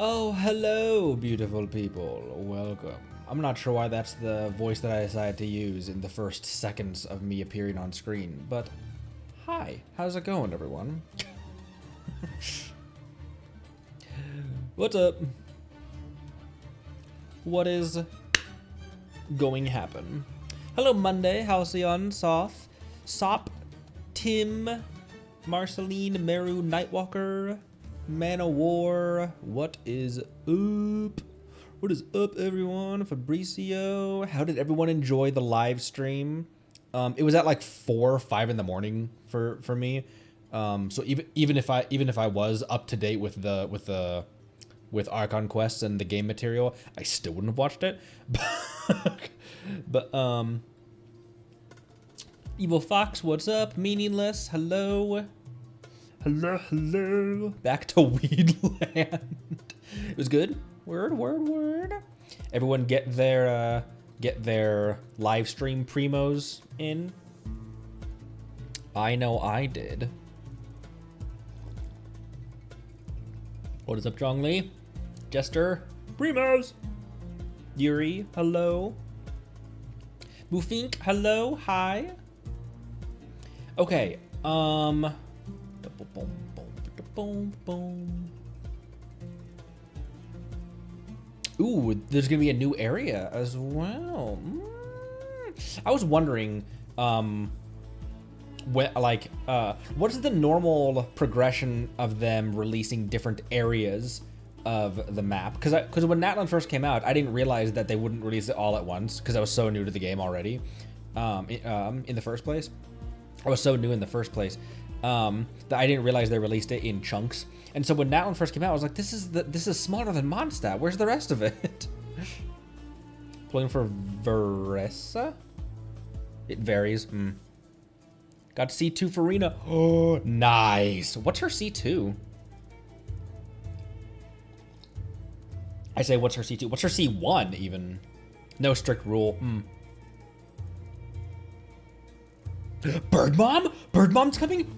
Oh, hello, beautiful people. Welcome. I'm not sure why that's the voice that I decided to use in the first seconds of me appearing on screen, but hi. How's it going, everyone? What's up? What is going to happen? Hello, Monday, Halcyon, Soph, Sop, Tim, Marceline, Meru, Nightwalker, Man of War. What is up? What is up, everyone? Fabricio. How did everyone enjoy the live stream? It was at like 4 or 5 in the morning for me. So even if I was up to date with Archon quests and the game material, I still wouldn't have watched it. But Evil Fox, what's up? Meaningless, hello. Hello. Back to Weedland. It was good. Word. Everyone get their live stream primos in. I know I did. What is up, Zhongli? Jester, primos. Yuri, hello. Mufink, hello, hi. Okay, Ooh, there's gonna be a new area as well. I was wondering, what is the normal progression of them releasing different areas of the map? Because when Natlan first came out, I didn't realize that they wouldn't release it all at once because I was so new to the game already. In the first place, I was so new in the first place that I didn't realize they released it in chunks. And so when Natlan first came out, I was like, this is smaller than Mondstadt. Where's the rest of it? Playing for Veresa? It varies. Got C2 for Rena. Oh, nice. What's her C2? I say, what's her C2? What's her C1 even? No strict rule. Bird Mom? Bird Mom's coming?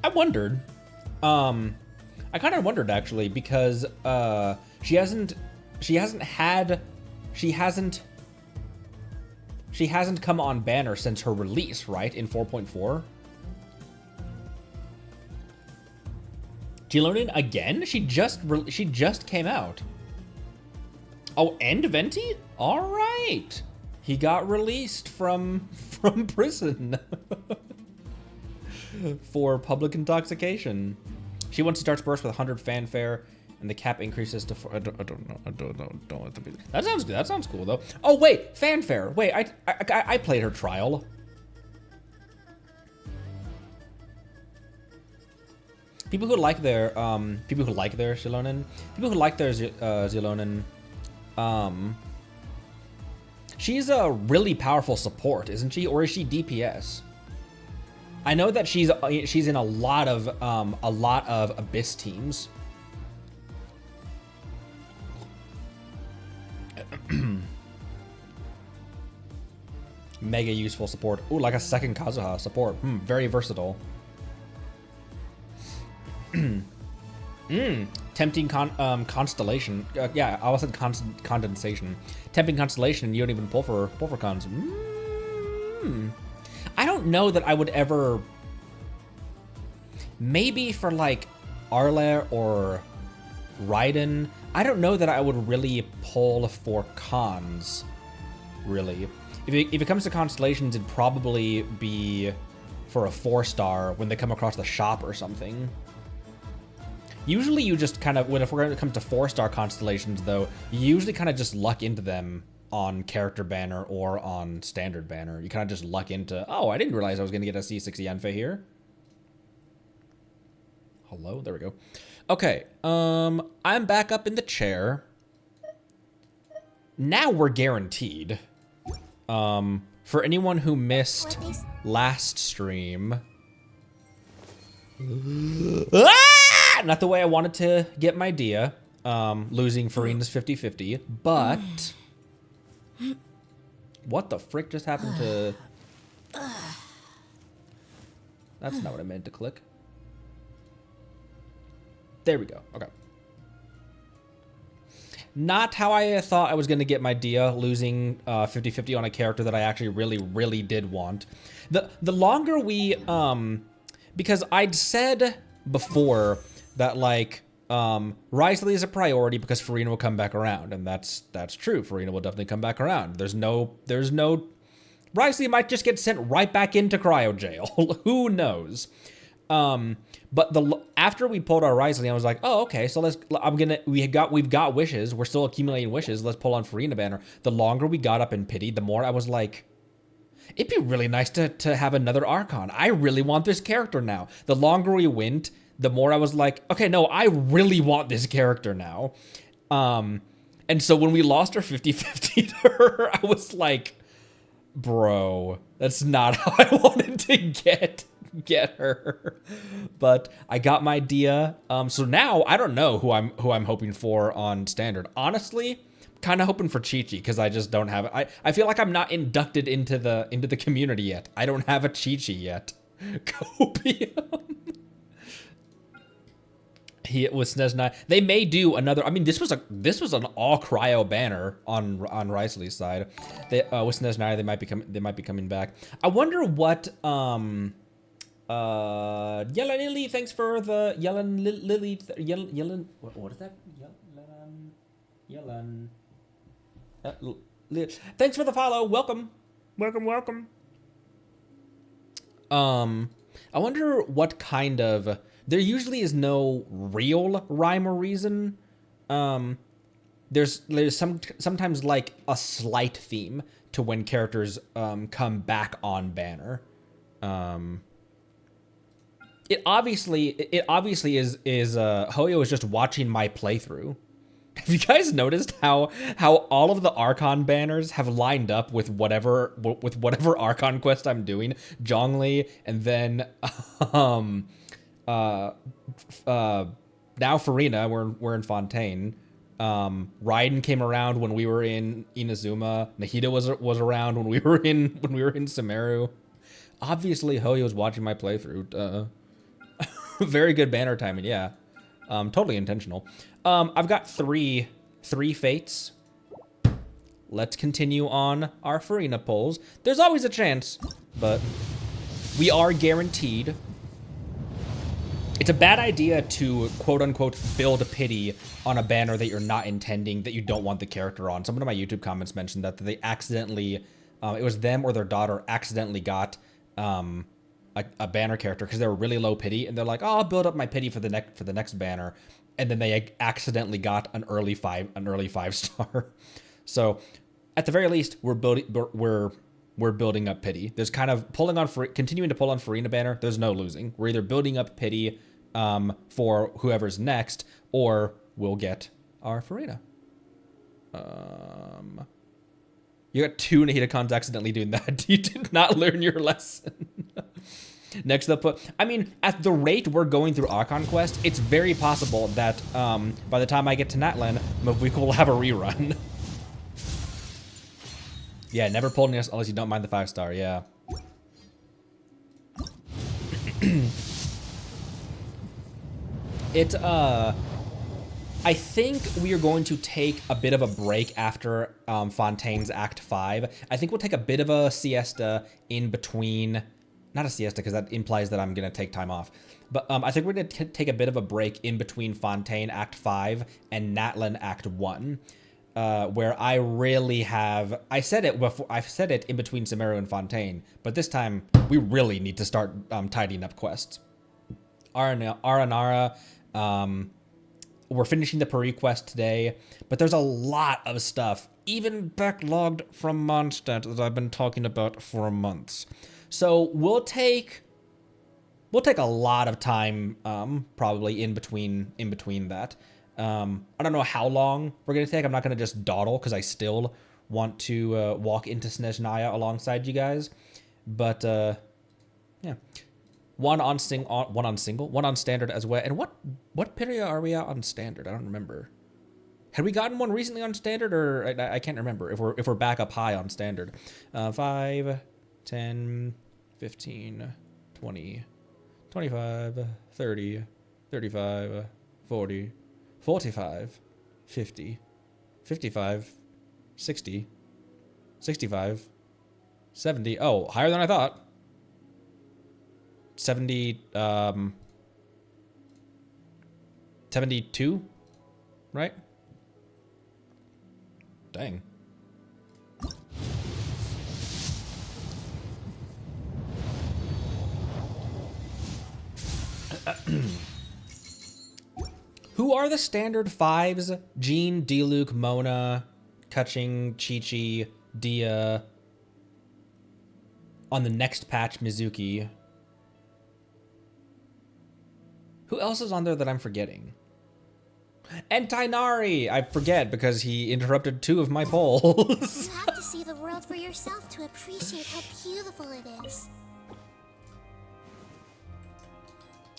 I wondered. I kind of wondered actually because she hasn't come on banner since her release, right? In 4.4. Gilonin again? She just came out. Oh, and Venti? All right. He got released from prison for public intoxication. She wants to start burst with 100 fanfare, and the cap increases to 4. I don't know. I don't want to be. That sounds good. That sounds cool though. Oh wait, fanfare. Wait, I played her trial. People who like their Zilonin, she's a really powerful support, isn't she? Or is she DPS? I know that she's in a lot of Abyss teams. Mega useful support. Ooh, like a second Kazuha support. Very versatile. Tempting constellation. Yeah, I wasn't condensation. Tempting constellation. You don't even pull for cons. I don't know that I would ever. Maybe for like Arle or Raiden. I don't know that I would really pull for cons. Really, if it comes to constellations, it'd probably be for a 4-star when they come across the shop or something. Usually you just kind of, when it comes to 4-star constellations though, you usually kind of just luck into them on character banner or on standard banner. You kind of just luck into, oh, I didn't realize I was going to get a C6 Yanfei here. Hello, there we go. Okay, I'm back up in the chair. Now we're guaranteed. For anyone who missed last stream. Not the way I wanted to get my Dehya, losing Farina's 50-50, but what the frick just happened to... That's not what I meant to click. There we go. Okay. Not how I thought I was going to get my Dehya, losing 50-50 on a character that I actually really did want. The longer we, because I'd said before that, like, Risley is a priority because Farina will come back around, and that's true. Farina will definitely come back around. There's no Risley might just get sent right back into cryo jail. Who knows? But after we pulled our Risley, I was like, oh, okay, so we've got wishes. We're still accumulating wishes. Let's pull on Farina banner. The longer we got up in pity, the more I was like, it'd be really nice to have another Archon. I really want this character now. The longer we went, the more I was like, okay, no, I really want this character now. And so when we lost our 50-50 to her, I was like, bro, that's not how I wanted to get her. But I got my Dehya. So now I don't know who I'm hoping for on standard. Honestly, kind of hoping for Chi-Chi because I just don't have it. I feel like I'm not inducted into the community yet. I don't have a Chi-Chi yet. Copium. He was SNES9. They may do another. I mean, this was an all cryo banner on Risley's side. They with SNES9 they might be coming back. I wonder what Yellen Lily. Thanks for the Yellen Lily. Yellen. What is that? Yellen. Thanks for the follow. Welcome. I wonder what kind of. There usually is no real rhyme or reason. There's sometimes like a slight theme to when characters come back on banner. It obviously is Hoyo is just watching my playthrough. Have you guys noticed how all of the Archon banners have lined up with whatever Archon quest I'm doing? Zhongli, and then now Farina, we're in Fontaine. Raiden came around when we were in Inazuma. Nahida was around when we were in Sumeru. Obviously, Hoyo was watching my playthrough. Very good banner timing, yeah. Totally intentional. I've got three fates. Let's continue on our Farina pulls. There's always a chance, but we are guaranteed. It's a bad idea to quote-unquote build a pity on a banner that you're not intending, that you don't want the character on. Someone in my YouTube comments mentioned that they accidentally, it was them or their daughter accidentally got a banner character because they were really low pity, and they're like, oh, I'll build up my pity for the next banner, and then they accidentally got an early 5-star. So at the very least, we're building up pity. There's kind of continuing to pull on Farina banner. There's no losing. We're either building up pity for whoever's next, or we'll get our Farina. You got 2 Nahida cons accidentally doing that. You did not learn your lesson. Next up, I mean, at the rate we're going through Archon Quest, it's very possible that by the time I get to Natlan, we will have a rerun. Yeah, never pulled this unless you don't mind the 5-star, yeah. I think we are going to take a bit of a break after Fontaine's Act 5. I think we'll take a bit of a siesta in between. Not a siesta, because that implies that I'm going to take time off. But I think we're going to take a bit of a break in between Fontaine Act 5 and Natlan Act 1. Where I really have... I've said it in between Sumeru and Fontaine, but this time we really need to start tidying up quests. Aranara, we're finishing the Puri quest today, but there's a lot of stuff, even backlogged from Mondstadt, that I've been talking about for months. So we'll take a lot of time, probably in between that. I don't know how long we're gonna take. I'm not gonna just dawdle because I still want to walk into Snezhnaya alongside you guys. But yeah, one on standard as well. And what period are we at on standard? I don't remember. Had we gotten one recently on standard, or I can't remember if we're back up high on standard. 5, 10, 15, 20, 25, 30, 35, 40, 45, 50, 55, 60, 65, 70. Oh, higher than I thought. 70, 72, right? Dang. Who are the standard fives? Jean, Diluc, Mona, Kaching, Chi-Chi, Dehya. On the next patch, Mizuki. Who else is on there that I'm forgetting? And Tainari! I forget because he interrupted 2 of my polls. You have to see the world for yourself to appreciate how beautiful it is.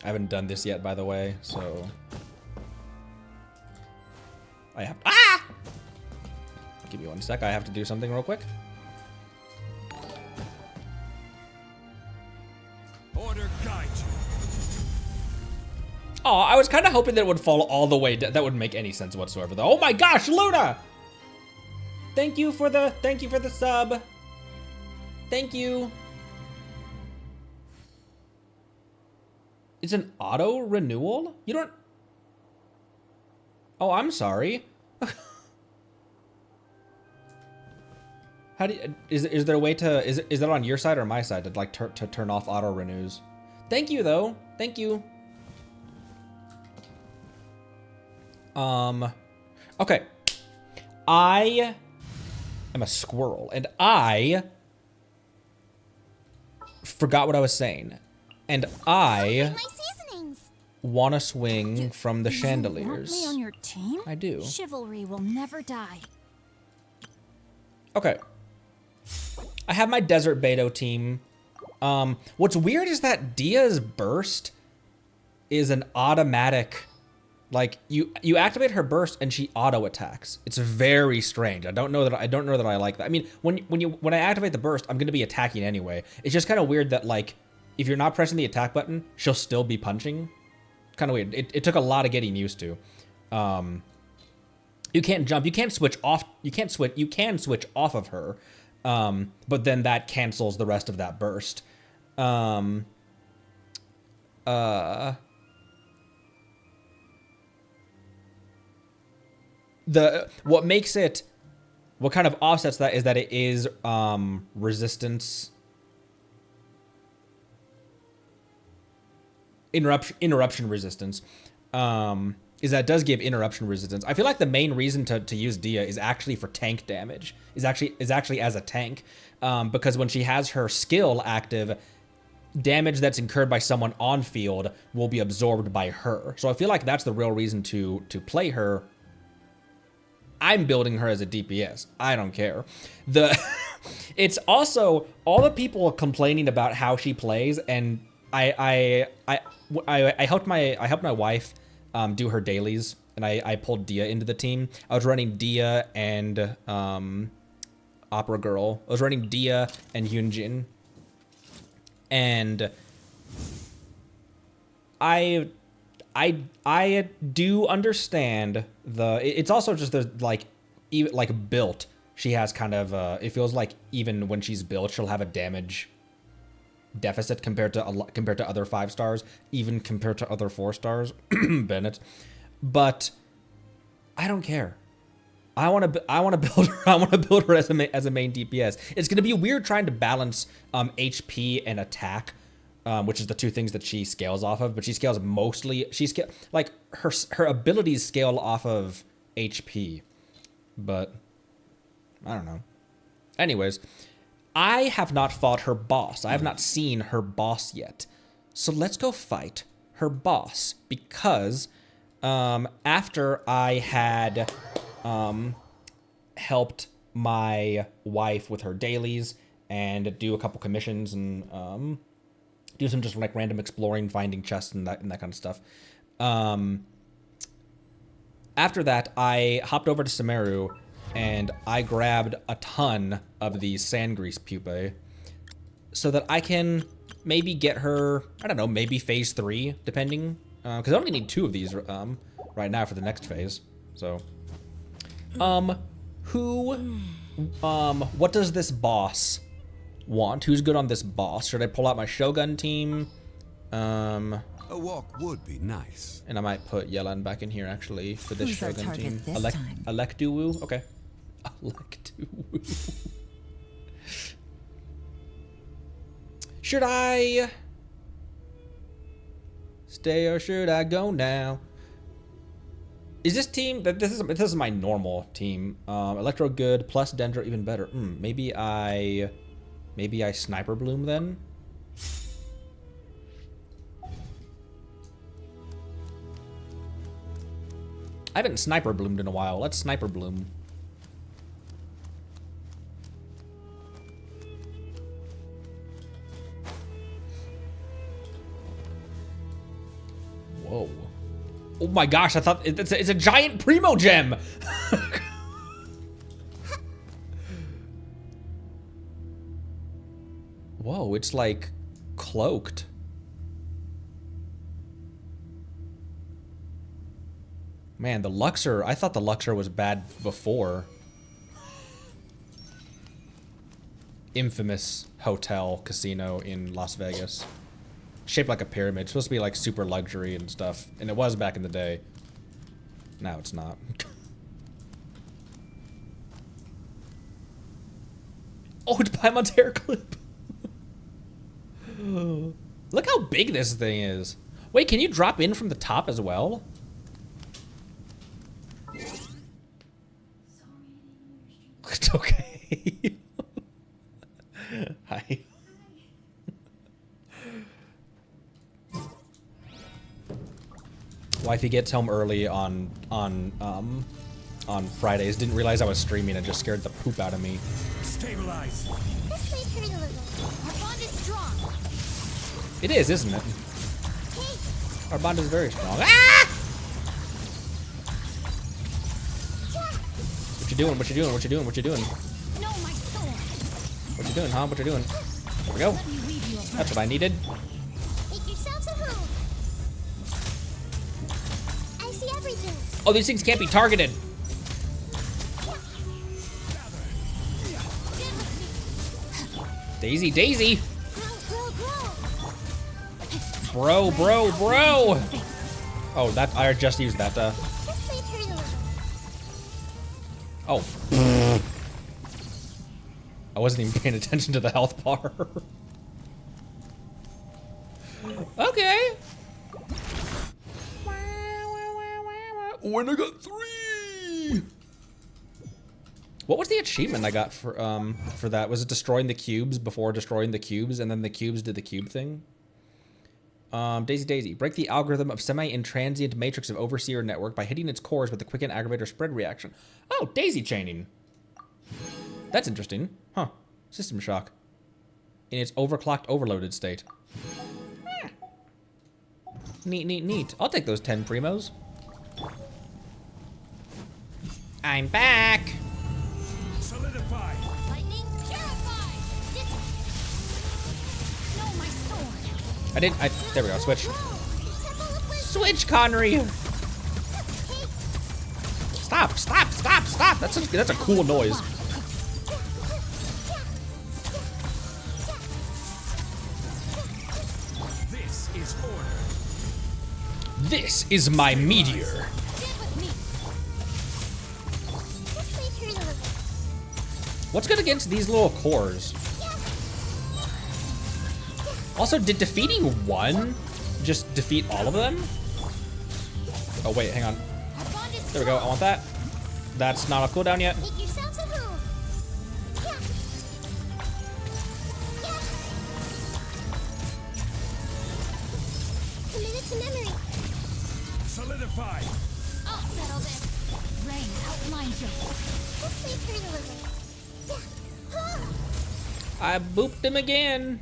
I haven't done this yet, by the way, so... I have... Ah! Give me 1 sec, I have to do something real quick. Order guide you. Oh, I was kind of hoping that it would fall all the way down. That wouldn't make any sense whatsoever, though. Oh my gosh, Luna! Thank you for the sub. Thank you. It's an auto renewal? You don't... Oh, I'm sorry. How do you, is there a way to, is that on your side or my side to like to turn off auto renews? Thank you though. Thank you. Okay. I am a squirrel and I forgot what I was saying. And I want to swing from the chandeliers. You want me on your team? I do. Chivalry will never die. Okay. I have my Desert Beto team. What's weird is that Dehya's burst is an automatic, like you activate her burst and she auto attacks. It's very strange. I don't know that I like that. I mean, when I activate the burst, I'm gonna be attacking anyway. It's just kind of weird that like if you're not pressing the attack button, she'll still be punching. Kind of weird. It took a lot of getting used to. You can't jump. You can't switch off. You can switch off of her, but then that cancels the rest of that burst. What kind of offsets that is that it is resistance. Interruption resistance, is that it does give interruption resistance. I feel like the main reason to use Dehya is actually for tank damage, is actually as a tank, because when she has her skill active, damage that's incurred by someone on field will be absorbed by her. So I feel like that's the real reason to play her. I'm building her as a DPS. I don't care. It's also all the people complaining about how she plays, and I helped my wife do her dailies, and I pulled Dehya into the team. I was running Dehya and Opera Girl. I was running Dehya and Hyunjin, and I do understand it's also just the even built. She has kind of it feels like even when she's built, she'll have a damage deficit compared to other 5 stars, even compared to other 4 stars. Bennett, but I don't care. I want to build her. I want to build her as a main DPS. It's gonna be weird trying to balance HP and attack, which is the 2 things that she scales off of. But she scales mostly. Like her abilities scale off of HP, but I don't know. Anyways. I have not fought her boss. I have not seen her boss yet. So let's go fight her boss, because after I had helped my wife with her dailies and do a couple commissions and do some just like random exploring, finding chests and that kind of stuff. After that, I hopped over to Sumeru and I grabbed a ton of these sand grease pupae so that I can maybe get her, I don't know, maybe phase 3, depending. Because I only need 2 of these right now for the next phase. So, what does this boss want? Who's good on this boss? Should I pull out my Shogun team? A walk would be nice. And I might put Yellen back in here actually for this Who's our Shogun target team. this time? Electuwu? Okay. Electuwu. Should I stay or should I go now? Is this team this is my normal team? Electro good plus Dendro even better. Maybe I Sniper Bloom then. I haven't Sniper Bloomed in a while. Let's Sniper Bloom. Whoa. Oh my gosh, I thought it's a giant Primo Gem. Whoa, it's like cloaked. Man, the Luxor, I thought the Luxor was bad before. Infamous hotel casino in Las Vegas. Shaped like a pyramid. It's supposed to be like super luxury and stuff. And it was back in the day. Now it's not. Oh, it's Paimon's hair clip. Look how big this thing is. Wait, can you drop in from the top as well? It's okay. Hi. Wifey gets home early on Fridays. Didn't realize I was streaming and just scared the poop out of me. Stabilize. This may hurt a little. Our bond is strong. It is, isn't it? Hey, Our bond is very strong. Ah! What you doing? What you doing? What you doing? What you doing? no, my sword. What you doing, huh? What you doing? There we go. Let me weave you a That's what I needed. Make yourselves at home. I see everything. Oh, these things can't be targeted. Daisy, Daisy. Grow, grow, Bro, grow. bro, bro. Oh, that I just used that. This may hurt a little. Oh. I wasn't even paying attention to the health bar. Okay. Oh, and I got 3. What was the achievement I got for that? Was it destroying the cubes before destroying the cubes, and then the cubes did the cube thing? Daisy Daisy. Break the algorithm of semi-intransient matrix of overseer network by hitting its cores with the quicken aggravator spread reaction. Oh, daisy chaining. That's interesting. Huh. System shock. In its overclocked, overloaded state. Neat, neat, neat. I'll take those 10 primos. I'm back. Solidify. Lightning, purify. This. No, my sword. There we go, switch. Grow. Temple of wisdom. Switch, Connery. Hey, Stop, stop, stop, stop. That's a cool noise. This is order. This is my meteor. stand with me. This may hurt a little. What's good against these little cores? Also, did defeating one just defeat all of them? Oh wait, hang on. Our bond is There we go, I want that. That's not a cooldown yet. Make yourselves at home. Committed to memory. Solidify. I'll settle this. Rain outlines you. This may hurt a little. I booped him again.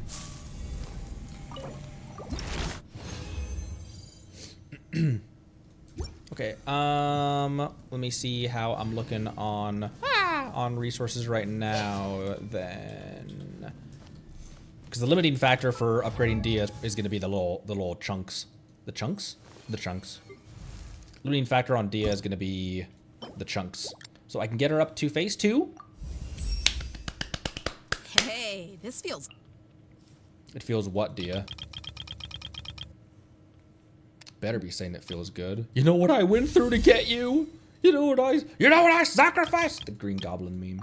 Okay, let me see how I'm looking on resources right now then. Because the limiting factor for upgrading Dehya is going to be the little chunks. The chunks? The chunks. limiting factor on Dehya is going to be the chunks. So I can get her up to phase 2. Hey, this feels... It feels what, Dehya? Better be saying it feels good. You know what I went through to get you? You know what I sacrificed? The Green Goblin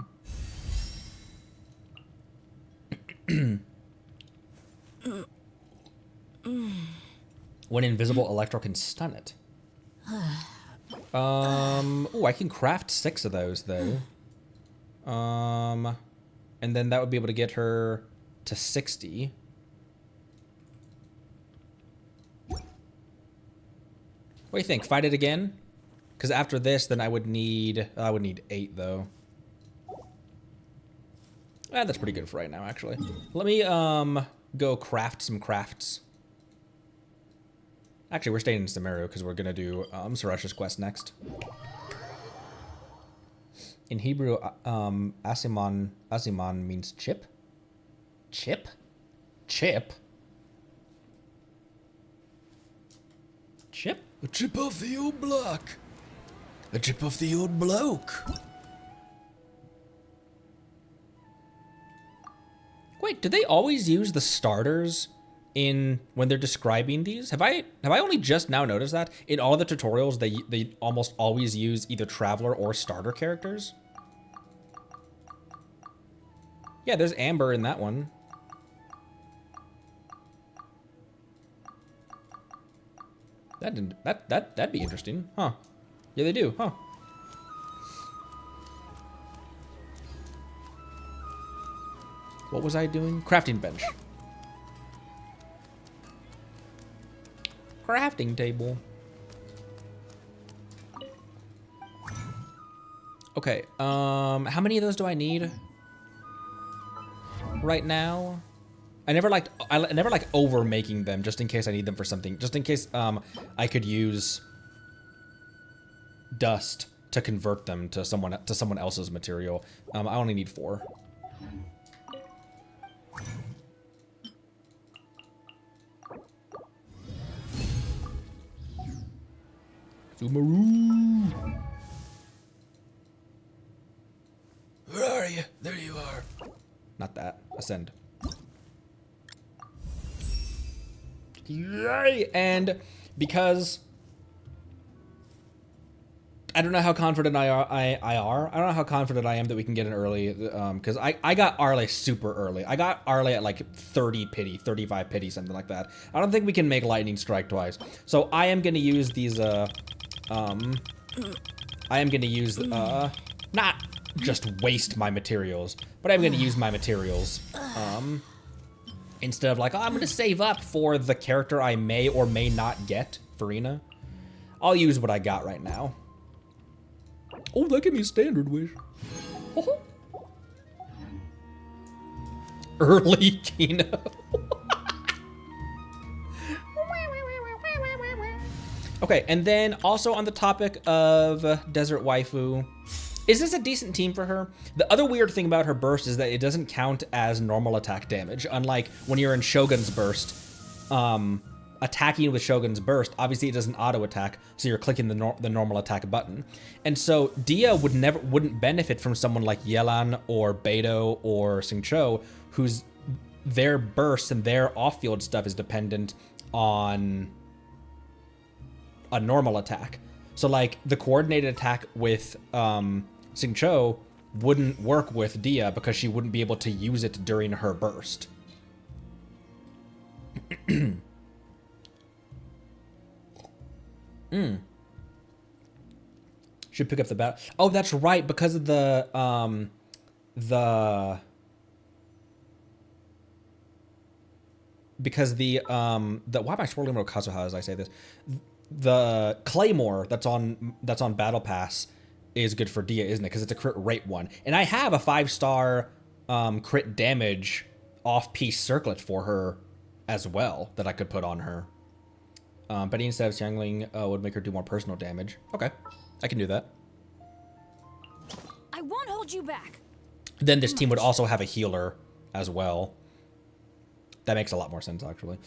meme. When invisible, Electro can stun it. Oh, I can craft 6 of those though. And then that would be able to get her to 60. What do you think? Fight it again? Because after this, then I would need 8 though. That's pretty good for right now, actually. Let me go craft some crafts. Actually, we're staying in Sumeru because we're gonna do Suresh's quest next. In Hebrew, Asiman means chip. Chip? Chip? Chip? A chip off the old block. A chip off the old bloke. Wait, do they always use the starters in when they're describing these? Have I only just now noticed that? In all the tutorials, they almost always use either Traveler or starter characters. Yeah, there's Amber in that one. That'd be interesting, huh? Yeah, they do, huh? What was I doing? Crafting bench. Crafting table. Okay, how many of those do I need right now? I never liked over making them just in case I need them for something. Just in case I could use dust to convert them to someone else's material. I only need 4. Sumeru. Where are you? There you are. Not that. Ascend. Yay! And because I don't know how confident I don't know how confident I am that we can get an early, because I got Arle super early. I got Arle at like 30 pity, 35 pity, something like that. I don't think we can make Lightning Strike twice. So I am gonna use these, not just waste my materials, but I'm gonna use my materials, instead of like, oh, I'm gonna save up for the character I may or may not get, Farina. I'll use what I got right now. Oh, that gave me a standard wish. Oh. Early Kino. Okay, and then also on the topic of Desert Waifu, is this a decent team for her? The other weird thing about her burst is that it doesn't count as normal attack damage. Unlike when you're in Shogun's burst, attacking with Shogun's burst, obviously it doesn't auto attack, so you're clicking the normal attack button. And so Dehya wouldn't benefit from someone like Yelan or Beidou or Xingqiu, whose their burst and their off-field stuff is dependent on a normal attack. So like the coordinated attack with Xingqiu wouldn't work with Dehya because she wouldn't be able to use it during her burst. Should pick up the battle. Oh, that's right, because of the why am I swirling about Kazuha as I say this? The Claymore that's on Battle Pass is good for Dehya, isn't it? Because it's a crit rate one. And I have a 5-star crit damage off-piece circlet for her as well that I could put on her. But instead of Xiangling would make her do more personal damage. Okay, I can do that. I won't hold you back. Then this team would also have a healer as well. That makes a lot more sense, actually.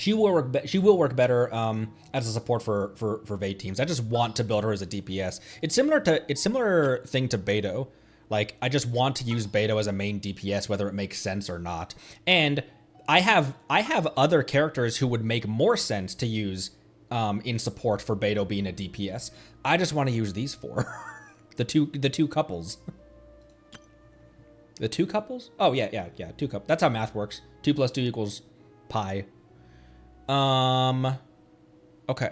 She will work better as a support for VOD teams. I just want to build her as a DPS. It's similar thing to Beto. Like, I just want to use Beto as a main DPS, whether it makes sense or not. And I have other characters who would make more sense to use in support for Beto being a DPS. I just want to use these four. the two couples. The two couples? Oh, yeah, two couples. That's how math works. 2 + 2 equals pi. Okay.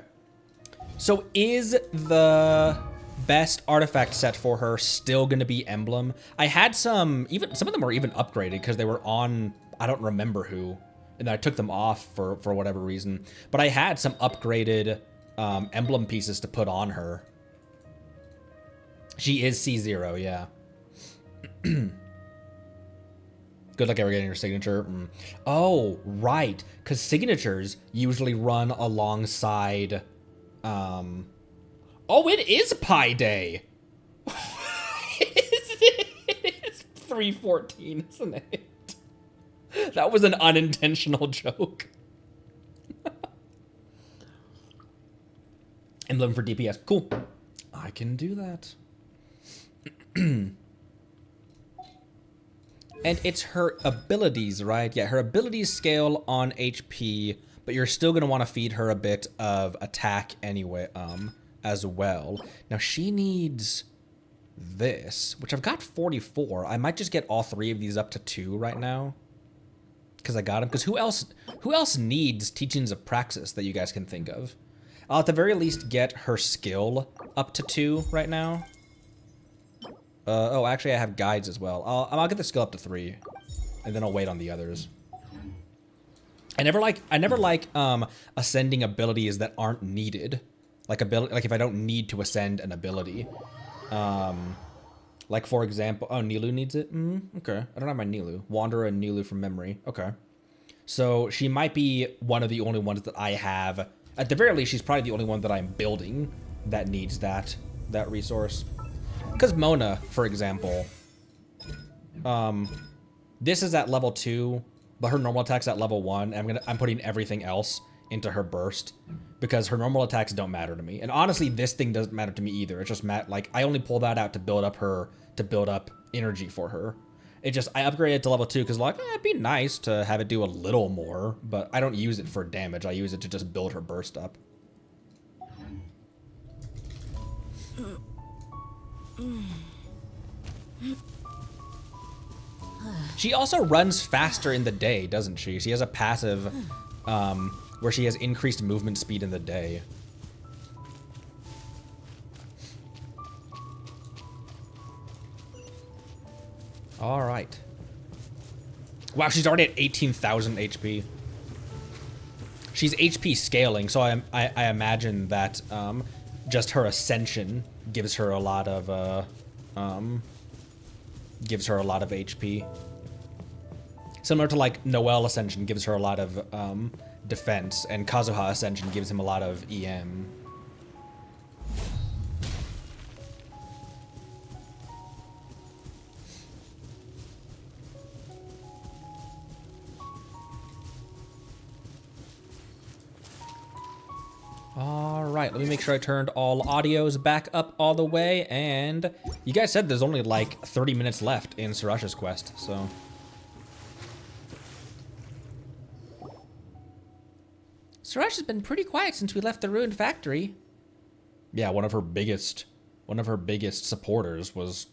So is the best artifact set for her still going to be Emblem? I had some of them were even upgraded because they were on, I don't remember who, and I took them off for whatever reason. But I had some upgraded Emblem pieces to put on her. She is C0, yeah. Good luck ever getting your signature. Oh, right. Because signatures usually run alongside... Oh, it is Pi Day. It is 3/14, isn't it? That was an unintentional joke. Emblem for DPS. Cool. I can do that. And it's her abilities, right? Yeah, her abilities scale on HP, but you're still gonna want to feed her a bit of attack anyway, as well. Now she needs this, which I've got 44. I might just get all 3 of these up to 2 right now, because I got them. Because who else needs Teachings of Praxis that you guys can think of? I'll at the very least get her skill up to 2 right now. Oh, actually, I have guides as well. I'll get the skill up to 3, and then I'll wait on the others. I never like ascending abilities that aren't needed. Like if I don't need to ascend an ability. Like for example, oh, Nilu needs it. Okay, I don't have my Nilu. Wanderer and Nilu from memory. Okay, so she might be one of the only ones that I have. At the very least, she's probably the only one that I'm building that needs that resource. Because Mona, for example, this is at level 2, but her normal attack's at level 1. And I'm putting everything else into her burst because her normal attacks don't matter to me. And honestly, this thing doesn't matter to me either. It's just like I only pull that out to build up energy for her. I upgraded it to level 2 because like it'd be nice to have it do a little more, but I don't use it for damage. I use it to just build her burst up. She also runs faster in the day, doesn't she? She has a passive where she has increased movement speed in the day. All right. Wow, she's already at 18,000 HP. She's HP scaling, so I imagine that just her ascension gives her a lot of HP. Similar to like Noelle Ascension gives her a lot of defense, and Kazuha Ascension gives him a lot of EM. All right, let me make sure I turned all audios back up all the way, and you guys said there's only like 30 minutes left in Sarash's quest, so. Sarash has been pretty quiet since we left the ruined factory. Yeah, one of her biggest supporters was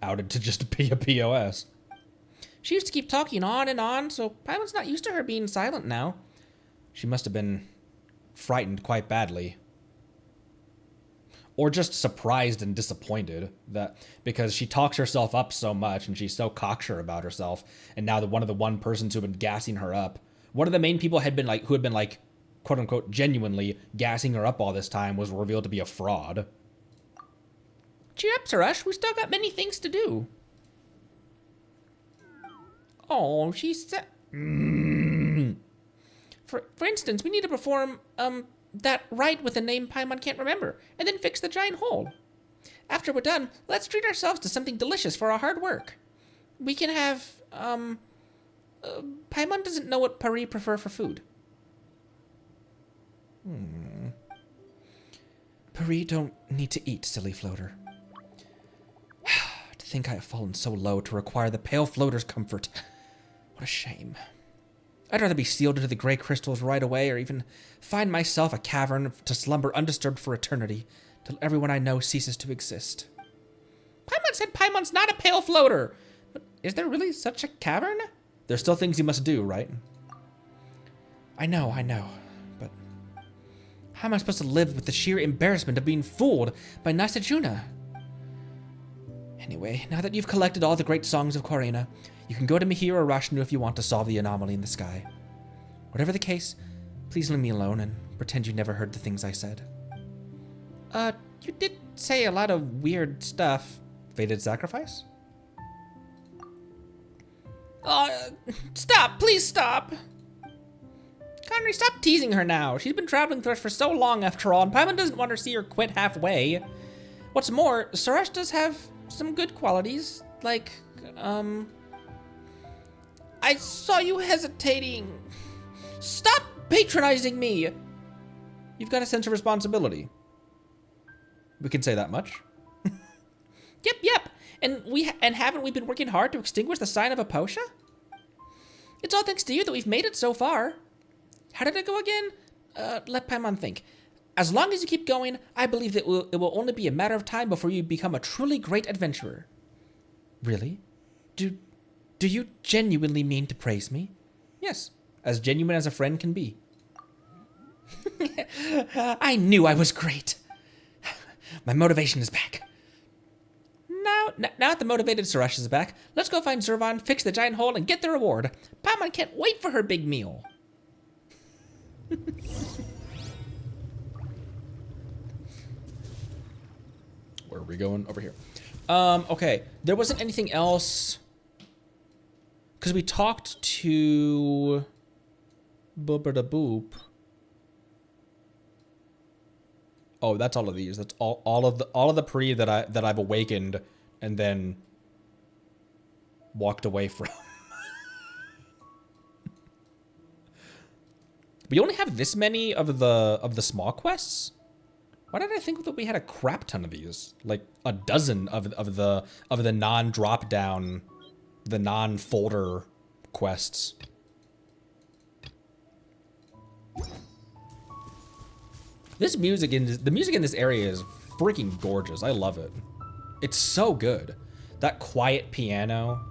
outed to just be a POS. She used to keep talking on and on, so Paimon's not used to her being silent now. She must have been frightened quite badly. Or just surprised and disappointed that because she talks herself up so much and she's so cocksure about herself, and now one of the persons who have been gassing her up, one of the main people who had been quote unquote genuinely gassing her up all this time was revealed to be a fraud. Cheer up, Sarash, we still got many things to do. Oh, she said. For instance, we need to perform that rite with a name Paimon can't remember, and then fix the giant hole. After we're done, let's treat ourselves to something delicious for our hard work. We can have Paimon doesn't know what Paris prefer for food. Puri don't need to eat, silly floater. To think I have fallen so low to require the pale floater's comfort. What a shame. I'd rather be sealed into the gray crystals right away, or even find myself a cavern to slumber undisturbed for eternity, till everyone I know ceases to exist. Paimon said Paimon's not a pale floater! But is there really such a cavern? There's still things you must do, right? I know, but how am I supposed to live with the sheer embarrassment of being fooled by Nasajuna? Anyway, now that you've collected all the great songs of Korina, you can go to Mihir or Rashnu if you want to solve the anomaly in the sky. Whatever the case, please leave me alone and pretend you never heard the things I said. You did say a lot of weird stuff. Fated sacrifice? Stop! Please stop! Connery, stop teasing her now. She's been traveling with us for so long after all, and Paimon doesn't want to see her quit halfway. What's more, Suresh does have some good qualities, like, I saw you hesitating. Stop patronizing me! You've got a sense of responsibility. We can say that much. Yep. And haven't we been working hard to extinguish the sign of Aposha? It's all thanks to you that we've made it so far. How did it go again? Let Paimon think. As long as you keep going, I believe that it will only be a matter of time before you become a truly great adventurer. Really? Do you genuinely mean to praise me? Yes, as genuine as a friend can be. I knew I was great. My motivation is back. Now that the motivated Suresh is back, let's go find Zurvan, fix the giant hole, and get the reward. Paimon can't wait for her big meal. Where are we going? Over here. Okay. There wasn't anything else. Because we talked to... Boop. Oh, that's all of these. That's all of the pre that I've awakened and then walked away from. We only have this many of the small quests. Why did I think that we had a crap ton of these? Like a dozen of the non-drop down, the non-folder quests. The music in this area is freaking gorgeous. I love it. It's so good. That quiet piano.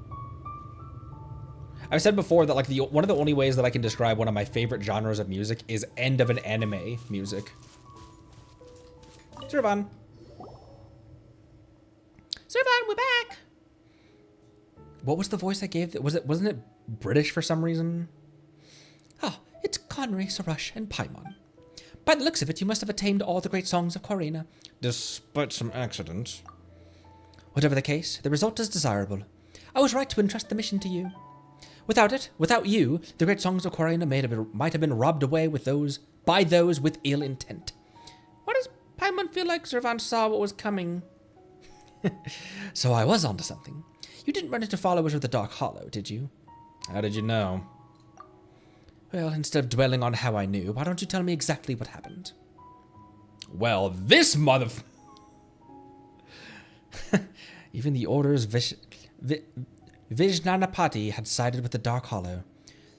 I've said before that like one of the only ways that I can describe one of my favorite genres of music is end of an anime music. Zurvan, we're back. What was the voice I gave? Wasn't it British for some reason? Ah, it's Connery, Suresh, and Paimon. By the looks of it, you must have attained all the great songs of Korina. Despite some accidents. Whatever the case, the result is desirable. I was right to entrust the mission to you. Without you, the great songs of Korina might have been robbed away by those with ill intent. Why does Paimon feel like Zurvan saw what was coming? So I was onto something. You didn't run into followers of the Dark Hollow, did you? How did you know? Well, instead of dwelling on how I knew, why don't you tell me exactly what happened? Well, this Even the Order's Vijnanapati had sided with the Dark Hollow.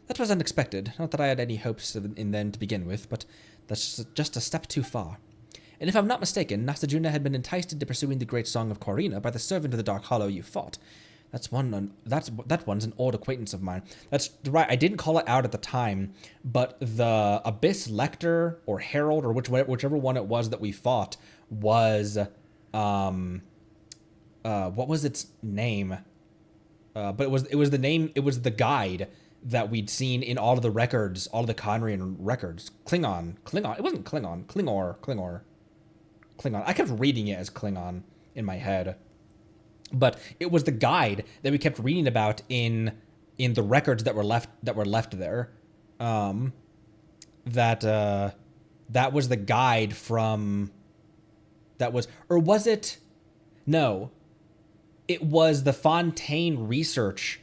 That was unexpected. Not that I had any hopes in them to begin with, but that's just a step too far. And if I'm not mistaken, Nasajuna had been enticed into pursuing the great song of Korina by the servant of the Dark Hollow you fought. That one's an old acquaintance of mine. That's right. I didn't call it out at the time, but the Abyss Lector or Herald or whichever one it was that we fought was what was its name? But it was the name. It was the guide that we'd seen in all of the records, all of the Conrian records. Klingon. It wasn't Klingon. Klingor. I kept reading it as Klingon in my head. But it was the guide that we kept reading about in the records that were left there. That was the guide from. That was, or was it? No, it was the Fontaine research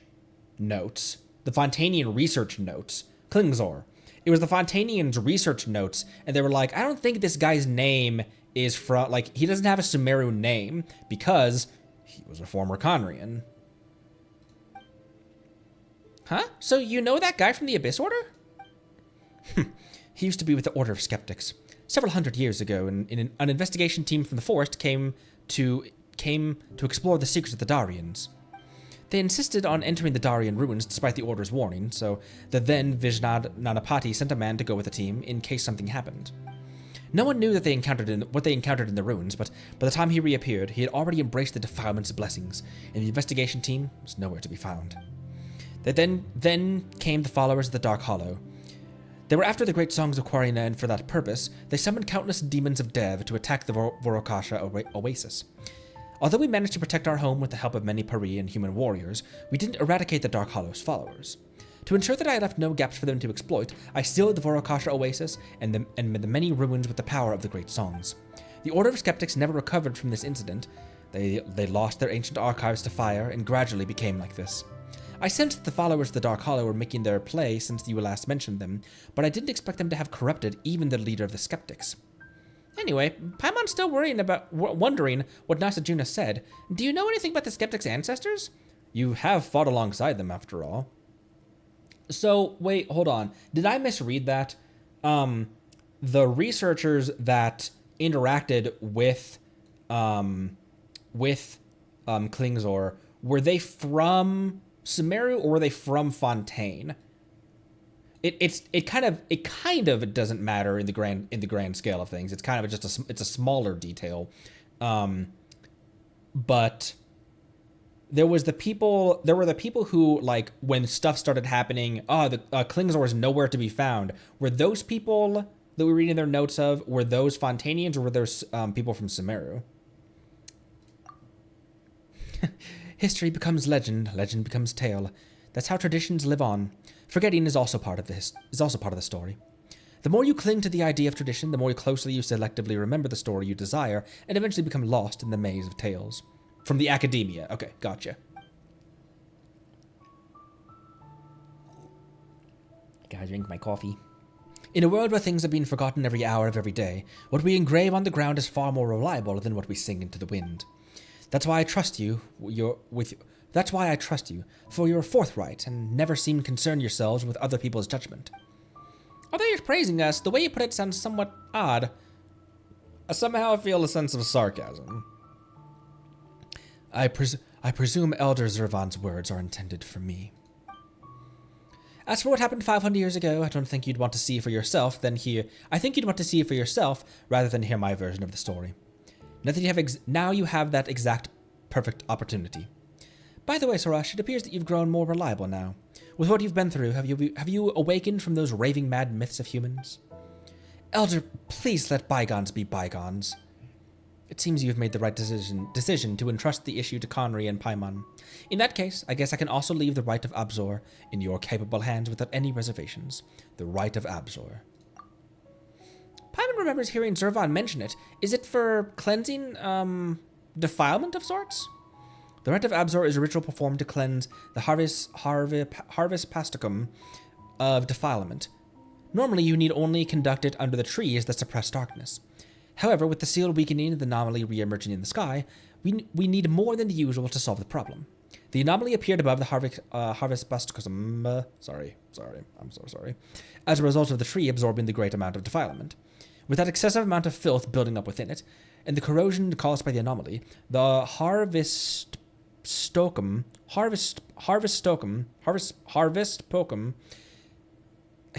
notes. The Fontainian research notes. Klingzor. It was the Fontainians' research notes, and they were like, I don't think this guy's name is from, like, he doesn't have a Sumeru name because he was a former Conrian. Huh? So you know that guy from the Abyss Order? He used to be with the Order of Skeptics. Several hundred years ago, an investigation team from the forest came to explore the secrets of the Darians. They insisted on entering the Darian ruins despite the Order's warning, so the then Vijnad Nanapati sent a man to go with the team in case something happened. No one knew what they encountered in the ruins, but by the time he reappeared, he had already embraced the Defilement's blessings, and the investigation team was nowhere to be found. Then came the followers of the Dark Hollow. They were after the great songs of Quarina, and for that purpose, they summoned countless demons of Dev to attack the Vorokasha oasis. Although we managed to protect our home with the help of many Pari and human warriors, we didn't eradicate the Dark Hollow's followers. To ensure that I left no gaps for them to exploit, I sealed the Vorokasha oasis and the many ruins with the power of the great songs. The Order of Skeptics never recovered from this incident. They lost their ancient archives to fire and gradually became like this. I sensed that the followers of the Dark Hollow were making their play since you last mentioned them, but I didn't expect them to have corrupted even the leader of the Skeptics. Anyway, Paimon's still wondering what Nasajuna said. Do you know anything about the Skeptics' ancestors? You have fought alongside them, after all. So, wait, hold on. Did I misread that? The researchers that interacted with Klingzor, were they from Sumeru or were they from Fontaine? It kind of doesn't matter in the grand scale of things. It's kind of just a smaller detail, but there were the people who, like, when stuff started happening, the Klingzor is nowhere to be found. Were those people that we're reading their notes of, were those Fontainians, or were those people from Sumeru? History becomes legend, legend becomes tale. That's how traditions live on. Forgetting is also part of the story. The more you cling to the idea of tradition, the more closely you selectively remember the story you desire, and eventually become lost in the maze of tales. From the academia. Okay, gotcha. Gotta drink my coffee. In a world where things are being forgotten every hour of every day, what we engrave on the ground is far more reliable than what we sing into the wind. That's why I trust you. That's why I trust you, for you're forthright and never seem to concern yourselves with other people's judgment. Although you're praising us, the way you put it sounds somewhat odd. I somehow feel a sense of sarcasm. I presume Elder Zervan's words are intended for me. As for what happened 500 years ago, I don't think you'd want to see for yourself I think you'd want to see for yourself rather than hear my version of the story. Now you have that exact perfect opportunity. By the way, Sorash, it appears that you've grown more reliable now. With what you've been through, have you awakened from those raving mad myths of humans? Elder, please let bygones be bygones. It seems you've made the right decision to entrust the issue to Conry and Paimon. In that case, I guess I can also leave the Rite of Abzor in your capable hands without any reservations. The Rite of Abzor. Paimon remembers hearing Zervan mention it. Is it for cleansing, defilement of sorts? The Rite of Abzor is a ritual performed to cleanse the harvest pasticum of defilement. Normally, you need only conduct it under the trees that suppress darkness. However, with the seal weakening and the anomaly re-emerging in the sky, we need more than the usual to solve the problem. The anomaly appeared above the harvest pasticum. I'm so sorry. As a result of the tree absorbing the great amount of defilement. With that excessive amount of filth building up within it, and the corrosion caused by the anomaly, the harvest pokum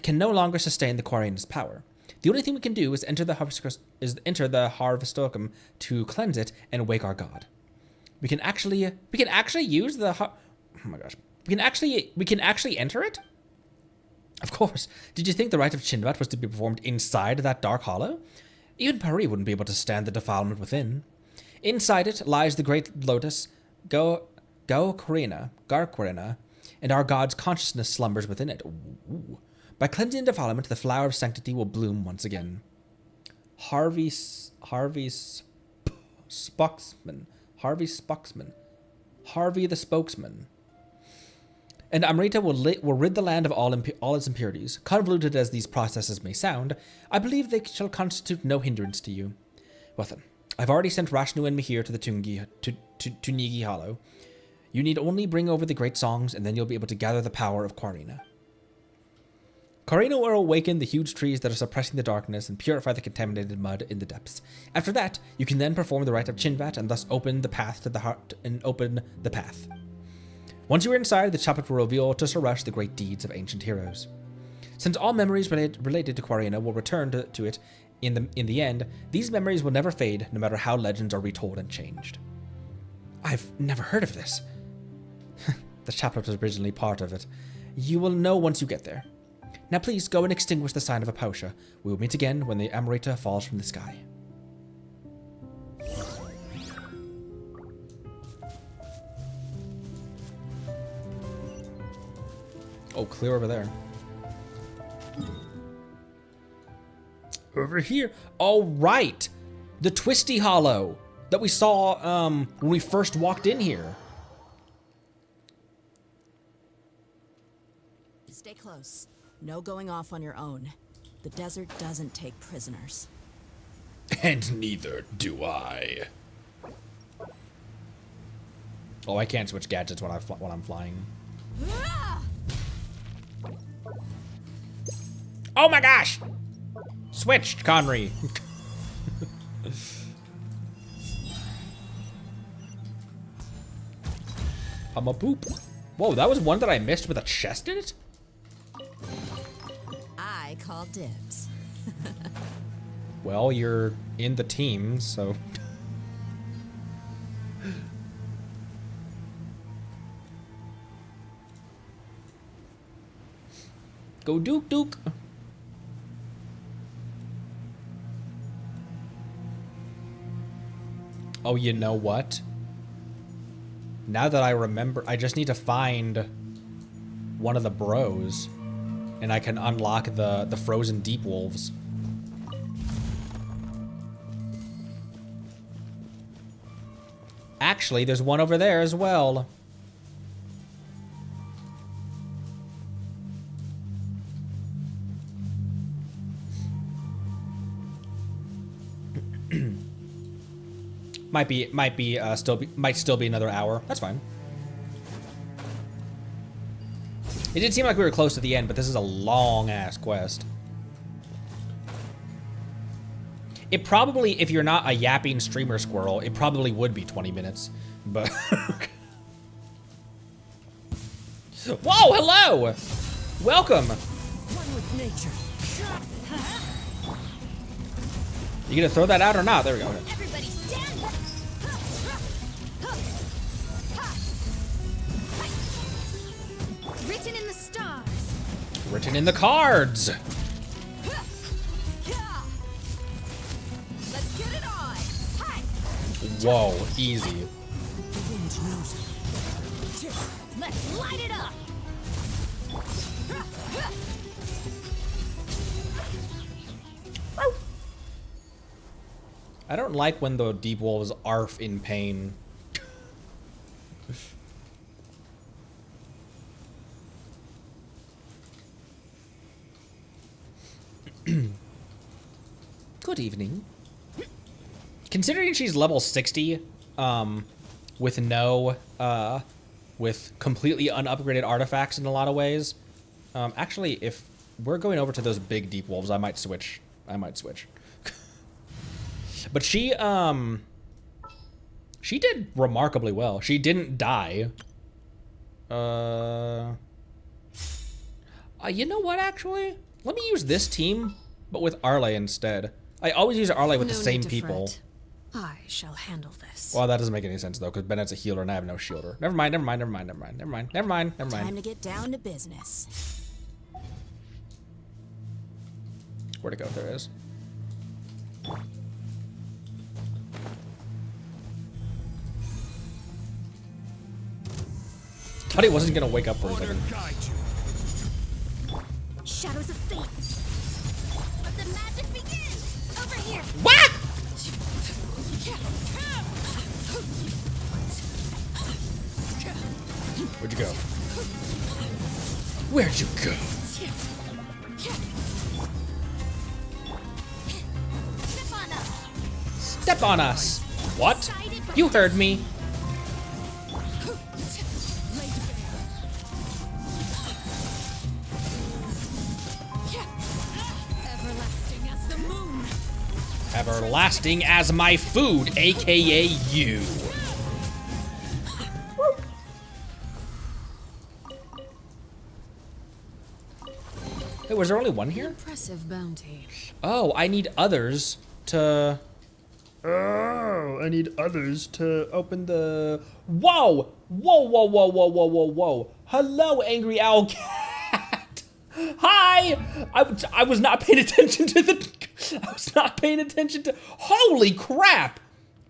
can no longer sustain the Quarian's power. The only thing we can do is enter the harvestokum to cleanse it and wake our god. We can actually use the oh my gosh. We can actually enter it? Of course. Did you think the rite of Chinvat was to be performed inside that dark hollow? Even Pari wouldn't be able to stand the defilement within. Inside it lies the great lotus, Garquarina, and our god's consciousness slumbers within it. Ooh. By cleansing defilement, the flower of sanctity will bloom once again. Harvey the spokesman. and Amrita will rid the land of all its impurities. Convoluted as these processes may sound, I believe they shall constitute no hindrance to you. Well then, I've already sent Rashnu and Mihir to the Tunigi Hollow. You need only bring over the great songs, and then you'll be able to gather the power of Quarina. Quarina will awaken the huge trees that are suppressing the darkness and purify the contaminated mud in the depths. After that, you can then perform the rite of Chinvat and thus open the path to the heart and open the path. Once you are inside, the chaplet will reveal to Suresh the great deeds of ancient heroes. Since all memories related to Quarina will return to it in the end, these memories will never fade, no matter how legends are retold and changed. I've never heard of this. The chaplet was originally part of it. You will know once you get there. Now please go and extinguish the sign of Aposha. We will meet again when the Amrita falls from the sky. Oh, clear over there. Over here. Oh, right. The Twisty Hollow that we saw when we first walked in here. Stay close. No going off on your own. The desert doesn't take prisoners. And neither do I. Oh, I can't switch gadgets when I'm flying. Oh my gosh! Switched, Conry. I'm a poop. Whoa, that was one that I missed with a chest in it? I call dibs. Well, you're in the team, so... Go Duke Duke! Oh, you know what? Now that I remember, I just need to find one of the bros, and I can unlock the frozen deep wolves. Actually, there's one over there as well. might still be another hour. That's fine. It did seem like we were close to the end, but this is a long-ass quest. It probably, if you're not a yapping streamer squirrel, it probably would be 20 minutes, but... Whoa, hello! Welcome! One with nature. You gonna throw that out or not? There we go. Everybody stand. Written in the stars. Written in the cards! Let's get it on. Whoa, easy. The wind knows it. Let's light it up. I don't like when the deep wolves arf in pain. Good evening. Considering she's level 60, with no, with completely unupgraded artifacts in a lot of ways, actually, if we're going over to those big deep wolves, I might switch. But she did remarkably well. She didn't die. You know what, actually? Let me use this team, but with Arle instead. I always use Arle with the same people. I shall handle this. Well, that doesn't make any sense, though, because Bennett's a healer and I have no shielder. Never mind. Time to get down to business. Where'd it go? There it is. Thought he wasn't gonna wake up for a second. Shadows of fate. Let the magic begin. Over here. What? Where'd you go? Where'd you go? Step on us. Step on us. What? You heard me. Everlasting as the moon. Everlasting as my food, aka you. Hey, was there only one here? Impressive bounty. Oh, I need others to... Oh, I need others to open the... Whoa! Whoa, whoa, whoa, whoa, whoa, whoa, whoa. Hello, Angry Owl Cat. Hi! I was not paying attention to the... I was not paying attention to... Holy crap!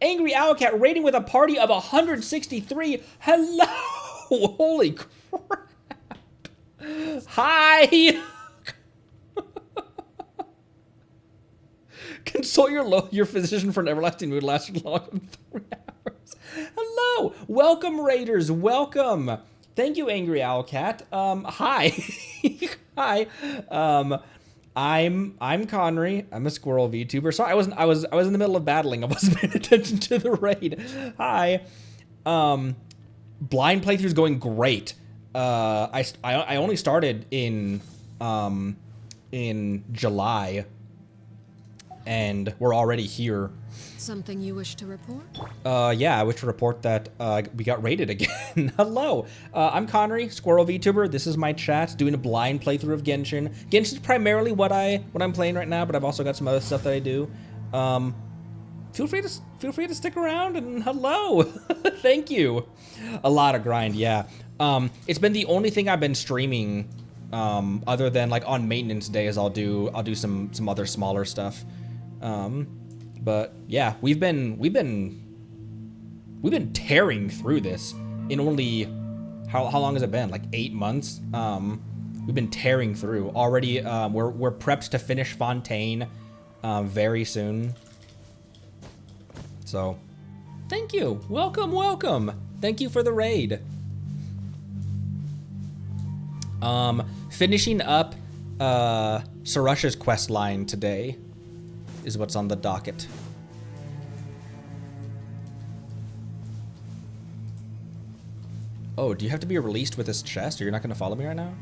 Angry Owl Cat raiding with a party of 163. Hello! Holy crap. Hi! Consult your physician for an everlasting mood lasting longer than 3 hours. Hello, welcome Raiders, welcome. Thank you, Angry Owl Cat. Hi, hi. I'm Connery. I'm a squirrel VTuber. Sorry, I was in the middle of battling. I wasn't paying attention to the raid. Hi. Blind playthrough's going great. I only started in July. And we're already here. Something you wish to report? Yeah, I wish to report that we got raided again. Hello, I'm Connery, Squirrel VTuber. This is my chat, doing a blind playthrough of Genshin. Genshin's primarily what I'm playing right now, but I've also got some other stuff that I do. Feel free to stick around and hello, thank you. A lot of grind, yeah. It's been the only thing I've been streaming, other than like on maintenance days. I'll do some other smaller stuff. But yeah, we've been tearing through this in only how long has it been? Like 8 months. We've been tearing through already. We're prepped to finish Fontaine very soon. So, thank you. Welcome. Thank you for the raid. Finishing up Sarusha's quest line today is what's on the docket. Oh, do you have to be released with this chest, or you're not going to follow me right now?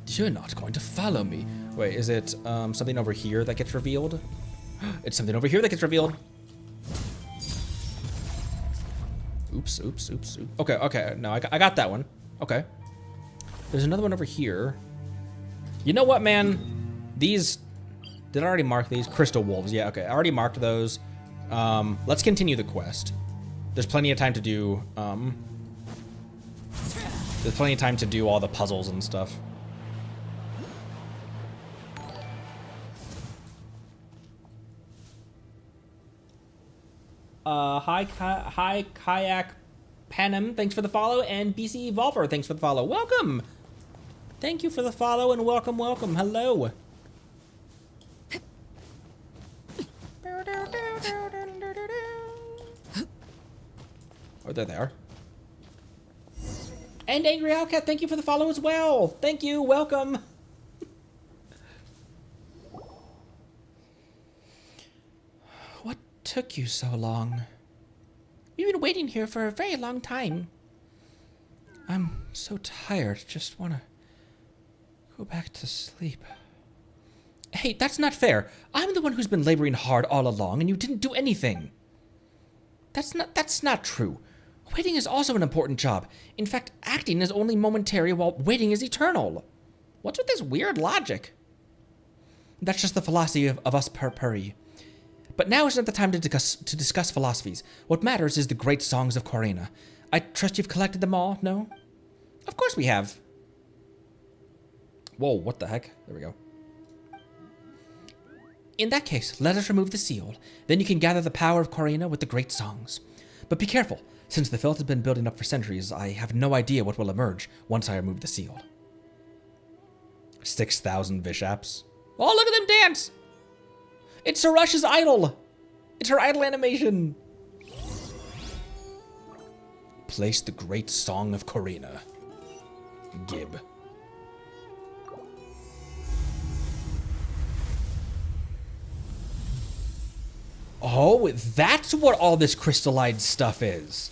You're not going to follow me. Wait, is it something over here that gets revealed? It's something over here that gets revealed. Oops. Okay, no, I got that one. Okay. There's another one over here. You know what, man? These... Did I already mark these? Crystal Wolves. Yeah, okay. I already marked those. Let's continue the quest. There's plenty of time to do... There's plenty of time to do all the puzzles and stuff. Hi, Kayak Panem, thanks for the follow, and BC Evolver, thanks for the follow. Welcome! Thank you for the follow, and welcome. Hello. Oh, they're there. And Angry Owlcat, thank you for the follow as well. Thank you, welcome. What took you so long? We've been waiting here for a very long time. I'm so tired, just wanna go back to sleep. Hey, that's not fair. I'm the one who's been laboring hard all along, and you didn't do anything. That's not true. Waiting is also an important job. In fact, acting is only momentary while waiting is eternal. What's with this weird logic? That's just the philosophy of us Puri. But now is not the time to discuss philosophies. What matters is the great songs of Corina. I trust you've collected them all, no? Of course we have. Whoa, what the heck? There we go. In that case, let us remove the seal. Then you can gather the power of Corina with the great songs. But be careful. Since the filth has been building up for centuries, I have no idea what will emerge once I remove the seal. 6,000 Vishaps. Oh, look at them dance! It's Sarusha's idol! It's her idol animation! Place the great song of Corina. Gib. Oh, that's what all this crystallized stuff is.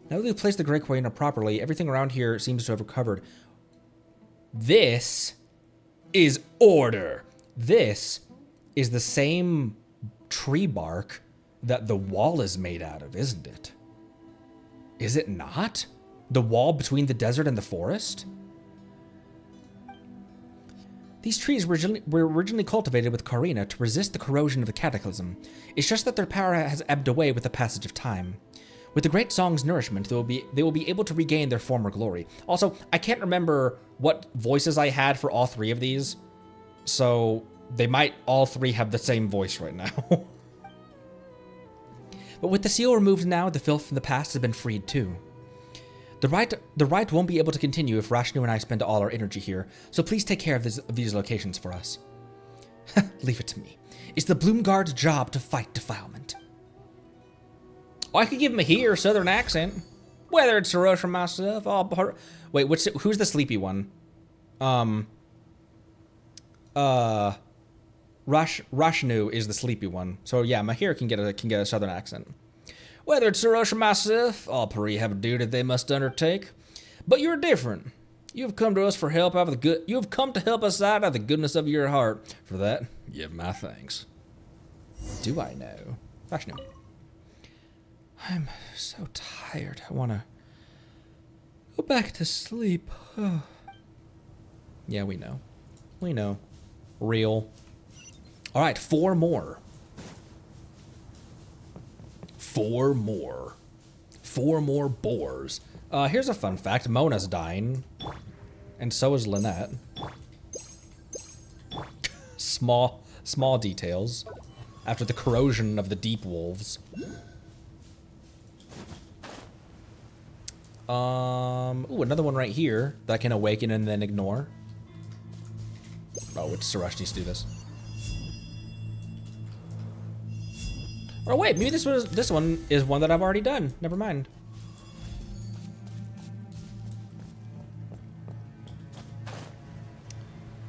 Now that we've placed the Great Quaina properly, everything around here seems to have recovered. This is order. This is the same tree bark that the wall is made out of, isn't it? Is it not? The wall between the desert and the forest? These trees were originally cultivated with Karina to resist the corrosion of the cataclysm. It's just that their power has ebbed away with the passage of time. With the Great Song's nourishment, they will be able to regain their former glory. Also, I can't remember what voices I had for all three of these, so they might all three have the same voice right now. But with the seal removed now, the filth from the past has been freed too. The Rite won't be able to continue if Rashnu and I spend all our energy here, so please take care of these locations for us. Leave it to me. It's the Bloomguard's job to fight defilement. Oh, I could give him a he or southern accent. Whether it's Sarosh or myself, wait, who's the sleepy one? Rashnu is the sleepy one. So yeah, Mahir can get a southern accent. Whether it's Sarosh or myself, all Pari have a duty they must undertake. But you're different. You have come to us for help out of the good. You have come to help us out of the goodness of your heart. For that, give my thanks. Do I know? Rashnu. I'm so tired. I want to go back to sleep. Oh. Yeah, we know. We know. Real. All right, 4 more. 4 more. 4 more boars. Here's a fun fact. Mona's dying. And so is Lynette. Small details. After the corrosion of the deep wolves. Ooh, another one right here that I can awaken and then ignore. Oh, it's Suresh needs to do this. Or wait, maybe this one is one that I've already done. Never mind.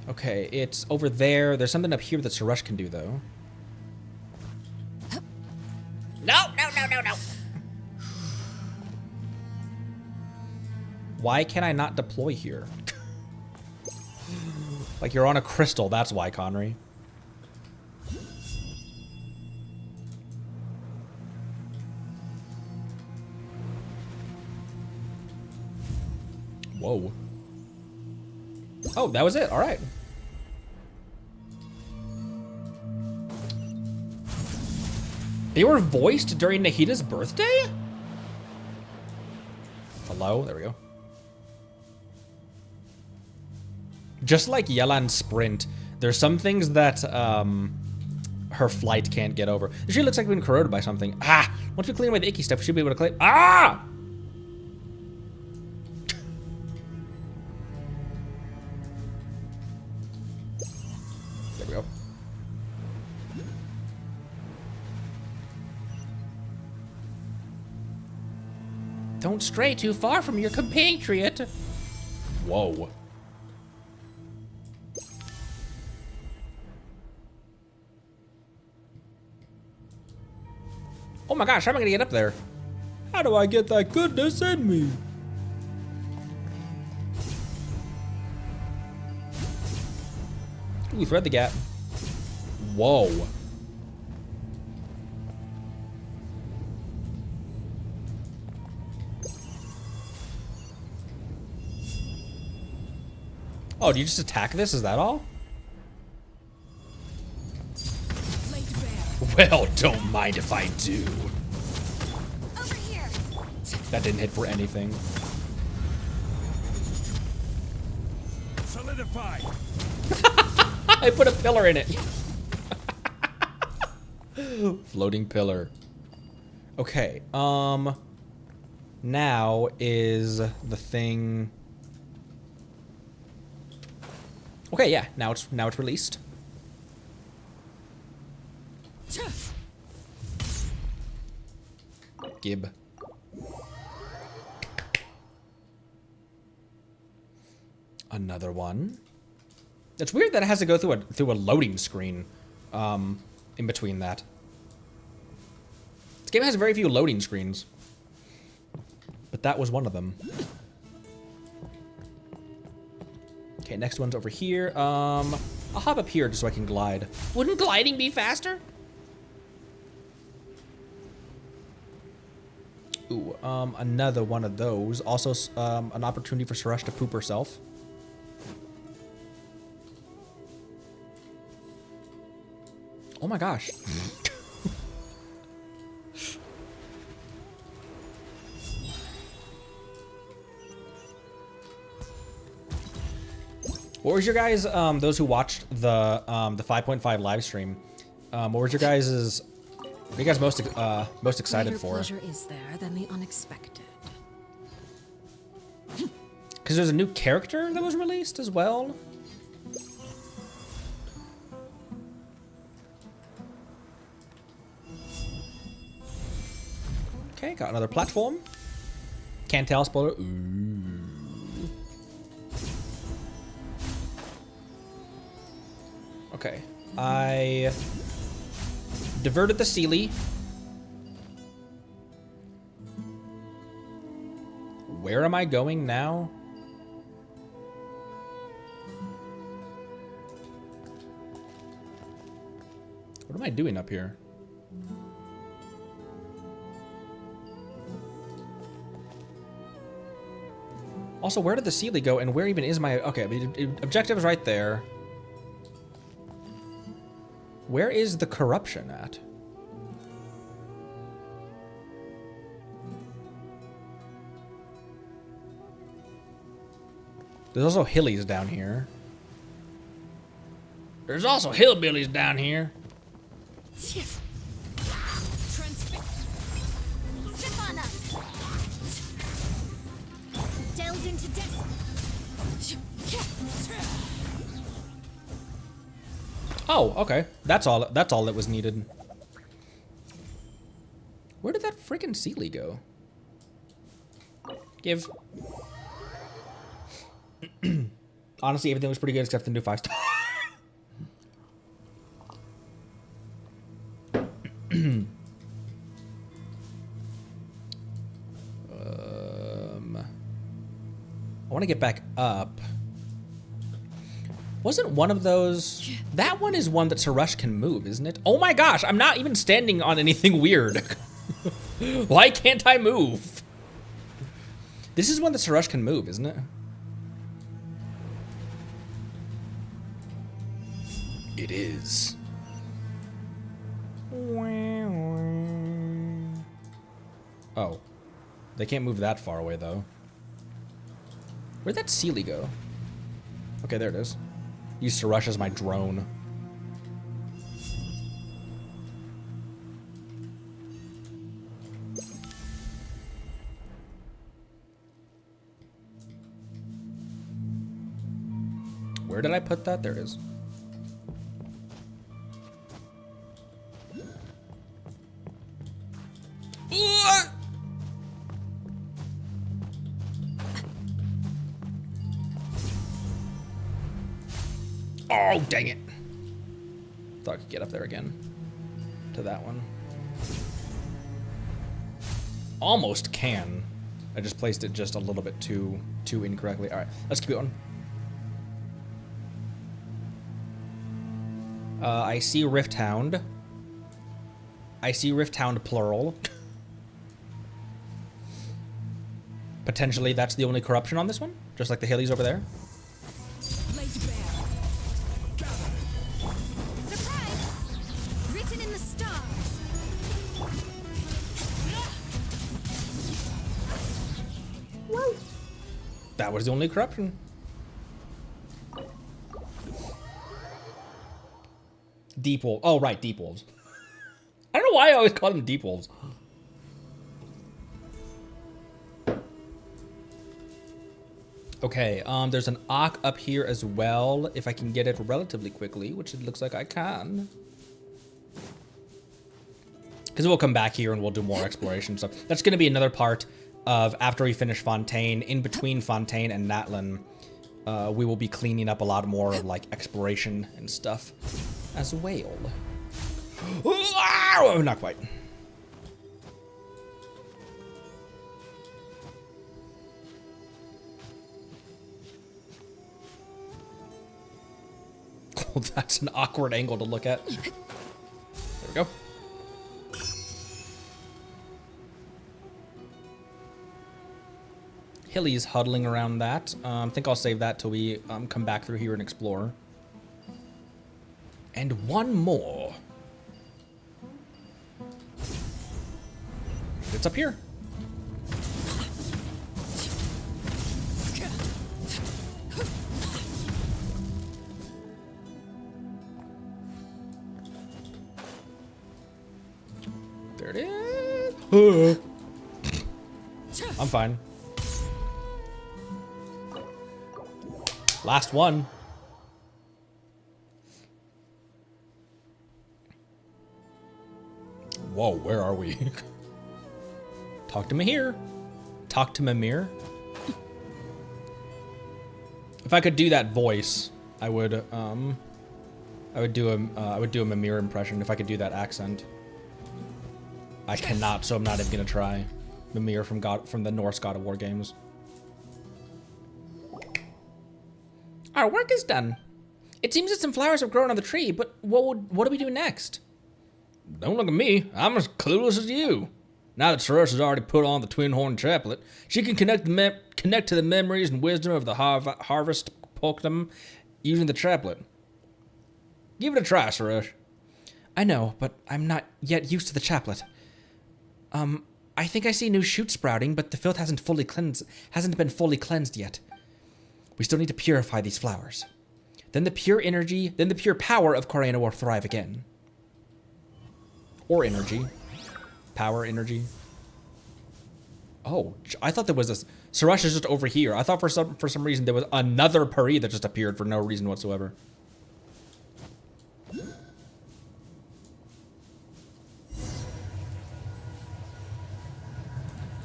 Okay, it's over there. There's something up here that Suresh can do though. No. Why can I not deploy here? Like you're on a crystal, that's why, Connery. Whoa. Oh, that was it, all right. They were voiced during Nahita's birthday? Hello, there we go. Just like Yelan's sprint, there's some things that her flight can't get over. She looks like being corroded by something. Ah! Once we clean away the icky stuff, we should be able to clean. Ah! There we go. Don't stray too far from your compatriot. Whoa. Oh my gosh, how am I gonna get up there? How do I get that goodness in me? Ooh, thread the gap. Whoa. Oh, do you just attack this? Is that all? Well, don't mind if I do. Over here. That didn't hit for anything. Solidify. I put a pillar in it. Floating pillar. Okay, now is the thing. Okay, yeah, now it's released. Gib. Another one. It's weird that it has to go through a loading screen in between that. This game has very few loading screens. But that was one of them. Okay, next one's over here. I'll hop up here just so I can glide. Wouldn't gliding be faster? Ooh, another one of those. Also, an opportunity for Suresh to poop herself. Oh my gosh. What was your guys, those who watched the 5.5 live stream, what was your guys', what are you guys most excited for? Pleasure is there than the unexpected. Because there's a new character that was released as well. Okay, got another platform. Can't tell, spoiler. Ooh. Okay, I diverted the Sealy. Where am I going now? What am I doing up here? Also, where did the Sealy go, and where even is my... Okay, objective is right there. Where is the corruption at? There's also hillies down here. There's also hillbillies down here. Zip on us. Delve into death. Oh, okay. That's all that was needed. Where did that freaking Sealy go? Give. Honestly, everything was pretty good except the new 5-star. I want to get back up. Wasn't one of those... That one is one that Suresh can move, isn't it? Oh my gosh, I'm not even standing on anything weird. Why can't I move? This is one that Suresh can move, isn't it? It is. Oh. They can't move that far away, though. Where'd that Sealy go? Okay, there it is. Use Suresh as my drone. Where did I put that? There it is. Oh, dang it. Thought I could get up there again. To that one. Almost can. I just placed it just a little bit too incorrectly. All right, let's keep going. I see Rift Hound. I see Rift Hound plural. Potentially that's the only corruption on this one, just like the Hillies over there. That was the only corruption. Deep wolves. Oh, right, deep wolves. I don't know why I always call them deep wolves. Okay, there's an Auk up here as well, if I can get it relatively quickly, which it looks like I can. Because because we'll come back here and we'll do more exploration stuff. That's going to be another part of after we finish Fontaine. In between Fontaine and Natlan, we will be cleaning up a lot more of like exploration and stuff as well. Oh, not quite. Oh, that's an awkward angle to look at. There we go. Hilly's huddling around that. I think I'll save that till we come back through here and explore. And one more. It's up here. There it is. I'm fine. Last one. Whoa, where are we? Talk to me here. Talk to Mimir. If I could do that voice, I would do a Mimir impression if I could do that accent. I cannot, so I'm not even gonna try. Mimir from the Norse God of War games. Our work is done. It seems that some flowers have grown on the tree, but what do we do next? Don't look at me. I'm as clueless as you. Now that Suresh has already put on the twin horn chaplet, she can connect to the memories and wisdom of the harvest Pokemon using the chaplet. Give it a try, Suresh. I know, but I'm not yet used to the chaplet. I think I see new shoots sprouting, but the filth hasn't been fully cleansed yet. We still need to purify these flowers. Then the pure power of Corena will thrive again. Or energy. Power, energy. Oh, I thought there was this. Suresh is just over here. I thought for some reason there was another Pari that just appeared for no reason whatsoever.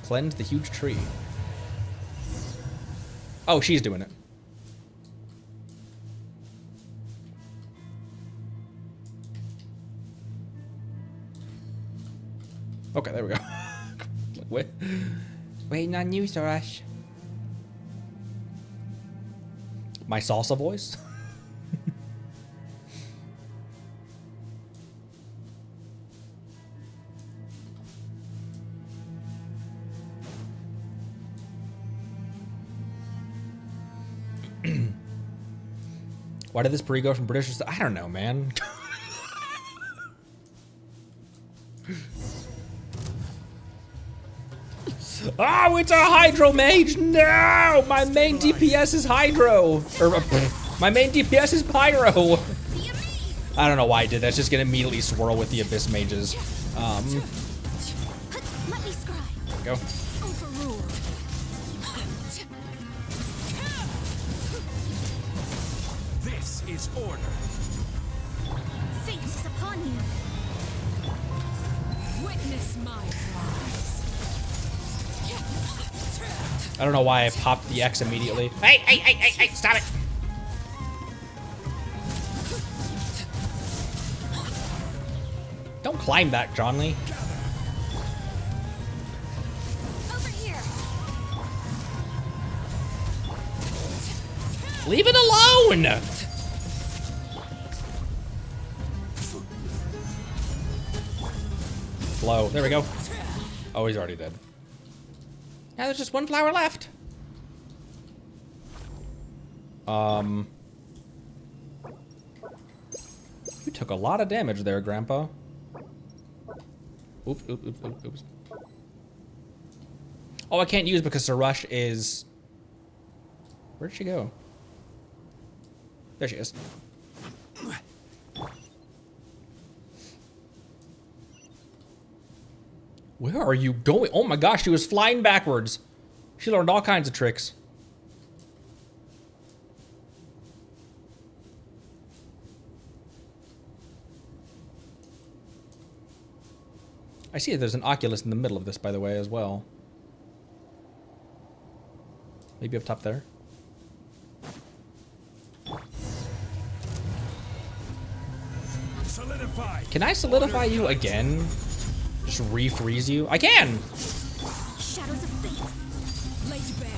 Cleanse the huge tree. Oh, she's doing it. Okay, there we go. Wait. Waiting on you, Suresh. My salsa voice? Why did this pre go from British to... I don't know, man. Oh, it's a Hydro Mage! No! My main DPS is Hydro! Or, my main DPS is Pyro! I don't know why I did that. It's just gonna immediately swirl with the Abyss Mages. Let me scry. There we go. Overruled. This is order. Fate is upon you. Witness my rise. I don't know why I popped the X immediately. Hey, stop it! Don't climb that, John Lee. Over here. Leave it alone! Blow. There we go. Oh, he's already dead. Now there's just one flower left. You took a lot of damage there, Grandpa. Oops. Oh, I can't use because Suresh is... Where'd she go? There she is. Where are you going? Oh my gosh, she was flying backwards. She learned all kinds of tricks. I see there's an Oculus in the middle of this, by the way, as well. Maybe up top there. Solidify. Can I solidify you again? Just refreeze you? I can! Shadows of fate. Laid bare.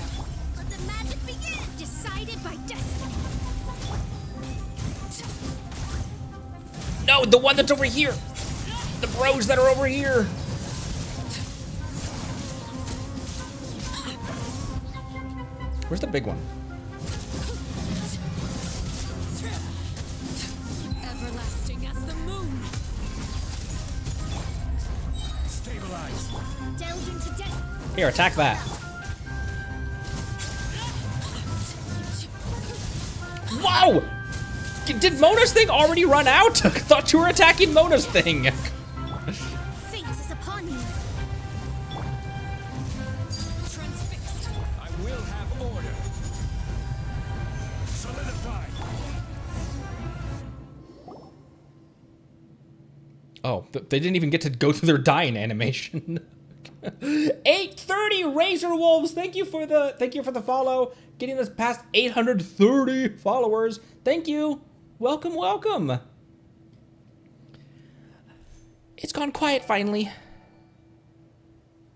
Let the magic begin. Decided by destiny. No, the one that's over here! The bros that are over here! Where's the big one? Everlasting as the moon. Stabilize. Delve into destiny. Here, attack that. Wow! Did Mona's thing already run out? I thought you were attacking Mona's thing. Fate is upon you. Transfixed. I will have order. Solidify. Oh, they didn't even get to go through their dying animation. 830 Razor Wolves, thank you for the follow, getting us past 830 followers. Thank you. Welcome, welcome. It's gone quiet finally.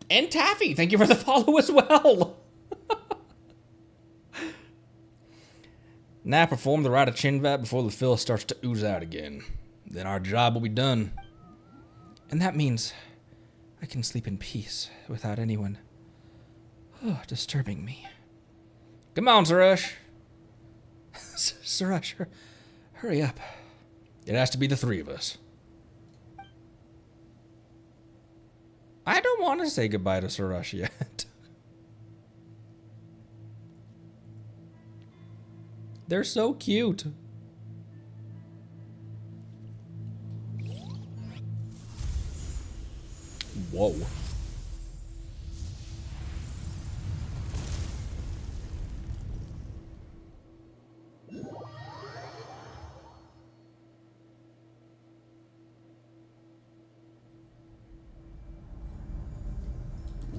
And Taffy, thank you for the follow as well. Now perform the rite of Chinvat before the filth starts to ooze out again. Then our job will be done. And that means I can sleep in peace without anyone disturbing me. Come on, Suresh. Suresh, hurry up. It has to be the three of us. I don't want to say goodbye to Suresh yet. They're so cute. Whoa.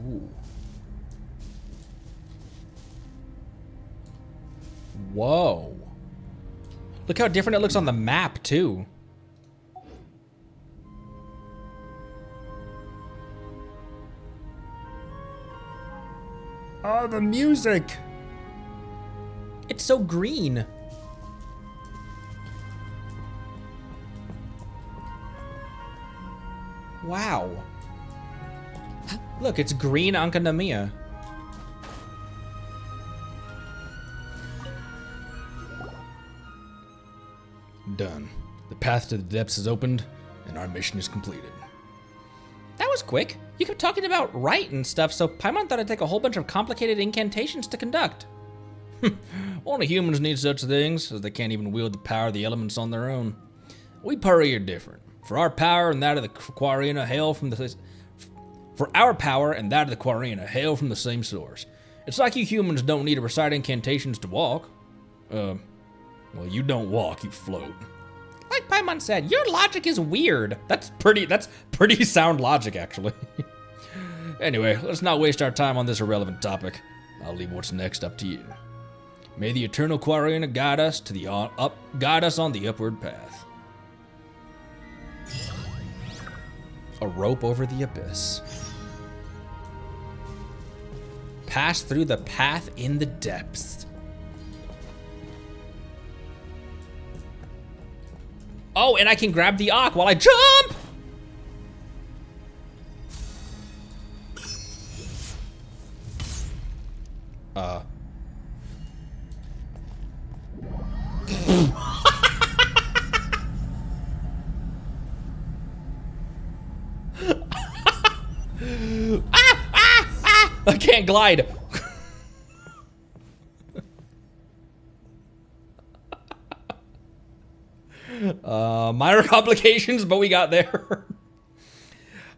Ooh. Whoa. Look how different it looks on the map, too. Oh, the music! It's so green. Wow. Look, it's green Ankhanamia. Done. The path to the depths is opened, and our mission is completed. That was quick. You kept talking about Rite and stuff, so Paimon thought it'd take a whole bunch of complicated incantations to conduct. Only humans need such things, as they can't even wield the power of the elements on their own. We Puri are different. For our power and that of the Quarina hail from the same source. It's like you humans don't need to recite incantations to walk. Well, you don't walk, you float. Like Paimon said, your logic is weird. That's pretty sound logic, actually. Anyway, let's not waste our time on this irrelevant topic. I'll leave what's next up to you. May the eternal Quarina guide us on the upward path. A rope over the abyss. Pass through the path in the depths. Oh, and I can grab the Ankh while I jump! I can't glide. Minor complications, but we got there.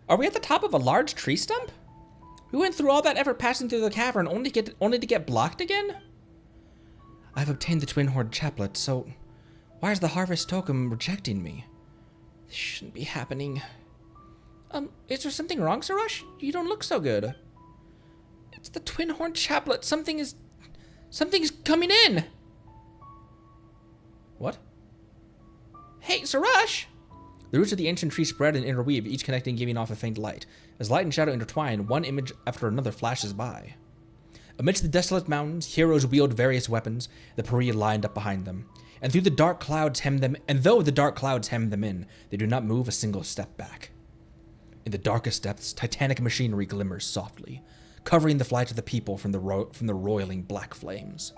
Are we at the top of a large tree stump? We went through all that effort passing through the cavern only to get blocked again? I've obtained the Twin Horde chaplet, so why is the Harvest Token rejecting me? This shouldn't be happening. Is there something wrong, Sarush? You don't look so good. It's the twin horn chaplet. Something's coming in. What? Hey, Sarush! The roots of the ancient tree spread and interweave, each connecting, giving off a faint light. As light and shadow intertwine, one image after another flashes by. Amidst the desolate mountains, heroes wield various weapons, the Pariah lined up behind them. And though the dark clouds hem them in, they do not move a single step back. In the darkest depths, titanic machinery glimmers softly, covering the flight of the people from the roiling black flames.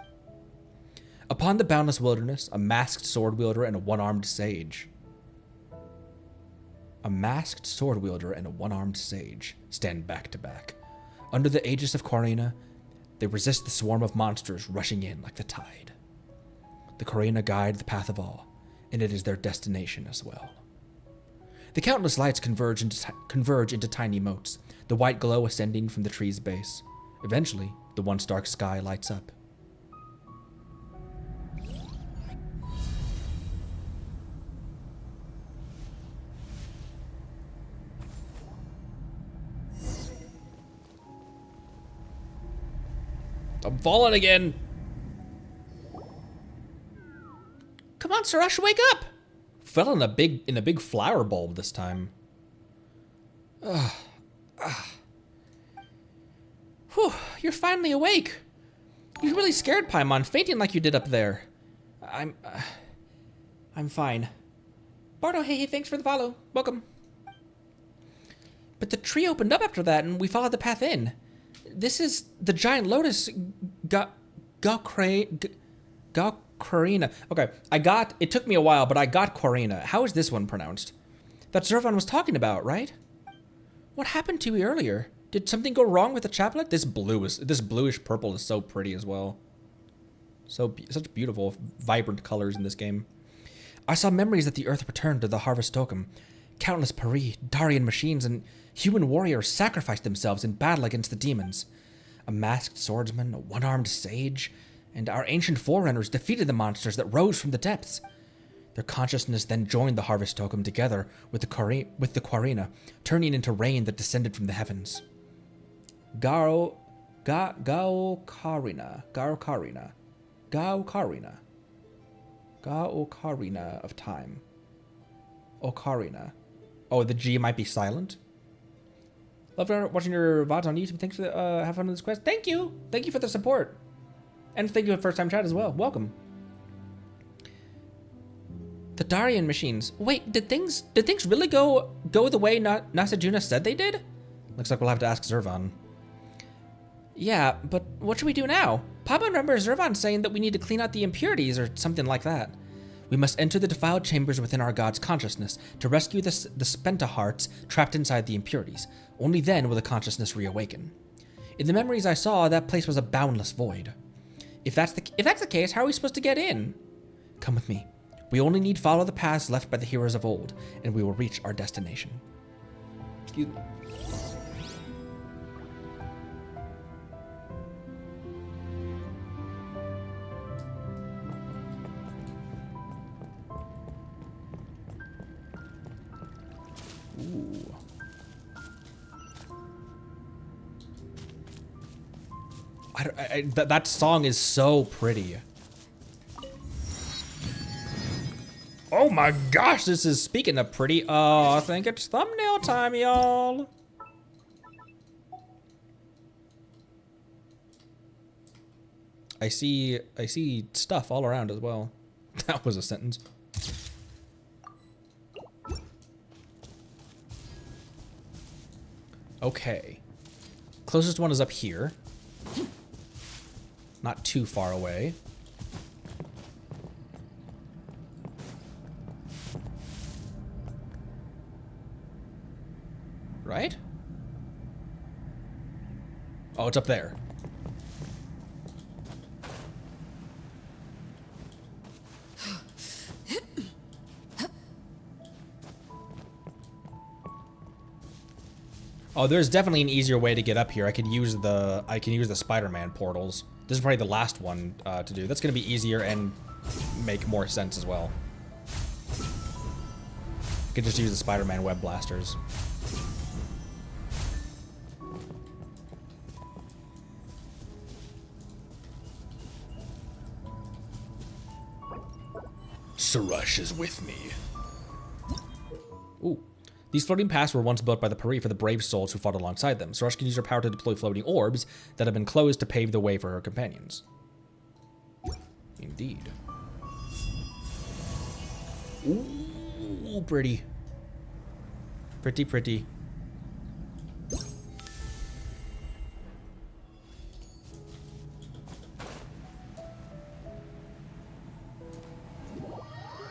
Upon the boundless wilderness, a masked sword wielder and a one-armed sage. A masked sword wielder and a one-armed sage stand back to back. Under the aegis of Corina, they resist the swarm of monsters rushing in like the tide. The Corina guide the path of all, and it is their destination as well. The countless lights converge into tiny motes, the white glow ascending from the tree's base. Eventually, the once dark sky lights up. I'm falling again. Come on, Sarush, wake up! Fell in a big flower bulb this time. Whew, you're finally awake. You really scared Paimon, fainting like you did up there. I'm fine. Bardo, hey, thanks for the follow. Welcome. But the tree opened up after that, and we followed the path in. This is the giant lotus, Corina. Okay, it took me a while, but I got Corina. How is this one pronounced? That Zervan was talking about, right? What happened to you earlier? Did something go wrong with the chaplet? This bluish purple is so pretty as well. Such beautiful, vibrant colors in this game. I saw memories that the earth returned to the Harvest Token. Countless Pari, Darian machines, and human warriors sacrificed themselves in battle against the demons. A masked swordsman, a one-armed sage, and our ancient forerunners defeated the monsters that rose from the depths. Their consciousness then joined the Harvest Token together with the Corina, turning into rain that descended from the heavens. Gao Karina of time. Ocarina. Oh, the G might be silent. Love watching your VODs on YouTube. Thanks for have fun with this quest. Thank you for the support, and thank you for first time chat as well. Welcome. The Darian machines. Wait, did things really go the way Nasajuna said they did? Looks like we'll have to ask Zervan. Yeah, but what should we do now? Papa remembers Zervan saying that we need to clean out the impurities or something like that. We must enter the defiled chambers within our god's consciousness to rescue the spenta hearts trapped inside the impurities. Only then will the consciousness reawaken. In the memories I saw, that place was a boundless void. If that's the case, how are we supposed to get in? Come with me. We only need follow the paths left by the heroes of old, and we will reach our destination. Excuse me. Ooh. That song is so pretty. Oh my gosh, this is, speaking of pretty, I think it's thumbnail time, y'all. I see stuff all around as well. That was a sentence. Okay. Closest one is up here. Not too far away. Right? Oh, it's up there. Oh, there's definitely an easier way to get up here. I can use the Spider-Man portals. This is probably the last one to do. That's gonna be easier and make more sense as well. I could just use the Spider-Man web blasters. Sarush is with me. Ooh. These floating paths were once built by the Puri for the brave souls who fought alongside them. Sarush can use her power to deploy floating orbs that have been closed to pave the way for her companions. Indeed. Ooh, pretty. Pretty, pretty.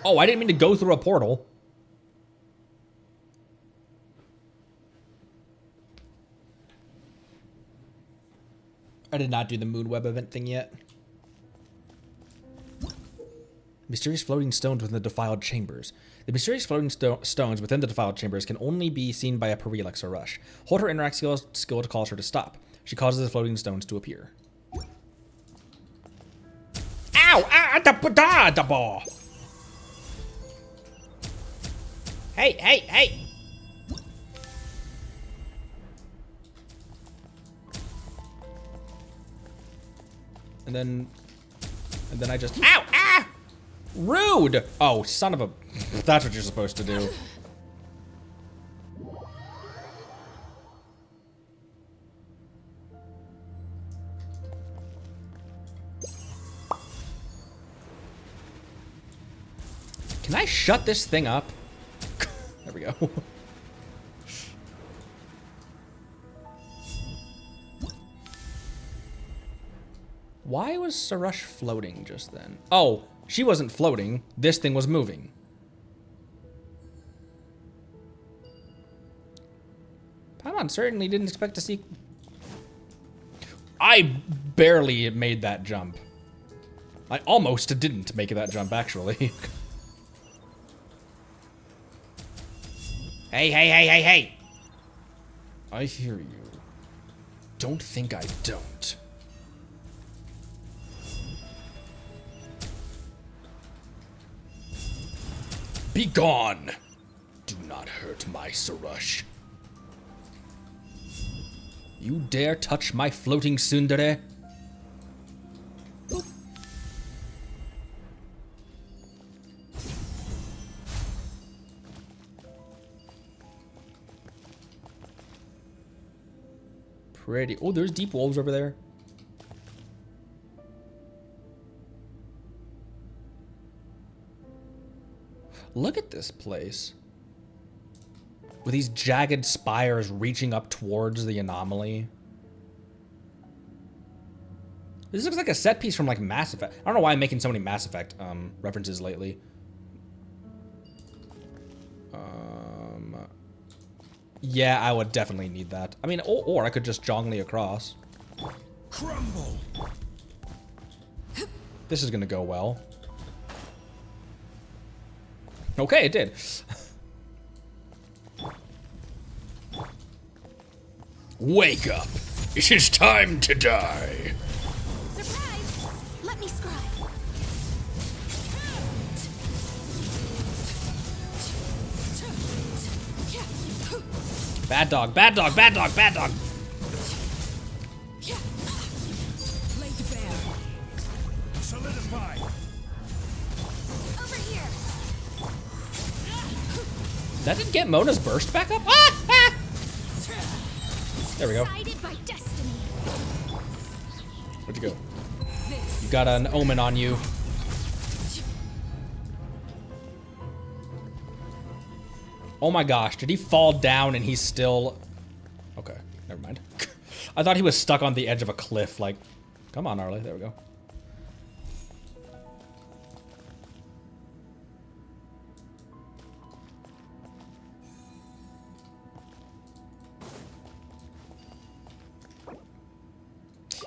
Oh, I didn't mean to go through a portal. I did not do the Moonweb event thing yet. Mysterious floating stones within the defiled chambers. The mysterious floating stones within the defiled chambers can only be seen by a Puri like Sarush. Hold her interact skill to cause her to stop. She causes the floating stones to appear. Ow! Ah, da ball! Hey, hey, hey! And then I just, ow, ah! Rude! Oh, son of a, that's what you're supposed to do. Can I shut this thing up? There we go. Why was Sarush floating just then? Oh, she wasn't floating. This thing was moving. Paimon certainly didn't expect to see... I barely made that jump. I almost didn't make that jump, actually. Hey, hey, hey, hey, hey! I hear you. Don't think I don't. Be gone! Do not hurt my Sarush. You dare touch my floating tsundere? Pretty. Oh, there's deep wolves over there. Look at this place. With these jagged spires reaching up towards the anomaly. This looks like a set piece from like Mass Effect. I don't know why I'm making so many Mass Effect references lately. Yeah, I would definitely need that. I mean, or I could just jongly across. Crumble. This is gonna go well. Okay, it did. Wake up! It is time to die! Surprise! Let me scribe. Bad dog, bad dog, bad dog, bad dog. Laid bare. Solidify. Over here. That didn't get Mona's burst back up? Ah! Ah! There we go. Guided by destiny. Where'd you go? You got an omen on you. Oh my gosh, did he fall down and he's still... Okay, never mind. I thought he was stuck on the edge of a cliff, like... Come on, Arlie, there we go.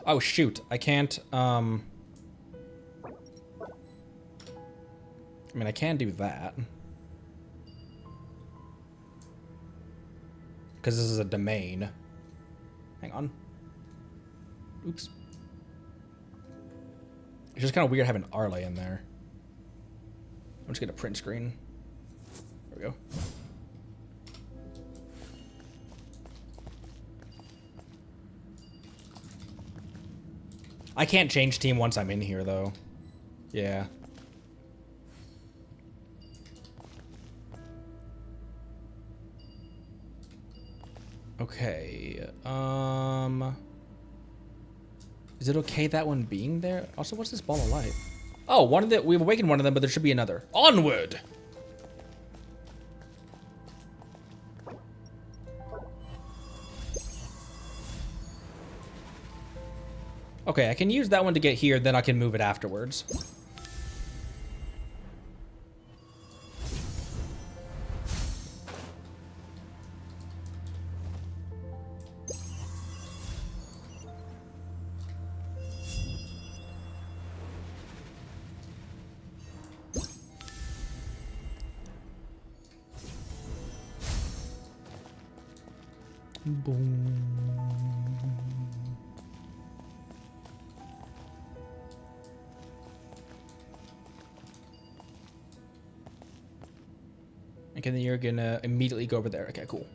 Oh shoot, I can't, I mean, I can do that. Because this is a domain. Hang on. Oops. It's just kind of weird having Arle in there. I'm just gonna print screen. There we go. I can't change team once I'm in here, though. Yeah. Okay. Is it okay that one being there? Also, what's this ball of light? Oh, we've awakened one of them, but there should be another. Onward! Okay, I can use that one to get here, then I can move it afterwards. Boom. Okay, then you're gonna immediately go over there. Okay, cool.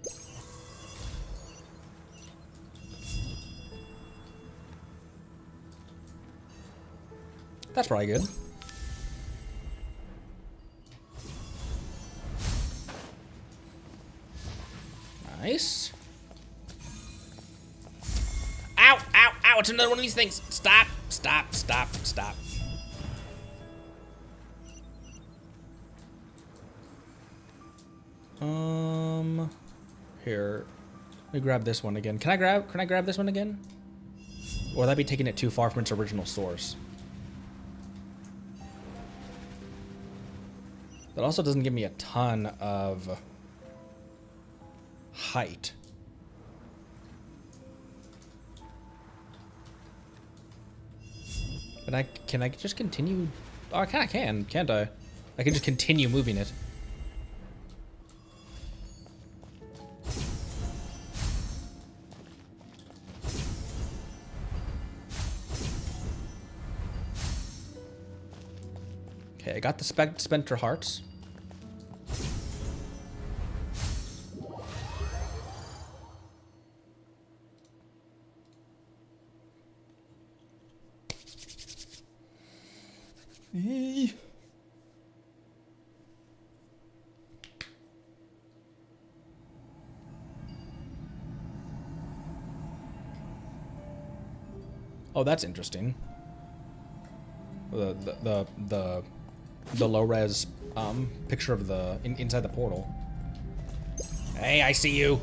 That's probably good. Nice. Ow, ow, ow, it's another one of these things. Stop, stop, stop, stop. Here. Let me grab this one again. Can I grab this one again? Or would that be taking it too far from its original source? That also doesn't give me a ton of height. But can I just continue? Oh, I kinda can, can't I? I can just continue moving it. Okay, I got the Spectre Hearts. Oh, that's interesting. The low res picture of the inside the portal. Hey, I see you.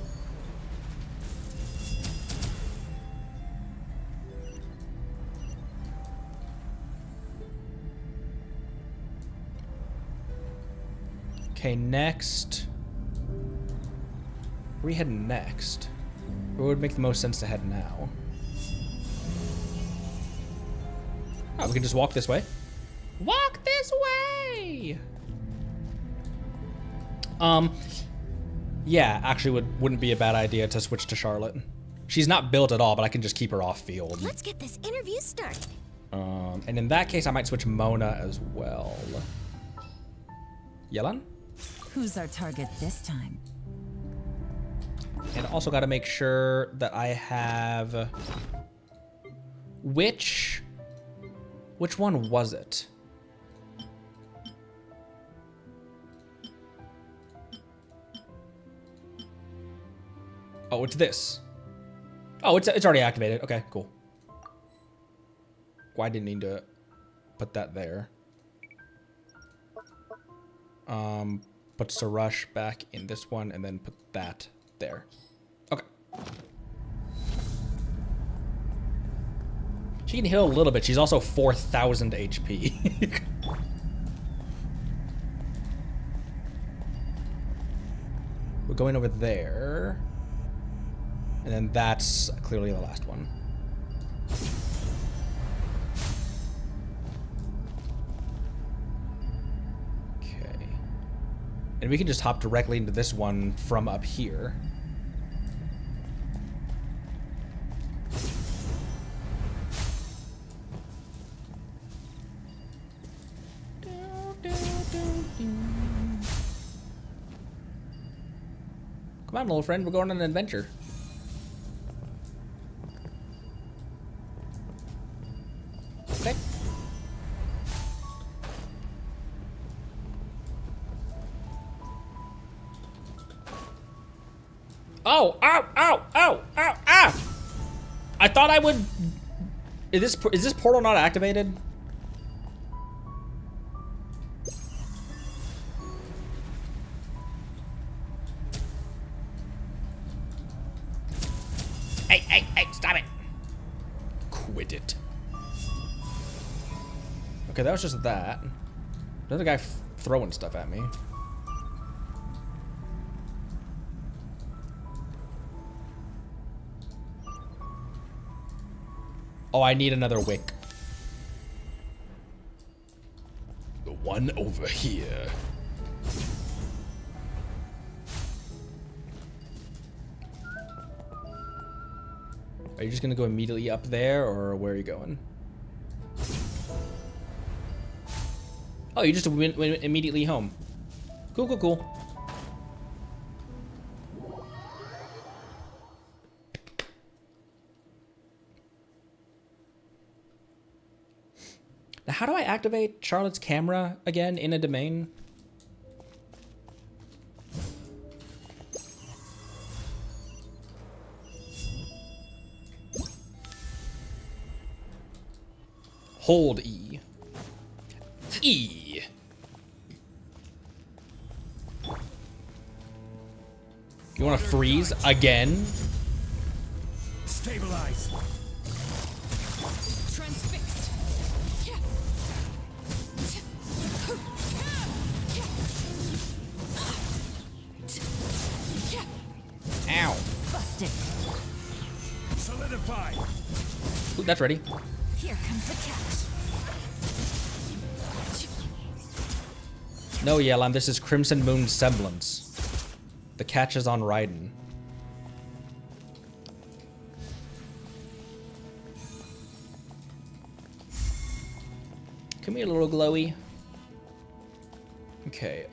Okay, next. Where are we heading next? Where would make the most sense to head now? Oh, we can just walk this way. Walk this way! Yeah, actually wouldn't be a bad idea to switch to Charlotte. She's not built at all, but I can just keep her off field. Let's get this interview started. And in that case, I might switch Mona as well. Yelan? Who's our target this time? And also got to make sure that I have... Which one was it? Oh, it's this. Oh, it's already activated. Okay, cool. Well, I didn't need to put that there. Put Sarush back in this one and then put that there. Okay. She can heal a little bit. She's also 4,000 HP. We're going over there. And then that's clearly the last one. Okay. And we can just hop directly into this one from up here. Come on, little friend, we're going on an adventure. Okay. Oh, ow, ow, ow, ow, ah! I thought I would... Is this portal not activated? Hey, stop it. Quit it. Okay, that was just that. Another guy throwing stuff at me. Oh, I need another wick. The one over here. Are you just gonna go immediately up there, or where are you going? Oh, you just went immediately home. Cool, cool, cool. Now, how do I activate Charlotte's camera again in a domain? Hold E. E. You want to freeze again? Stabilize. Transfixed. Ow. Busted. Solidify. Ooh, that's ready. Here comes the catch. No, Yelan, this is Crimson Moon Semblance. The catch is on Raiden. Come here, little glowy. Okay,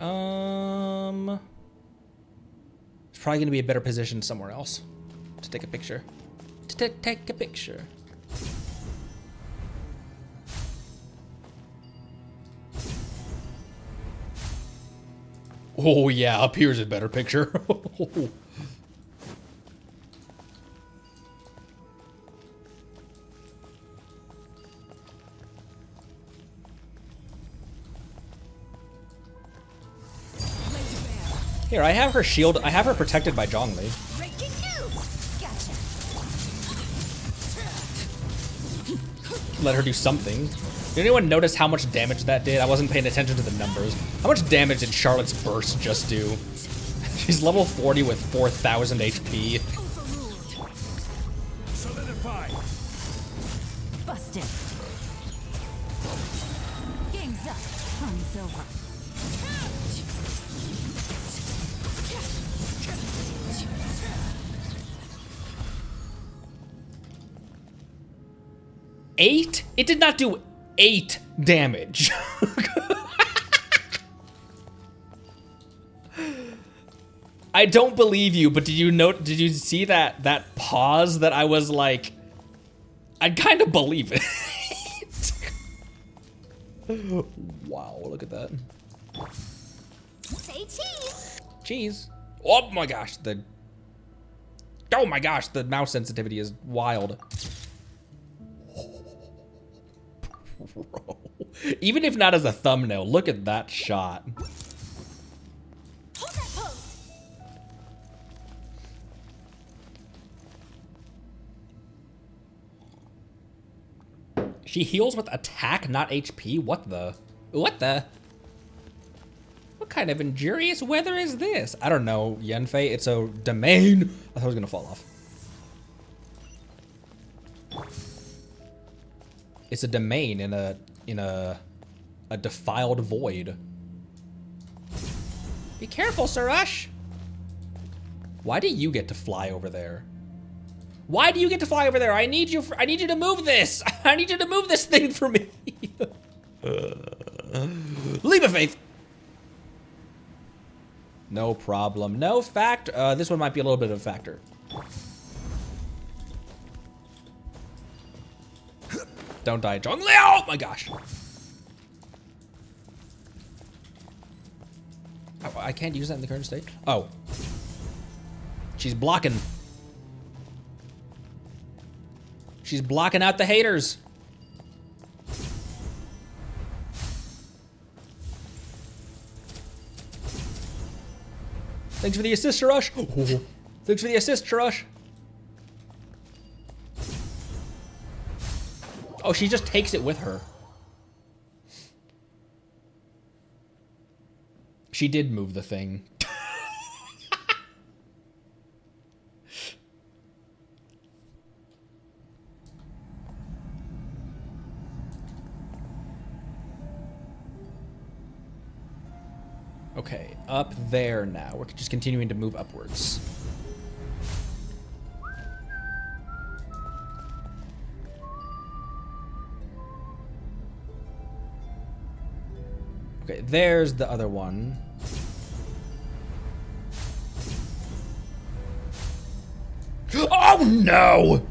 it's probably gonna be a better position somewhere else to take a picture. To take a picture. Oh yeah, up here's a better picture. Here, I have her shield. I have her protected by Zhongli. Breaking news. Gotcha. Let her do something. Did anyone notice how much damage that did? I wasn't paying attention to the numbers. How much damage did Charlotte's burst just do? She's level 40 with 4,000 HP. Overruled. Solidify. Busted. Game's up. Fun's over. Eight? It did not do 8 damage. I don't believe you, but did you see that pause that I was like, I'd kind of believe it. Wow, look at that. Say cheese. Jeez. Oh my gosh, the mouse sensitivity is wild. Bro. Even if not as a thumbnail, look at that shot. Hold that pose. She heals with attack, not HP? What the? What kind of injurious weather is this? I don't know, Yenfei. It's a domain. I thought it was gonna fall off. It's a domain in a defiled void. Be careful, Surush. Why do you get to fly over there? Why do you get to fly over there? I need you to move this. I need you to move this thing for me. Leap of faith. No problem. No fact. This one might be a little bit of a factor. Don't die, Zhongli. Oh my gosh. Oh, I can't use that in the current state. Oh. She's blocking. She's blocking out the haters. Thanks for the assist, Rush. Thanks for the assist, Rush. Oh, she just takes it with her. She did move the thing. Okay, up there now. We're just continuing to move upwards. Okay, there's the other one. Oh no!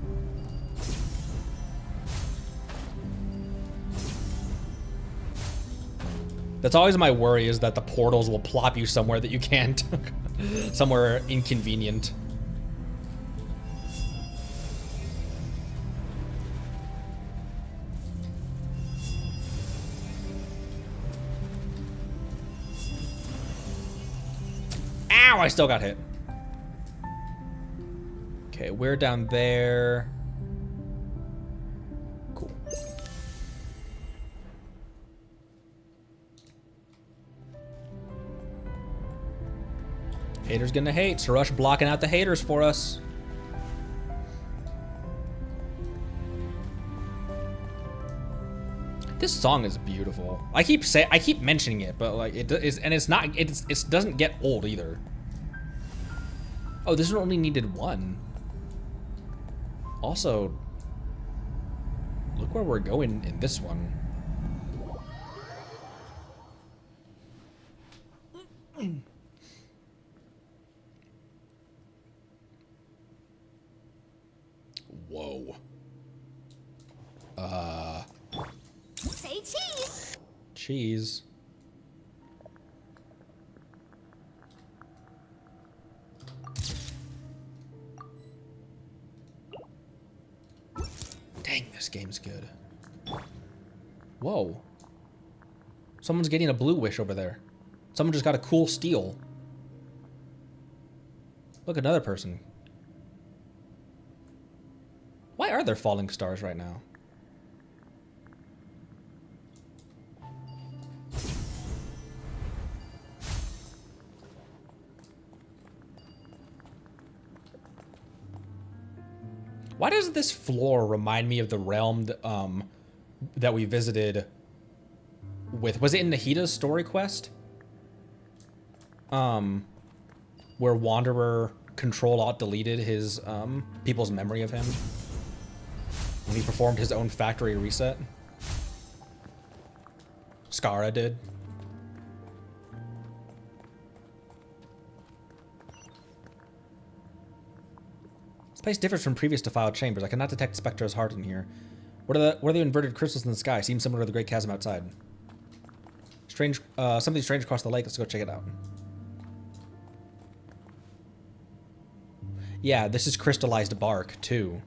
That's always my worry, is that the portals will plop you somewhere that you can't. Somewhere inconvenient. Ow, I still got hit. Okay, we're down there. Cool. Haters gonna hate. Sarush blocking out the haters for us. This song is beautiful. I keep mentioning it, but like it is, and it's not. It doesn't get old either. Oh, this one only needed one. Also, look where we're going in this one. Whoa. Say cheese. Cheese. Dang, this game's good. Whoa. Someone's getting a blue wish over there. Someone just got a cool steal. Look, another person. Why are there falling stars right now? Why does this floor remind me of the realm that we visited with? Was it in Nahida's story quest? Where Wanderer Control-Alt-Deleted his people's memory of him when he performed his own factory reset. Skara did. This place differs from previous defiled chambers. I cannot detect Spectra's heart in here. What are the inverted crystals in the sky? Seems similar to the great chasm outside. Strange, something strange across the lake. Let's go check it out. Yeah, this is crystallized bark too.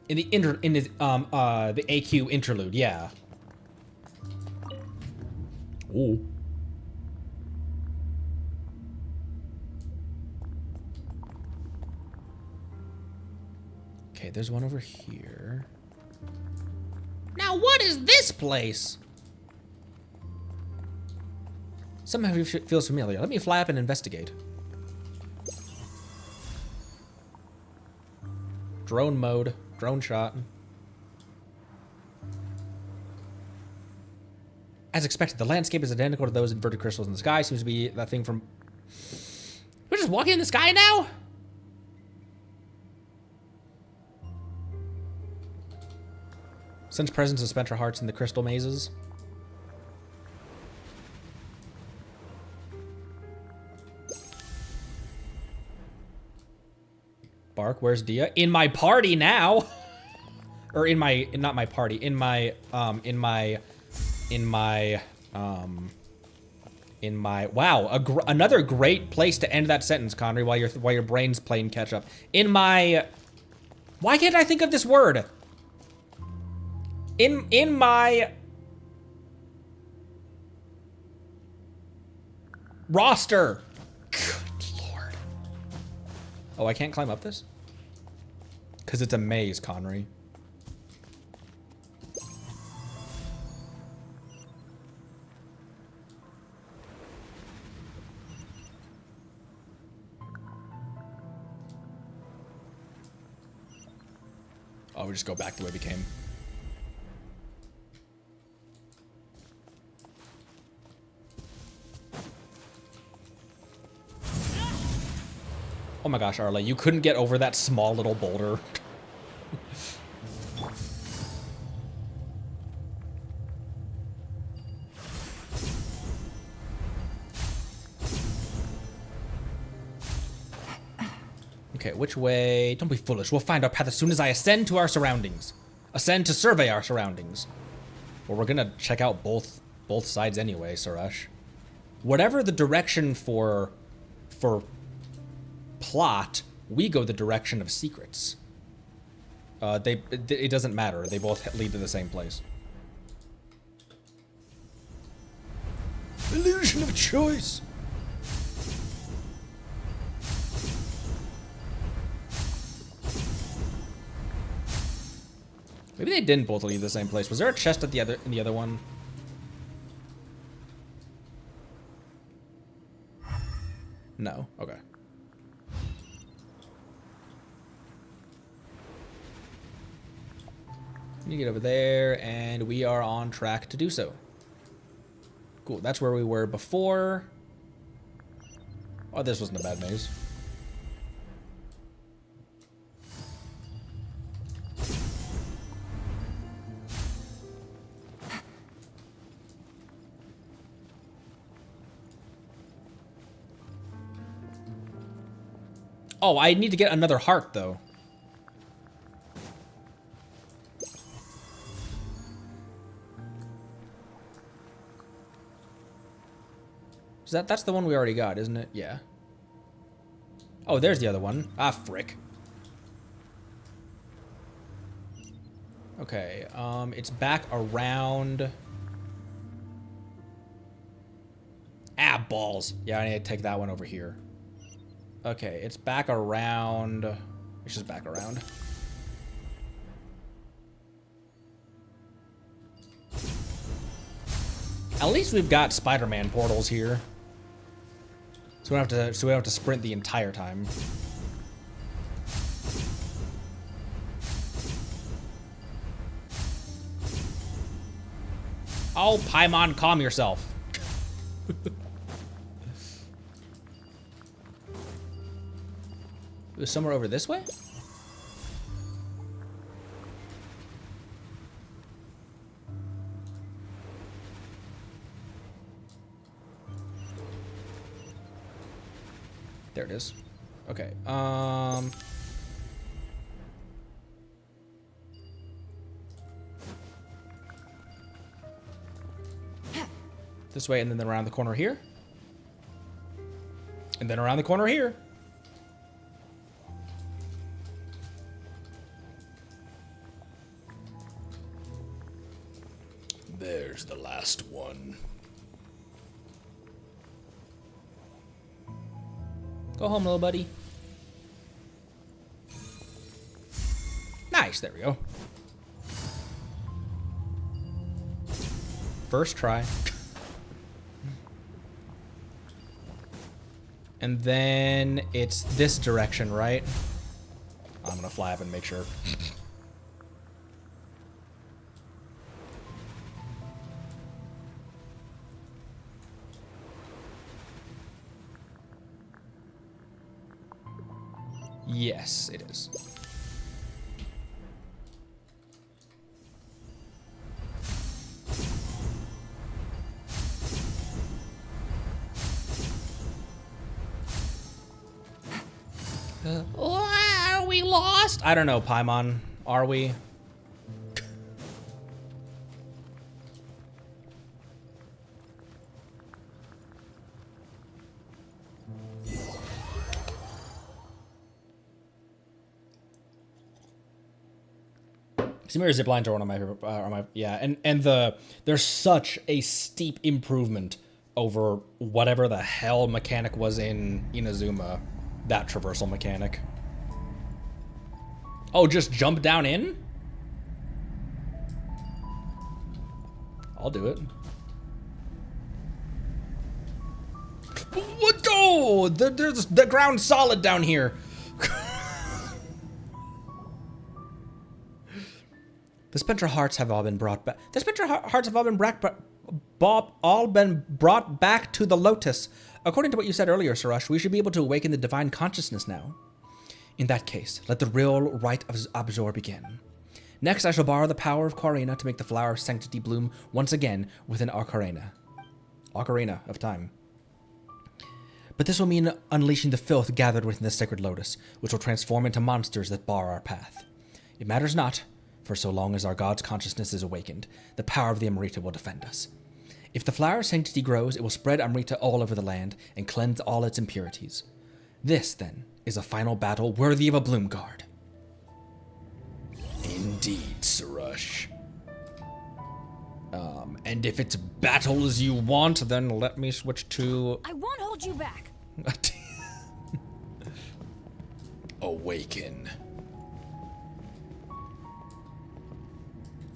In the the AQ interlude, yeah. Ooh. Okay, there's one over here. Now what is this place? Somehow it feels familiar. Let me fly up and investigate. Drone mode. Drone shot. As expected, the landscape is identical to those inverted crystals in the sky. Seems to be that thing from... We're just walking in the sky now? Sense presence of Spectra hearts in the crystal mazes. Bark, where's Dehya? In my party now. Or in my, not my party, in my In my wow, another great place to end that sentence, Connery, while your brain's playing catch up. In my, why can't I think of this word? In my roster. Good lord. Oh, I can't climb up this? Because it's a maze, Connery. Oh, we just go back the way we came. Oh my gosh, Arla, you couldn't get over that small little boulder. Okay, which way? Don't be foolish. We'll find our path as soon as I ascend to our surroundings. Ascend to survey our surroundings. Well, we're gonna check out both sides anyway, Suresh. Whatever the direction for plot, we go the direction of secrets. It doesn't matter. They both lead to the same place. Illusion of choice. Maybe they didn't both lead the same place. Was there a chest at in the other one? No. Okay. You get over there, and we are on track to do so. Cool. That's where we were before. Oh, this wasn't a bad maze. Oh, I need to get another heart, though. That's the one we already got, isn't it? Yeah. Oh, there's the other one. Ah, frick. Okay, it's back around... Ah, balls. Yeah, I need to take that one over here. Okay, it's back around... It's just back around. At least we've got Spider-Man portals here. So we don't have to sprint the entire time. Oh, Paimon, calm yourself. It was somewhere over this way? There it is. Okay. This way, and then around the corner here. And then around the corner here. There's the last one. Go home, little buddy. Nice, there we go. First try. And then it's this direction, right? I'm gonna fly up and make sure. Yes, it is. Are we lost? I don't know, Paimon. Are we? Simulator zip lines are one of my favorite. Yeah, and there's such a steep improvement over whatever the hell mechanic was in Inazuma, that traversal mechanic. Oh, just jump down in? I'll do it. What? Oh, there's the ground's solid down here. The Spectral Hearts have all been brought back. The Spectral Hearts have all been brought back to the Lotus. According to what you said earlier, Suresh, we should be able to awaken the divine consciousness now. In that case, let the real rite of Abjor begin. Next, I shall borrow the power of Karina to make the flower of sanctity bloom once again within Ocarina of Time. But this will mean unleashing the filth gathered within the sacred lotus, which will transform into monsters that bar our path. It matters not, for so long as our god's consciousness is awakened, the power of the Amrita will defend us. If the flower of sanctity grows, it will spread Amrita all over the land and cleanse all its impurities. This, then, is a final battle worthy of a Bloom Guard. Indeed, Suresh. And if it's battles you want, then let me switch to... I won't hold you back. Awaken.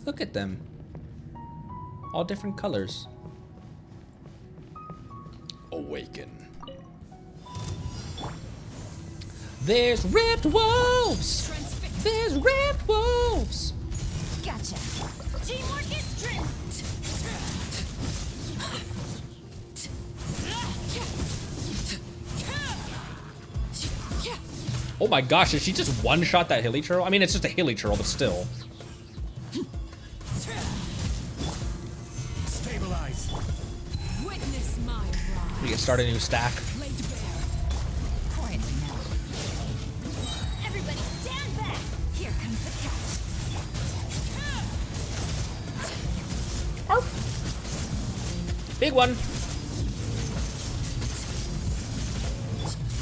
Look at them. All different colors. Awaken. There's Rift Wolves! There's Rift Wolves! Gotcha. Teamwork is strength. Oh my gosh, did she just one-shot that hilly churl? I mean, it's just a hilly churl, but still. Stabilize. Witness my ride. We can start a new stack. Laid bare. Quietly now. Everybody stand back. Here comes the cat. Big one.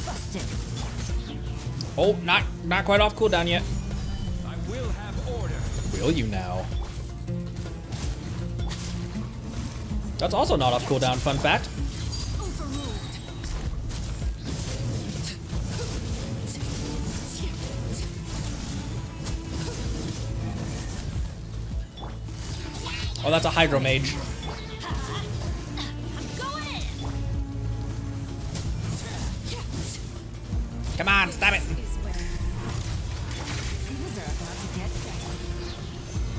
Busted. Oh, not quite off cooldown yet. I will have order. Will you now? That's also not off cooldown, fun fact. Oh, that's a Hydro Mage. Go in. Come on, stab it. Things are about to get dicey.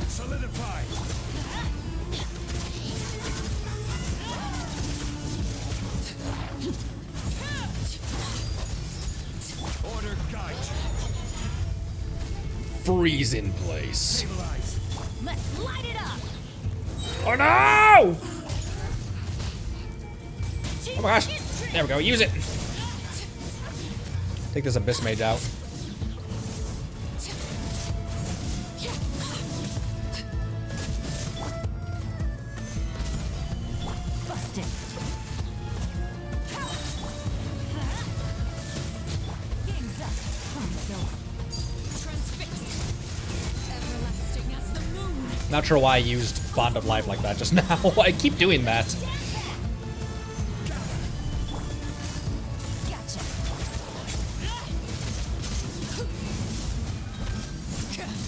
Solidify. Order guide. Freeze in place. Stabilize. Let's light it up. Oh no! Oh my gosh. There we go, use it. Take this Abyss Mage out. Busted. Game's up. Fire's over. Transfixed. Everlasting as the moon. Not sure why I used Bond of Life like that just now. I keep doing that. Gotcha.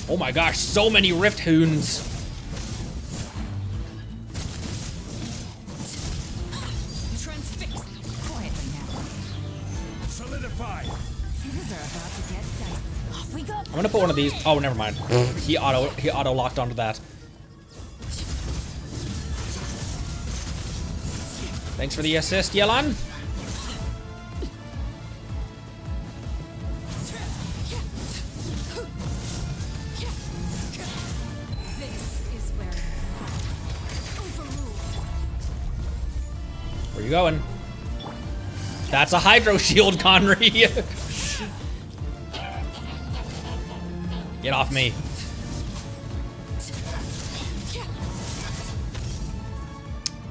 Oh my gosh, so many Rift Hoons. Transfixed. Quietly now. Solidify. Things are about to get dicey. Off we go. I'm gonna put one of these. Oh, never mind. He auto locked onto that. Thanks for the assist, Yelan. This is where overruled. Where you going? That's a Hydro Shield, Conry. Get off me.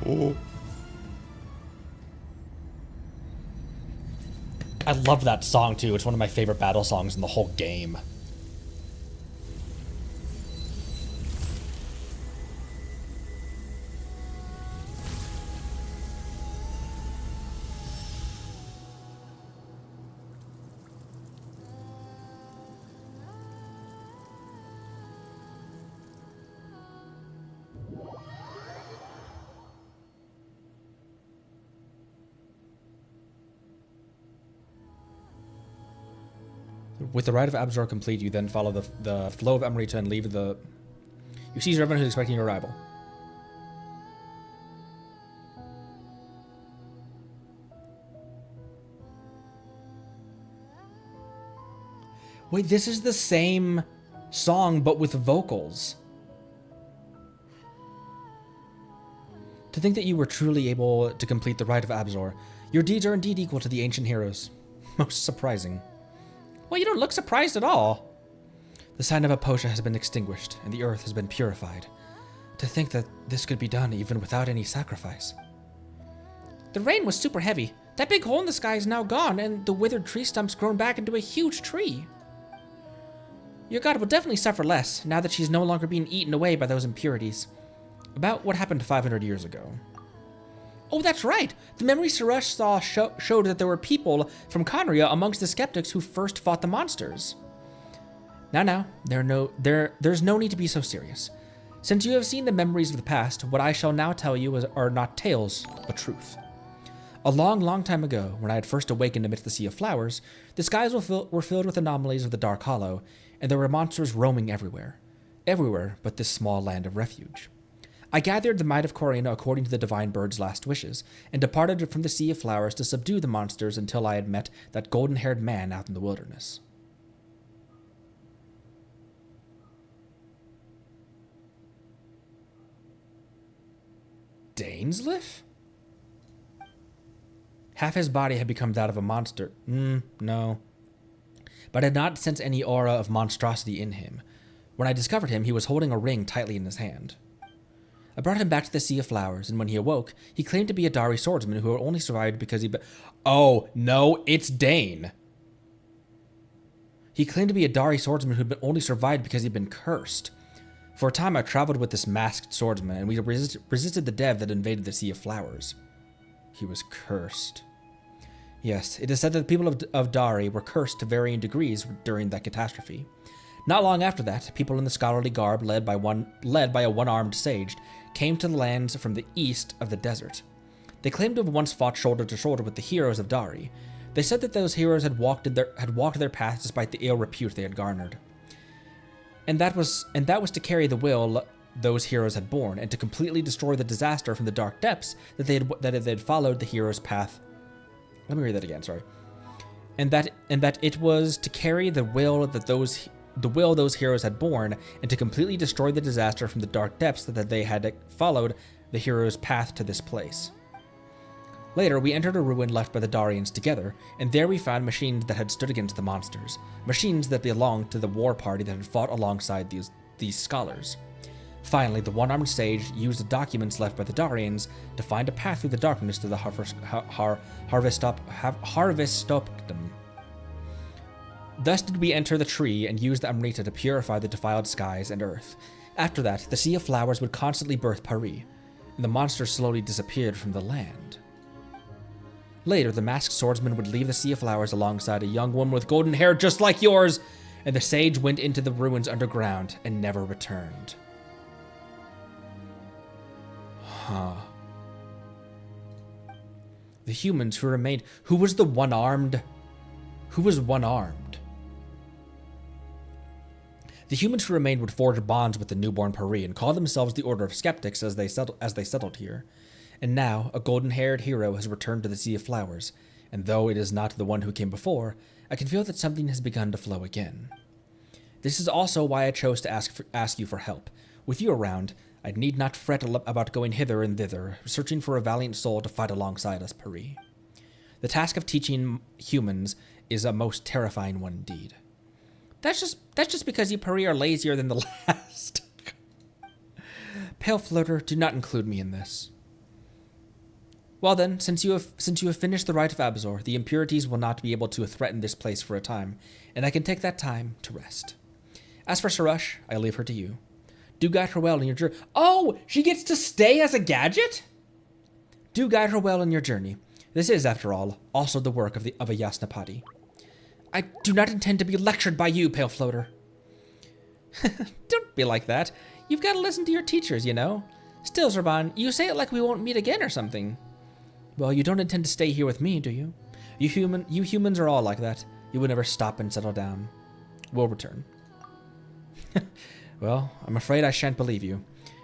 Ooh. I love that song too. It's one of my favorite battle songs in the whole game. With the Rite of Abzor complete, you then follow the flow of Emerita and leave the... You seize everyone who's expecting your arrival. Wait, this is the same song, but with vocals. To think that you were truly able to complete the Rite of Abzor. Your deeds are indeed equal to the ancient heroes. Most surprising. Well, you don't look surprised at all. The sign of Aposha has been extinguished, and the earth has been purified. To think that this could be done even without any sacrifice. The rain was super heavy. That big hole in the sky is now gone, and the withered tree stump's grown back into a huge tree. Your god will definitely suffer less, now that she's no longer being eaten away by those impurities. About what happened 500 years ago. Oh, that's right! The memory Suresh saw showed that there were people from Conria amongst the skeptics who first fought the monsters. Now, there's no need to be so serious. Since you have seen the memories of the past, what I shall now tell you are not tales, but truth. A long, long time ago, when I had first awakened amidst the Sea of Flowers, the skies were filled with anomalies of the Dark Hollow, and there were monsters roaming everywhere. Everywhere but this small land of refuge. I gathered the might of Corina according to the divine bird's last wishes, and departed from the Sea of Flowers to subdue the monsters until I had met that golden-haired man out in the wilderness. Dainsliff? Half his body had become that of a monster. No. But I did not sense any aura of monstrosity in him. When I discovered him, he was holding a ring tightly in his hand. I brought him back to the Sea of Flowers, and when he awoke, he claimed to be a Dari swordsman who had only survived because Oh, no, it's Dane. He claimed to be a Dari swordsman who had only survived because he'd been cursed. For a time, I traveled with this masked swordsman, and we resisted the dev that invaded the Sea of Flowers. He was cursed. Yes, it is said that the people of Dari were cursed to varying degrees during that catastrophe. Not long after that, people in the scholarly garb, led by a one-armed sage, came to the lands from the east of the desert. They claimed to have once fought shoulder to shoulder with the heroes of Dari. They said that those heroes had walked their path despite the ill repute they had garnered. And that was to carry the will those heroes had borne, and to completely destroy the disaster from the dark depths that they had followed the hero's path. Let me read that again, sorry. And that it was to carry the will those heroes had borne, and to completely destroy the disaster from the dark depths that they had followed the hero's path to this place. Later, we entered a ruin left by the Darians together, and there we found machines that had stood against the monsters, machines that belonged to the war party that had fought alongside these scholars. Finally, the one-armed sage used the documents left by the Darians to find a path through the darkness to the Harvestoptum. Thus did we enter the tree and use the Amrita to purify the defiled skies and earth. After that, the Sea of Flowers would constantly birth Paris, and the monsters slowly disappeared from the land. Later, the masked swordsman would leave the Sea of Flowers alongside a young woman with golden hair just like yours, and the sage went into the ruins underground and never returned. The humans who remained... Who was one-armed? The humans who remained would forge bonds with the newborn Paris and call themselves the Order of Skeptics as they settled here. And now, a golden-haired hero has returned to the Sea of Flowers, and though it is not the one who came before, I can feel that something has begun to flow again. This is also why I chose to ask you for help. With you around, I need not fret about going hither and thither, searching for a valiant soul to fight alongside us, Paris. The task of teaching humans is a most terrifying one indeed. That's just because you, Paris, are lazier than the last. Pale Floater, do not include me in this. Well then, since you have finished the Rite of Abzor, the impurities will not be able to threaten this place for a time, and I can take that time to rest. As for Suresh, I leave her to you. Do guide her well in your journey. Oh, she gets to stay as a gadget? Do guide her well in your journey. This is, after all, also the work of a Yasnapati. I do not intend to be lectured by you, Pale Floater. Don't be like that. You've got to listen to your teachers, you know. Still, Zervan, you say it like we won't meet again or something. Well, you don't intend to stay here with me, do you? You humans are all like that. You would never stop and settle down. will return. Well, I'm afraid I shan't believe you.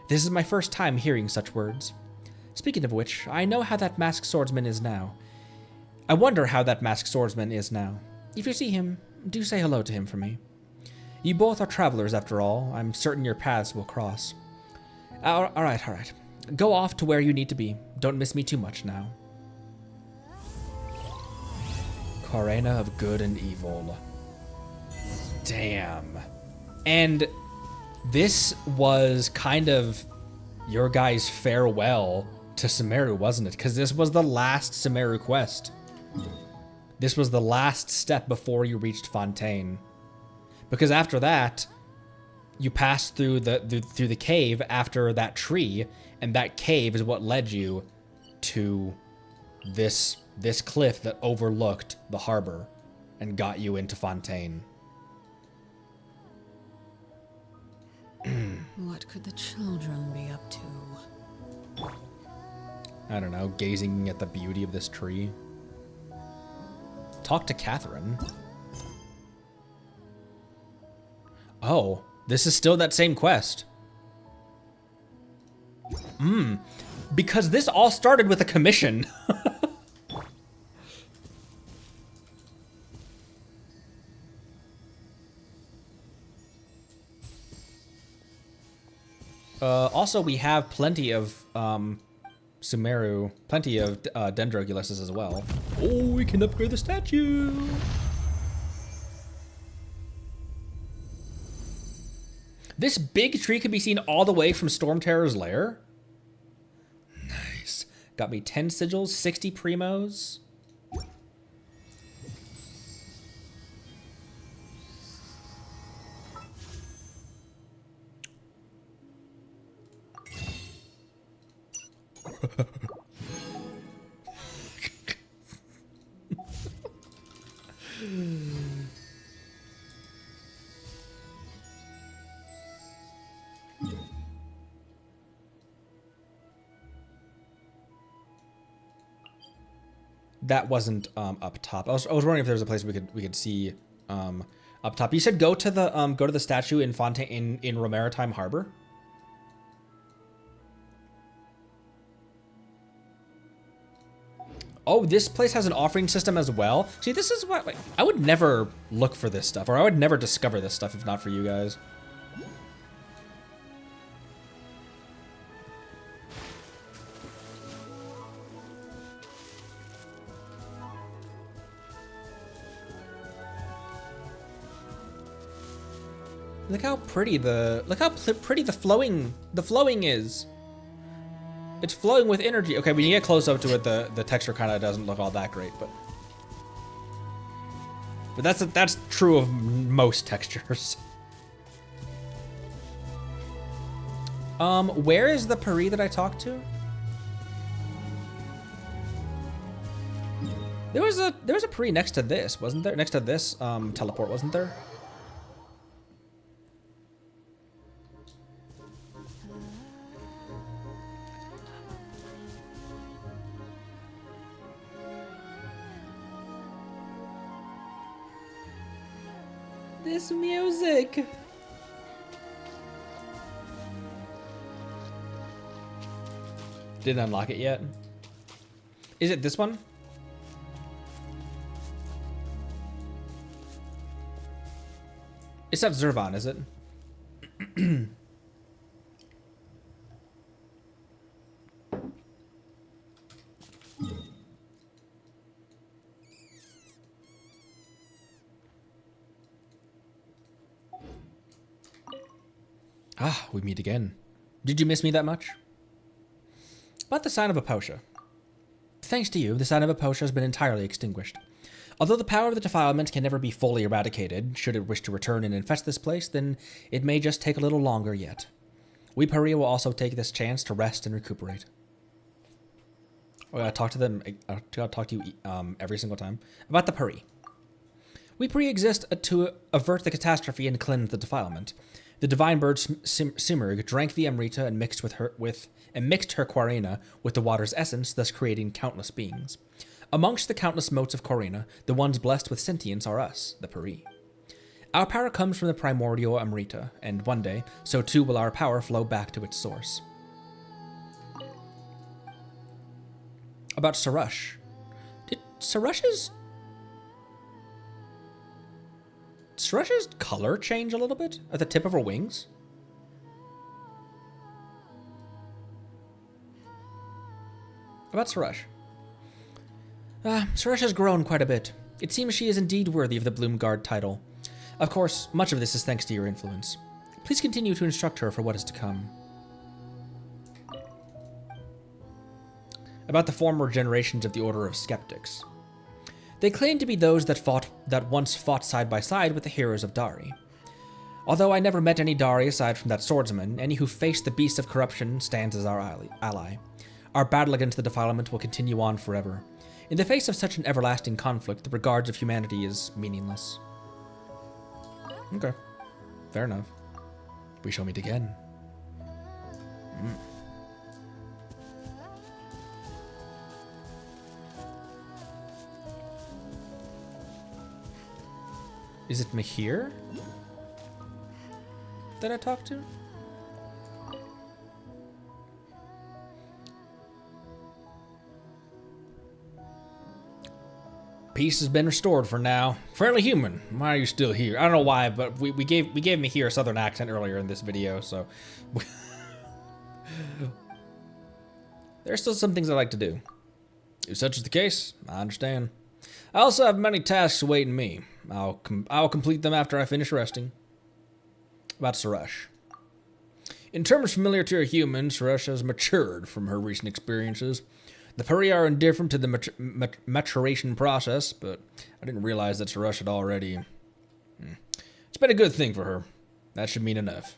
This is my first time hearing such words. Speaking of which, I know how that masked swordsman is now. I wonder how that masked swordsman is now. If you see him, do say hello to him for me. You both are travelers after all. I'm certain your paths will cross. All right. Go off to where you need to be. Don't miss me too much now. Corina of good and evil. Damn. And this was kind of your guys' farewell to Sumeru, wasn't it? Because this was the last Sumeru quest. This was the last step before you reached Fontaine. Because after that, you passed through the cave after that tree, and that cave is what led you to this cliff that overlooked the harbor and got you into Fontaine. What could the children be up to? I don't know, gazing at the beauty of this tree. Talk to Catherine. Oh, this is still that same quest. Because this all started with a commission. Also, we have plenty of Sumeru, plenty of Dendrogulises as well. Oh, we can upgrade the statue. This big tree can be seen all the way from Storm Terror's lair. Nice. Got me 10 sigils, 60 primos. That wasn't up top. I was wondering if there was a place we could see up top. You said go to the statue in Fontaine in Romaritime Harbor. Oh, this place has an offering system as well. See, this is what, like, I would never look for this stuff, or I would never discover this stuff if not for you guys. Look how pretty the flowing is. It's flowing with energy. Okay, when you get close up to it, the texture kind of doesn't look all that great, but that's true of most textures. Where is the Puri that I talked to? There was a Puri next to this, wasn't there? Next to this teleport, wasn't there? This music. Didn't unlock it yet. Is it this one? It's not Zervan, is it? Ah, we meet again. Did you miss me that much? About the sign of Aposha. Thanks to you, the sign of Aposha has been entirely extinguished. Although the power of the defilement can never be fully eradicated, should it wish to return and infest this place, then it may just take a little longer yet. We Puri will also take this chance to rest and recuperate. Oh, I gotta talk to them. I gotta talk to you every single time about the Puri. We Puri exist to avert the catastrophe and cleanse the defilement. The divine bird Simurg drank the Amrita and mixed her Quarina with the water's essence, thus creating countless beings. Amongst the countless motes of Quarina, the ones blessed with sentience are us, the Puri. Our power comes from the primordial Amrita, and one day, so too will our power flow back to its source. About Sarush. Did Sarush's color change a little bit at the tip of her wings? About Sarush. Sarush has grown quite a bit. It seems she is indeed worthy of the Bloomguard title. Of course, much of this is thanks to your influence. Please continue to instruct her for what is to come. About the former generations of the Order of Skeptics. They claim to be those that once fought side by side with the heroes of Dari. Although I never met any Dari aside from that swordsman, any who faced the beast of corruption stands as our ally. Our battle against the defilement will continue on forever. In the face of such an everlasting conflict, the regards of humanity is meaningless. Okay. Fair enough. We shall meet again. Is it Mahir that I talked to? Peace has been restored for now. Fairly human. Why are you still here? I don't know why, but we gave Mahir a southern accent earlier in this video, so there's still some things I like to do. If such is the case, I understand. I also have many tasks awaiting me. I'll complete them after I finish resting. About Sarush. In terms familiar to a human, Sarush has matured from her recent experiences. The Puri are indifferent to the maturation process, but I didn't realize that Sarush had already... It's been a good thing for her. That should mean enough.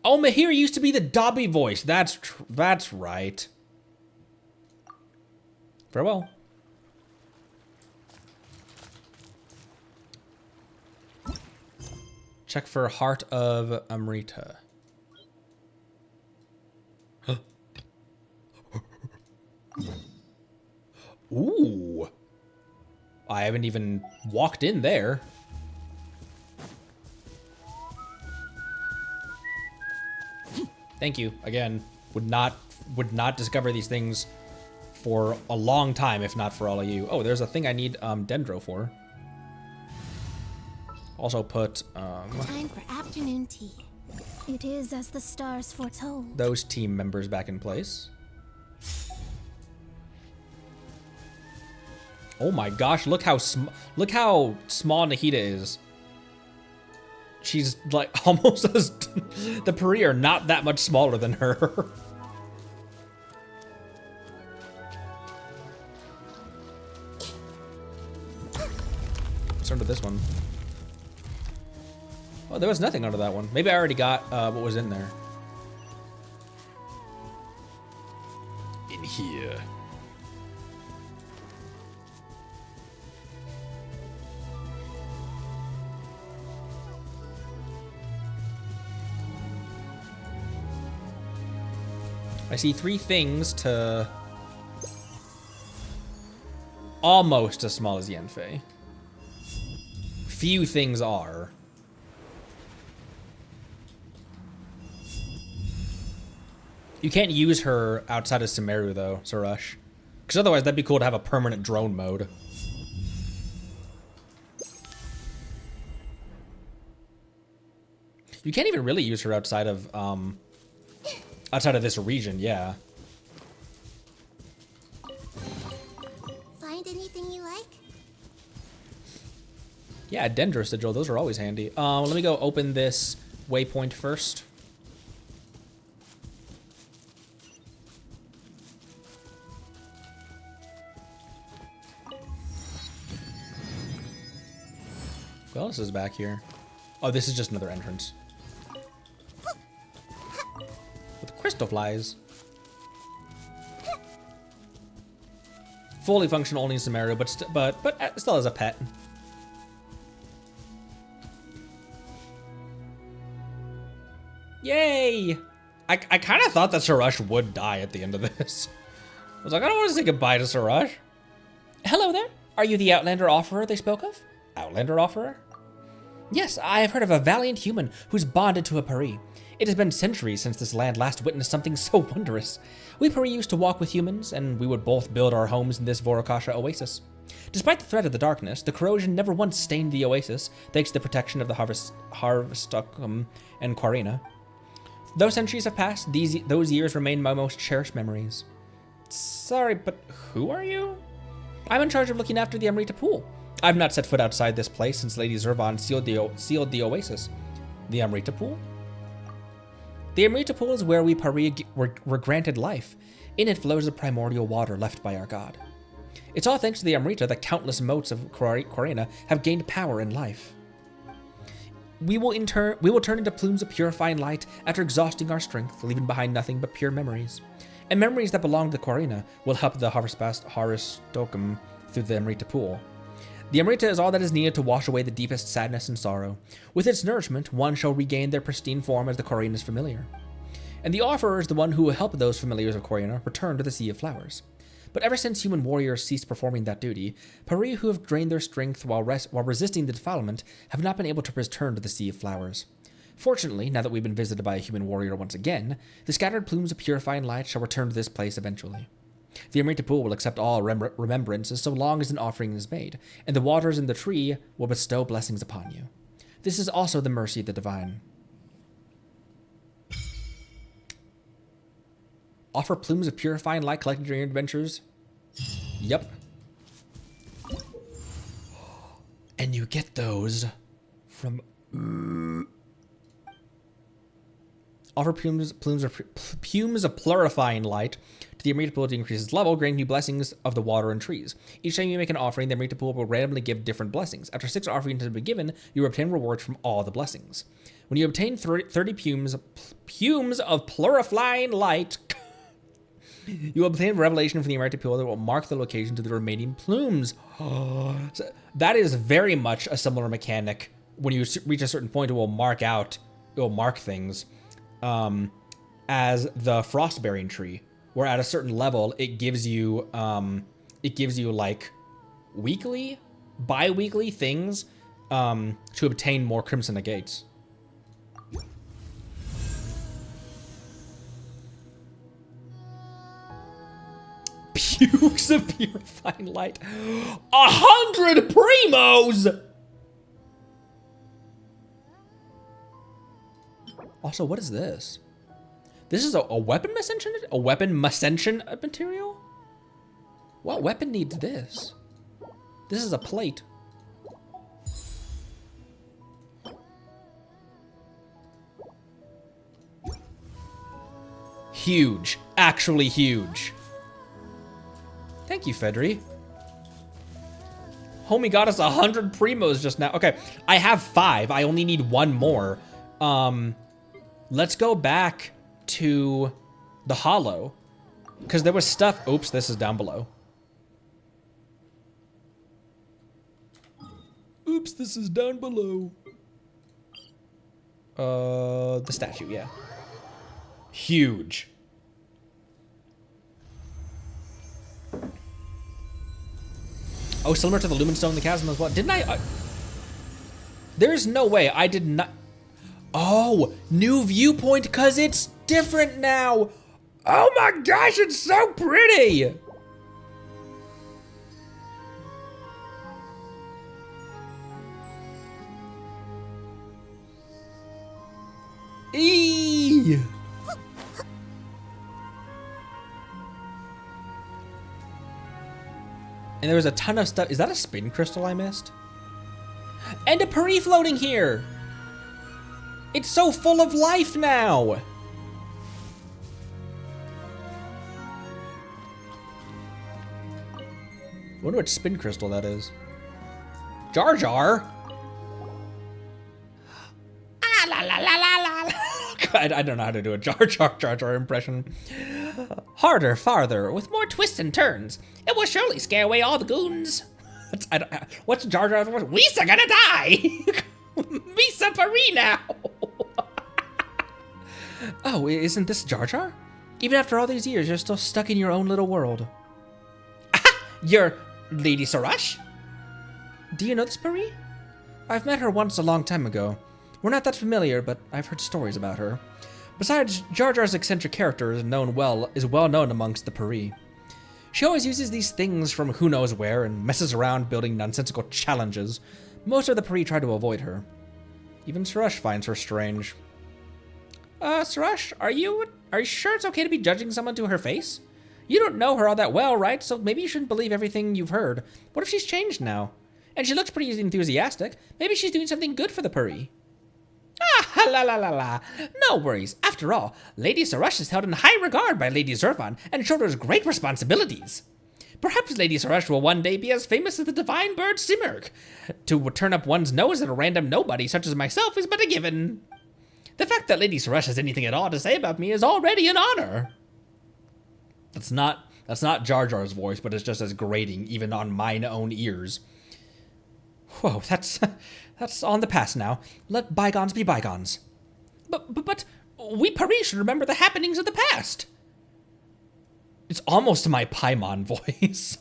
Oh, Mahir used to be the Dobby voice. That's right. Farewell. Check for Heart of Amrita. Ooh. I haven't even walked in there. Thank you. Again, would not discover these things for a long time if not for all of you. Oh, there's a thing I need Dendro for. Also put Time for afternoon tea. It is as the stars foretold. those team members back in place. Oh my gosh, look how small Nahida is. She's like almost as the Puri are not that much smaller than her. What's under this one? Oh, there was nothing under that one. Maybe I already got what was in there. In here. I see 3 things to almost as small as Yenfei. Few things are. You can't use her outside of Sumeru though, Sarush. Because otherwise that'd be cool to have a permanent drone mode. You can't even really use her outside of this region, yeah. Find anything you like? Yeah, Dendro Sigil, those are always handy. Let me go open this waypoint first. What else is back here? Oh, this is just another entrance. With crystal flies. Fully functional only in Sumeru, but still as a pet. Yay! I kind of thought that Sarush would die at the end of this. I was like, I don't want to say goodbye to Sarush. Hello there. Are you the Outlander offerer they spoke of? Outlander offerer? Yes, I have heard of a valiant human who's bonded to a Pari. It has been centuries since this land last witnessed something so wondrous. We Pari used to walk with humans, and we would both build our homes in this Vorokasha oasis. Despite the threat of the darkness, the corrosion never once stained the oasis, thanks to the protection of the Harvestukum and Quarina. Though centuries have passed, those years remain my most cherished memories. Sorry, but who are you? I'm in charge of looking after the Amrita pool. I've not set foot outside this place since Lady Zurvan sealed the oasis. The Amrita pool? The Amrita pool is where we Pari were granted life. In it flows the primordial water left by our god. It's all thanks to the Amrita that countless motes of Quarina have gained power and life. We will turn into plumes of purifying light after exhausting our strength, leaving behind nothing but pure memories. And memories that belong to the Quarina will help the Harvestokum through the Amrita pool. The Amrita is all that is needed to wash away the deepest sadness and sorrow. With its nourishment, one shall regain their pristine form as the Quarina's familiar. And the offerer is the one who will help those familiars of Quarina return to the Sea of Flowers. But ever since human warriors ceased performing that duty, Pari who have drained their strength while resisting the defilement have not been able to return to the Sea of Flowers. Fortunately, now that we've been visited by a human warrior once again, the scattered plumes of purifying light shall return to this place eventually. The Amrita pool will accept all remembrances so long as an offering is made, and the waters in the tree will bestow blessings upon you. This is also the mercy of the divine. Offer plumes of purifying light collected during your adventures? Yep. And you get those from... Offer plumes of purifying light to the Amrita pool to increase its level, granting you blessings of the water and trees. Each time you make an offering, the Amrita pool will randomly give different blessings. After 6 offerings have been given, you obtain rewards from all the blessings. When you obtain 30 plumes of purifying light, you will obtain revelation from the Amrita pool that will mark the location to the remaining plumes. So that is very much a similar mechanic. When you reach a certain point, it will mark things. As the frost-bearing tree, where at a certain level it gives you like bi-weekly things to obtain more crimson agates. Pukes of purifying light. 100 primos. Also, what is this? This is a weapon ascension? A weapon ascension material? What weapon needs this? This is a plate. Huge. Actually huge. Thank you, Fedri. Homie got us 100 primos just now. Okay, I have 5. I only need 1 more. Let's go back to the hollow, because there was stuff. Oops, this is down below. Oops, this is down below. The statue, yeah. Huge. Oh, similar to the Lumenstone in the chasm as well. Didn't I? There's no way I did not. Oh, new viewpoint because it's different now. Oh my gosh, it's so pretty. Eee. And there was a ton of stuff. Is that a spin crystal I missed? And a Pari floating here. It's so full of life now. I wonder which spin crystal that is. Jar Jar? Ah, la, la, la, la, la. God, I don't know how to do a Jar Jar impression. Harder, farther, with more twists and turns. It will surely scare away all the goons. What's Jar Jar's voice? We's gonna die. Visa Pari now. Oh, isn't this Jar Jar? Even after all these years, you're still stuck in your own little world. Aha! You're Lady Sarash? Do you know this Pari? I've met her once a long time ago. We're not that familiar, but I've heard stories about her. Besides, Jar Jar's eccentric character is well known amongst the Puri. She always uses these things from who knows where and messes around building nonsensical challenges. Most of the Puri try to avoid her. Even Suresh finds her strange. Suresh, are you sure it's okay to be judging someone to her face? You don't know her all that well, right? So maybe you shouldn't believe everything you've heard. What if she's changed now? And she looks pretty enthusiastic. Maybe she's doing something good for the Puri. Ah, la la la la. No worries. After all, Lady Suresh is held in high regard by Lady Zurvan and shoulders great responsibilities. Perhaps Lady Suresh will one day be as famous as the divine bird Simurgh. To turn up one's nose at a random nobody such as myself is but a given. The fact that Lady Suresh has anything at all to say about me is already an honor. That's not Jar Jar's voice, but it's just as grating, even on mine own ears. Whoa, that's all in the past now. Let bygones be bygones. But we Puri should remember the happenings of the past. It's almost my Paimon voice.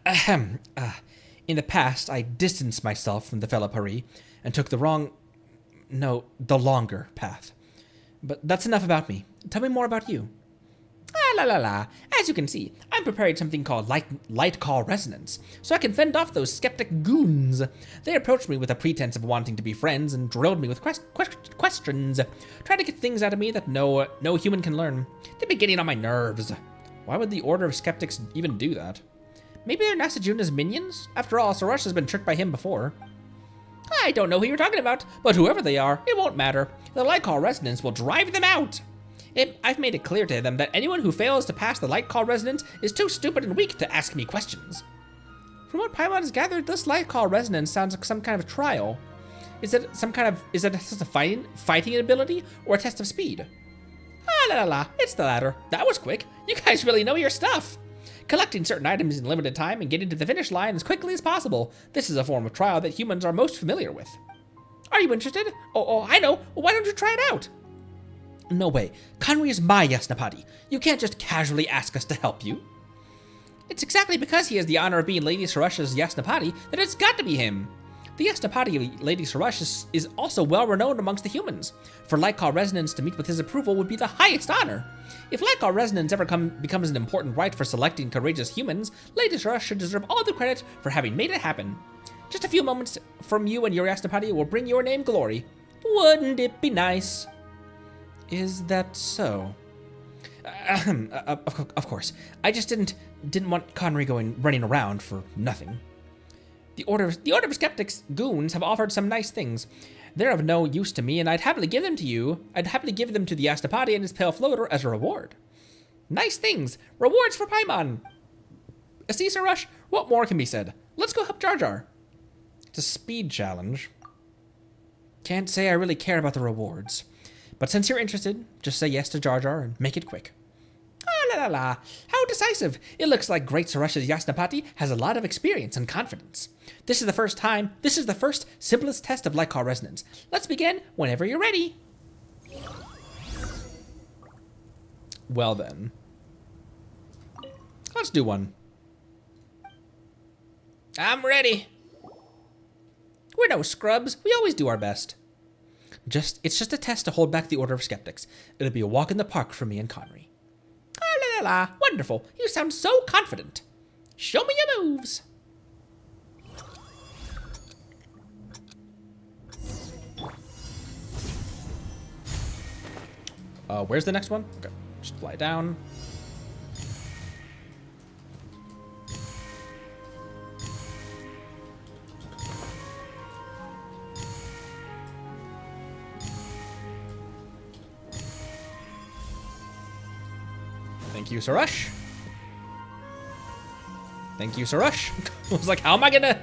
Ahem. In the past, I distanced myself from the fellow Puri and took the longer path. But that's enough about me. Tell me more about you. Ah, la la la. As you can see, I'm preparing something called light call resonance, so I can fend off those skeptic goons. They approached me with a pretense of wanting to be friends and drilled me with questions, trying to get things out of me that no human can learn. They've been getting on my nerves. Why would the Order of Skeptics even do that? Maybe they're Nasajuna's minions? After all, Suresh has been tricked by him before. I don't know who you're talking about, but whoever they are, it won't matter. The light call resonance will drive them out. I've made it clear to them that anyone who fails to pass the light call resonance is too stupid and weak to ask me questions. From what Paimon has gathered, this light call resonance sounds like some kind of trial. Is it a test of fighting ability or a test of speed? Ah, la la la, it's the latter. That was quick. You guys really know your stuff. Collecting certain items in limited time and getting to the finish line as quickly as possible. This is a form of trial that humans are most familiar with. Are you interested? Oh, I know. Well, why don't you try it out? No way. Conry is my Yasnapati. You can't just casually ask us to help you. It's exactly because he has the honor of being Lady Suresh's Yasnapati that it's got to be him. The Yasnapati of Lady Suresh is also well renowned amongst the humans. For Light Call Resonance to meet with his approval would be the highest honor. If Light Call Resonance ever becomes an important rite for selecting courageous humans, Lady Suresh should deserve all the credit for having made it happen. Just a few moments from you and your Yasnapati will bring your name glory. Wouldn't it be nice? Is that so? Of course. I just didn't want Conry running around for nothing. The Order of Skeptics goons have offered some nice things. They're of no use to me, and I'd happily give them to you. I'd happily give them to the Yasnapati and his pale floater as a reward. Nice things. Rewards for Paimon. See, Suresh, what more can be said? Let's go help Jar Jar. It's a speed challenge. Can't say I really care about the rewards. But since you're interested, just say yes to Jar Jar and make it quick. Ah, la la la. How decisive. It looks like Great Suresh's Yasnapati has a lot of experience and confidence. This is the first simplest test of Light Call Resonance. Let's begin whenever you're ready. Well then. Let's do one. I'm ready. We're no scrubs. We always do our best. It's just a test to hold back the Order of Skeptics. It'll be a walk in the park for me and Conry. Ah, la la la. Wonderful. You sound so confident. Show me your moves. Where's the next one? Okay, just fly down. Thank you, Suresh. Thank you, Suresh. I was like, how am I gonna...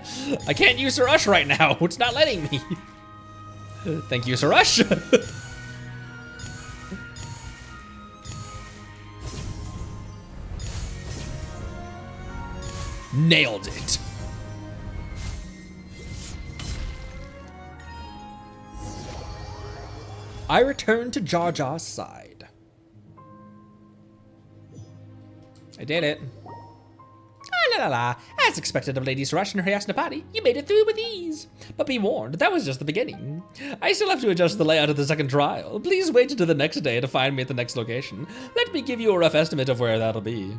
I can't use Suresh right now. It's not letting me. Thank you, Suresh. Nailed it. I return to Jar Jar's side. I did it. Ah, la La la la. As expected of Lady Surash and her Yasnapati, you made it through with ease. But be warned, that was just the beginning. I still have to adjust the layout of the second trial. Please wait until the next day to find me at the next location. Let me give you a rough estimate of where that'll be.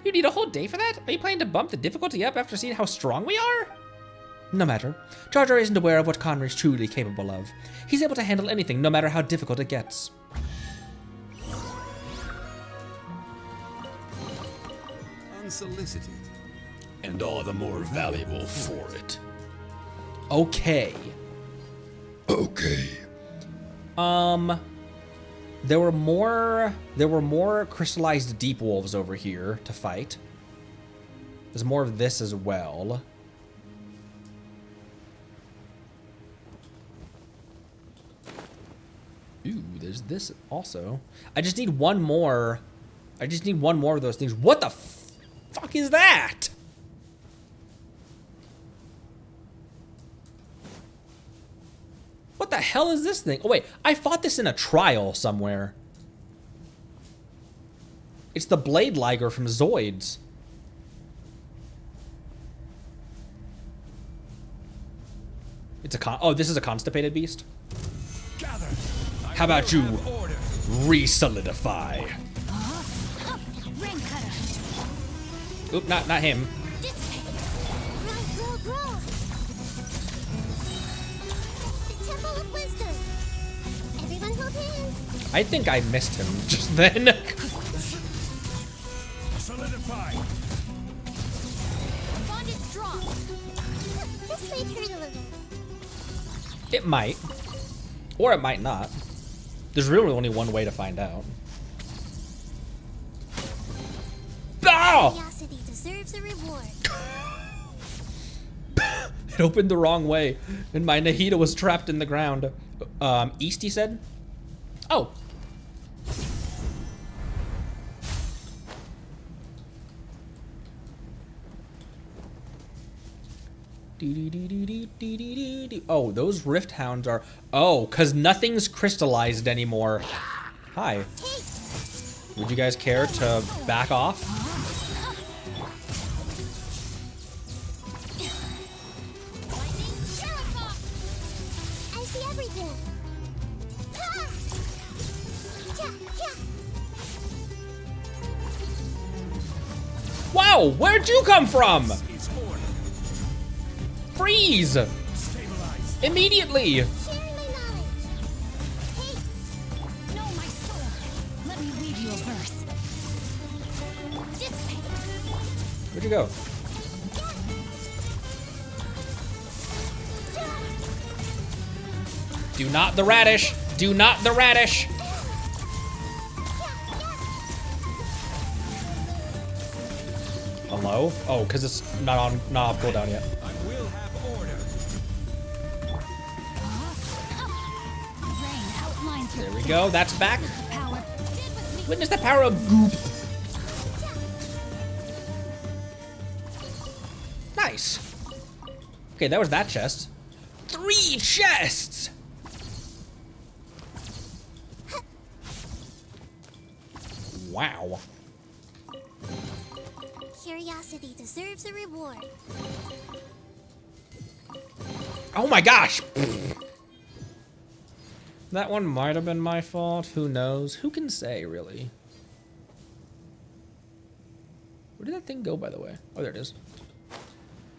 You need a whole day for that? Are you planning to bump the difficulty up after seeing how strong we are? No matter. Jar Jar isn't aware of what Conry's truly capable of. He's able to handle anything, no matter how difficult it gets. Unsolicited. And all the more valuable for it. Okay. Okay. There were more crystallized deep wolves over here to fight. There's more of this as well. Ooh, there's this also. I just need one more. I just need one more of those things. What the fuck is that? What the hell is this thing? Oh wait, I fought this in a trial somewhere. It's the Blade Liger from Zoids. It's a oh, this is a constipated beast? Gather. How about you re-solidify? Rain cutter. Oop, not him. Dissipate. Grow. The Temple of Wisdom. Everyone hold hands. I think I missed him just then. Solidify. Bond is strong. This may hurt a little. It might. Or it might not. There's really only one way to find out. Oh! Curiosity deserves a reward. It opened the wrong way, and my Nahida was trapped in the ground. East, he said? Oh. Oh, those rift hounds are... Oh, because nothing's crystallized anymore. Hi. Would you guys care to back off? I see everything. Wow, where'd you come from? Is order. Freeze! Stabilize. Immediately! Sharing my knowledge. Hey, Know my soul. Let me read you a verse. dissipate. Where'd you go? Do not the radish! Do not the radish! Hello? Oh, because it's not off cooldown yet. I will have order. Rain outlines your There we go, that's back. power. Witness the power of goop. Nice. Okay, that was that chest. 3 chests! Wow. Curiosity deserves a reward. Oh my gosh! That one might have been my fault. Who knows? Who can say, really? Where did that thing go, by the way? Oh, there it is.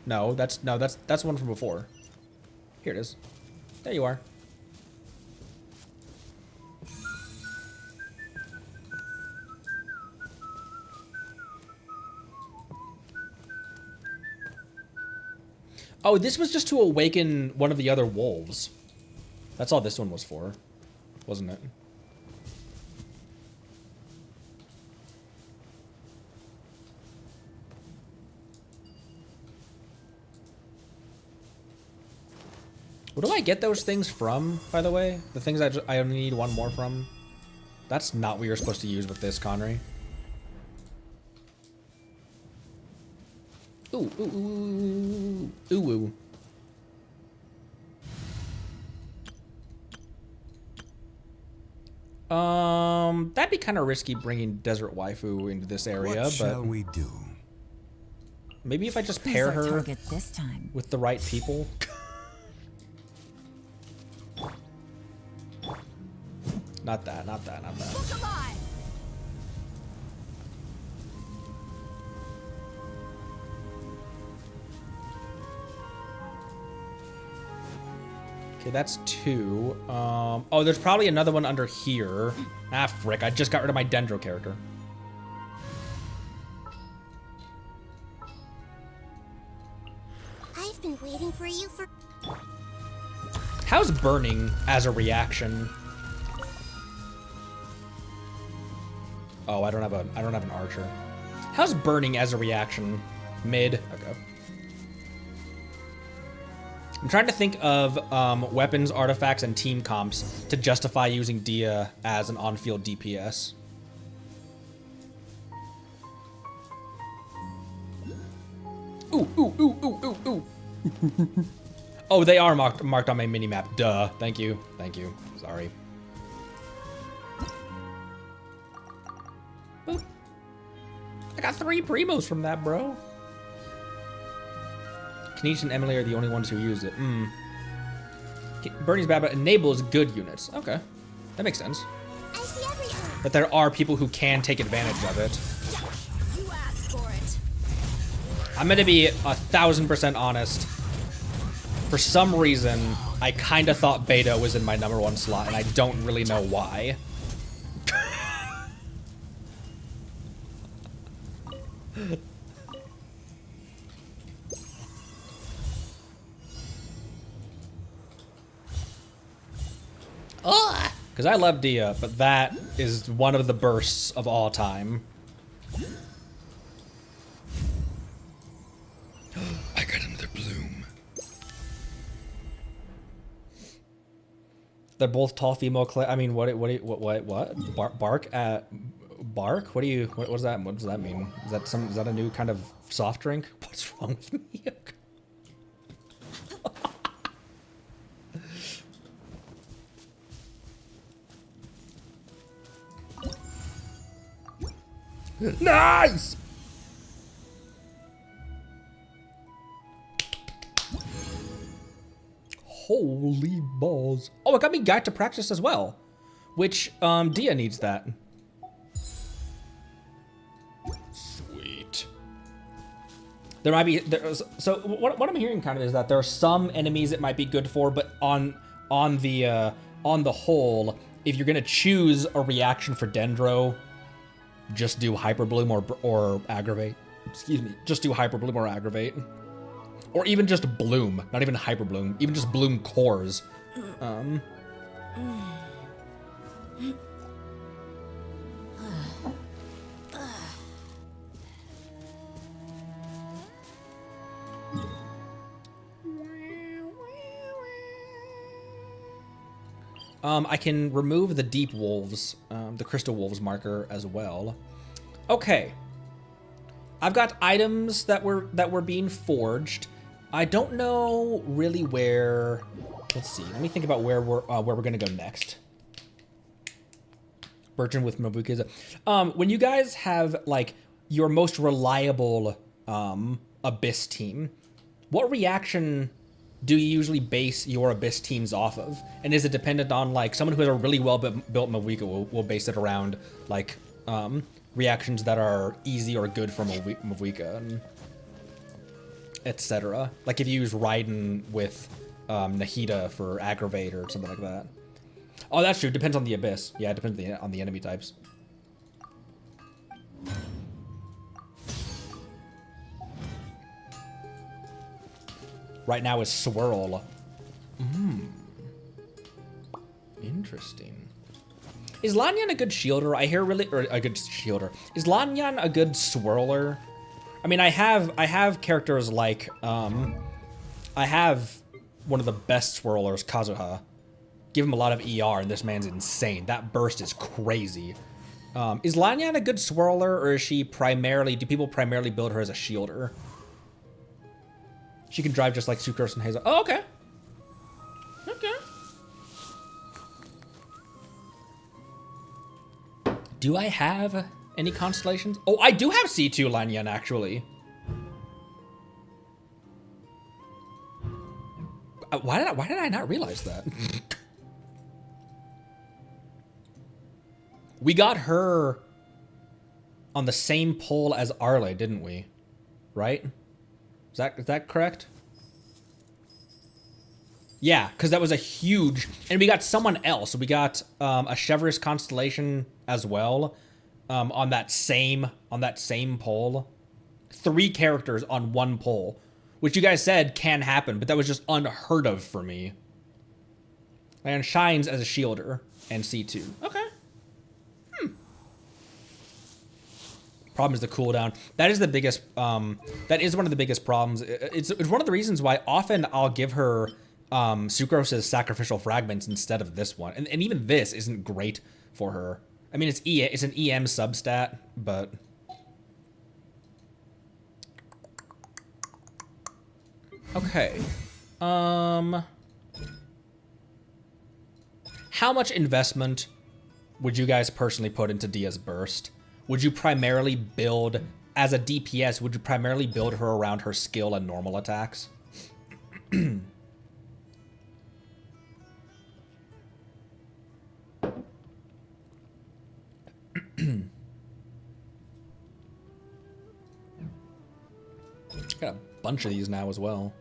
No, that's one from before. Here it is. There you are. Oh, this was just to awaken one of the other wolves. That's all this one was for, wasn't it? Where do I get those things from, by the way? The things I only need one more from? That's not what you're supposed to use with this, Conry. Ooh, ooh, ooh, ooh, ooh, ooh. That'd be kind of risky bringing Desert Waifu into this area, What but shall we do? Maybe if I just Who's pair our her target this time? with the right people. Not that, not that, not that. Look alive! Okay, that's 2. Oh, there's probably another one under here. Ah, frick, I just got rid of my Dendro character. I've been waiting for you for... How's burning as a reaction? Oh, I don't have an archer. How's burning as a reaction? Mid. Okay. I'm trying to think of weapons, artifacts, and team comps to justify using Dehya as an on-field DPS. Ooh, ooh, ooh, ooh, ooh, ooh. Oh, they are marked on my minimap. Duh. Thank you. Thank you. Sorry. Boop. I got 3 primos from that, bro. Kanish and Emily are the only ones who use it. Bernie's bad, but enables good units. Okay. That makes sense. I see everything. But there are people who can take advantage of it. You asked for it. I'm gonna be 1000% honest. For some reason, I kind of thought Beta was in my #1 slot, and I don't really know why. Because I love Dehya, but that is one of the bursts of all time. I got another bloom. They're both tall female. I mean, what? Bark at bark? What does that mean? Is that a new kind of soft drink? What's wrong with me? Nice! Holy balls. Oh, it got me guide to practice as well. Which, Dehya needs that. Sweet. There might be, so what I'm hearing kind of is that there are some enemies it might be good for, but on the whole, if you're gonna choose a reaction for Dendro, just do Hyper Bloom or Aggravate. Excuse me. Just do Hyper Bloom or Aggravate. Or even just Bloom. Not even Hyper Bloom. Even just Bloom cores. I can remove the Deep Wolves, the Crystal Wolves marker as well. Okay. I've got items that were being forged. I don't know really where. Let's see. Let me think about where we're gonna go next. Bertrand with Mabuka's. When you guys have like your most reliable Abyss team, what reaction do you usually base your Abyss teams off of? And is it dependent on like someone who has a really well built Mavuika will base it around like reactions that are easy or good for Mavuika, and etc. Like if you use Raiden with Nahida for Aggravate or something like that. Oh, that's true. Depends on the Abyss. Yeah, it depends on the enemy types. Right now is Swirl. Interesting. Is Lanyan a good shielder? I hear really, or a good shielder. Is Lanyan a good swirler? I mean, I have characters like, I have one of the best swirlers, Kazuha. Give him a lot of ER, and this man's insane. That burst is crazy. Is Lanyan a good swirler, or is she primarily, do people primarily build her as a shielder? She can drive just like Sucrose and Hazel. Oh, okay. Okay. Do I have any constellations? Oh, I do have C2 Lanyan, actually. Why did I not realize that? We got her on the same pole as Arle, didn't we? Right? Is that correct? Yeah, because that was a huge, and we got someone else. We got a Chevreuse constellation as well, on that same pole. 3 characters on one pole, which you guys said can happen, but that was just unheard of for me. And shines as a shielder and C2. Okay. Problem is the cooldown. That is the biggest. That is one of the biggest problems. It's one of the reasons why often I'll give her Sucrose's sacrificial fragments instead of this one, and even this isn't great for her. I mean, it's an EM substat, but okay. How much investment would you guys personally put into Dehya's burst? Would you primarily build, as a DPS, would you primarily build her around her skill and normal attacks? Got a bunch of these now as well.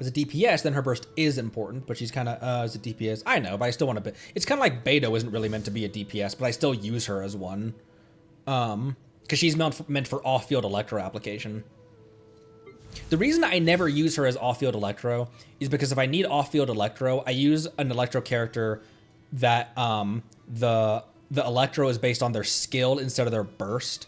As a DPS, then her burst is important, but she's kind of, as a DPS, I know, but I still want to, it's kind of like Beto isn't really meant to be a DPS, but I still use her as one. Because she's meant for off-field electro application. The reason I never use her as off-field electro is because if I need off-field electro, I use an electro character that, the electro is based on their skill instead of their burst.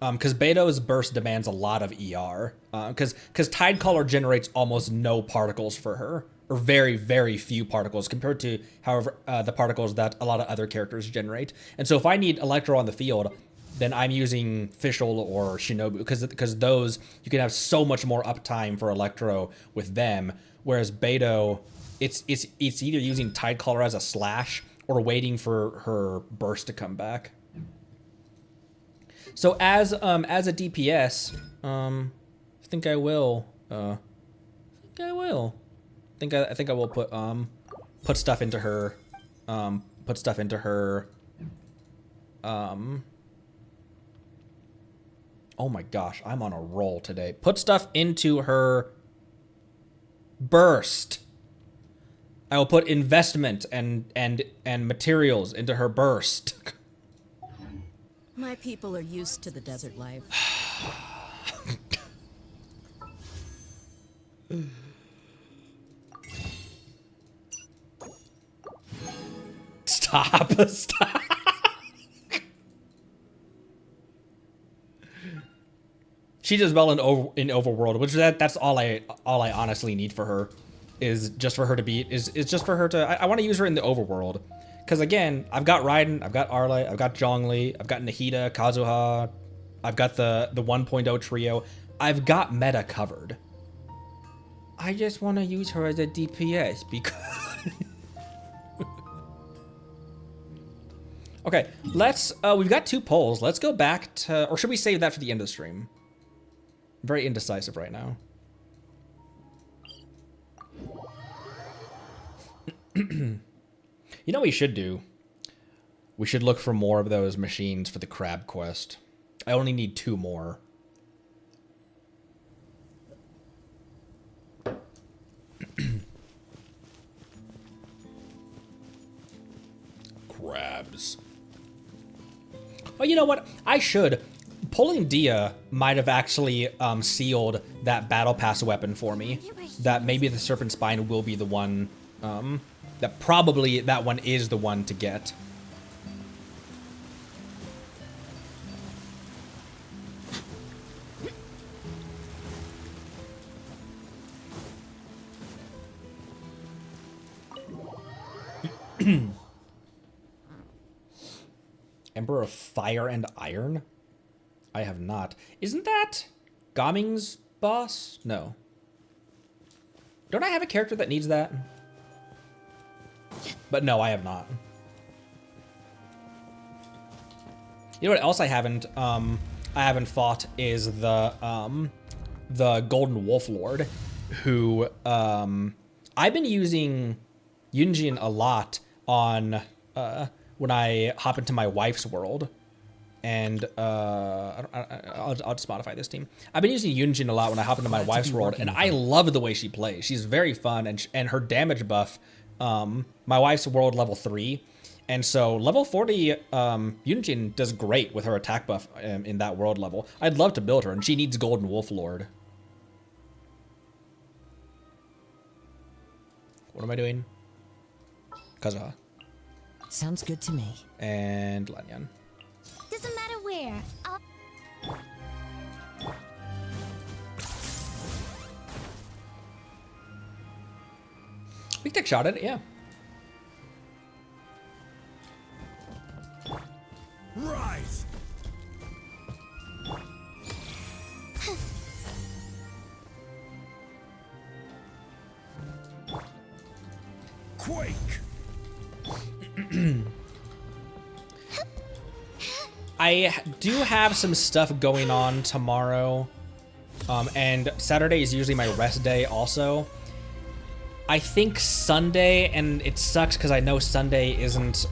Because Beto's burst demands a lot of ER. Because Tidecaller generates almost no particles for her, or very, very few particles compared to, however, the particles that a lot of other characters generate. And so if I need Electro on the field, then I'm using Fischl or Shinobu, because those, you can have so much more uptime for Electro with them, whereas Beto, it's either using Tidecaller as a slash or waiting for her burst to come back. So as a DPS, I think I will. I think I will put stuff into her. Put stuff into her. Oh my gosh, I'm on a roll today. Put stuff into her burst. I will put investment and materials into her burst. My people are used to the desert life. Stop. Stop. She does well in Overworld, which that's all I honestly need for her, is just for her to be just for her to. I want to use her in the Overworld, because again, I've got Raiden, I've got Arle, I've got Zhongli, I've got Nahida, Kazuha, I've got the 1.0 trio. I've got meta covered. I just want to use her as a DPS because. Okay, let's. We've got 2 polls. Let's go back to, or should we save that for the end of the stream? I'm very indecisive right now. You know what we should do? We should look for more of those machines for the crab quest. I only need 2 more. Crabs. Oh, you know what? I should. Pulling Dehya might have actually sealed that battle pass weapon for me. That maybe the Serpent Spine will be the one. That probably that one is the one to get. Emperor of Fire and Iron? I have not. Isn't that Gaming's boss? No. Don't I have a character that needs that? But no, I have not. You know what else I haven't fought is the the Golden Wolf Lord, who I've been using Yunjin a lot on when I hop into my wife's world. And I'll just modify this team. I've been using Yunjin a lot when I hop into my wife's world, and I love the way she plays. She's very fun, and her damage buff, my wife's world level 3. And so level 40 Yunjin does great with her attack buff in that world level. I'd love to build her, and she needs Golden Wolf Lord. What am I doing? Kazuha. Sounds good to me. And Lanyan. Doesn't matter where. We can take a shot at it, yeah. Rise. Quake. I do have some stuff going on tomorrow, and Saturday is usually my rest day also. I think Sunday, and it sucks because I know Sunday is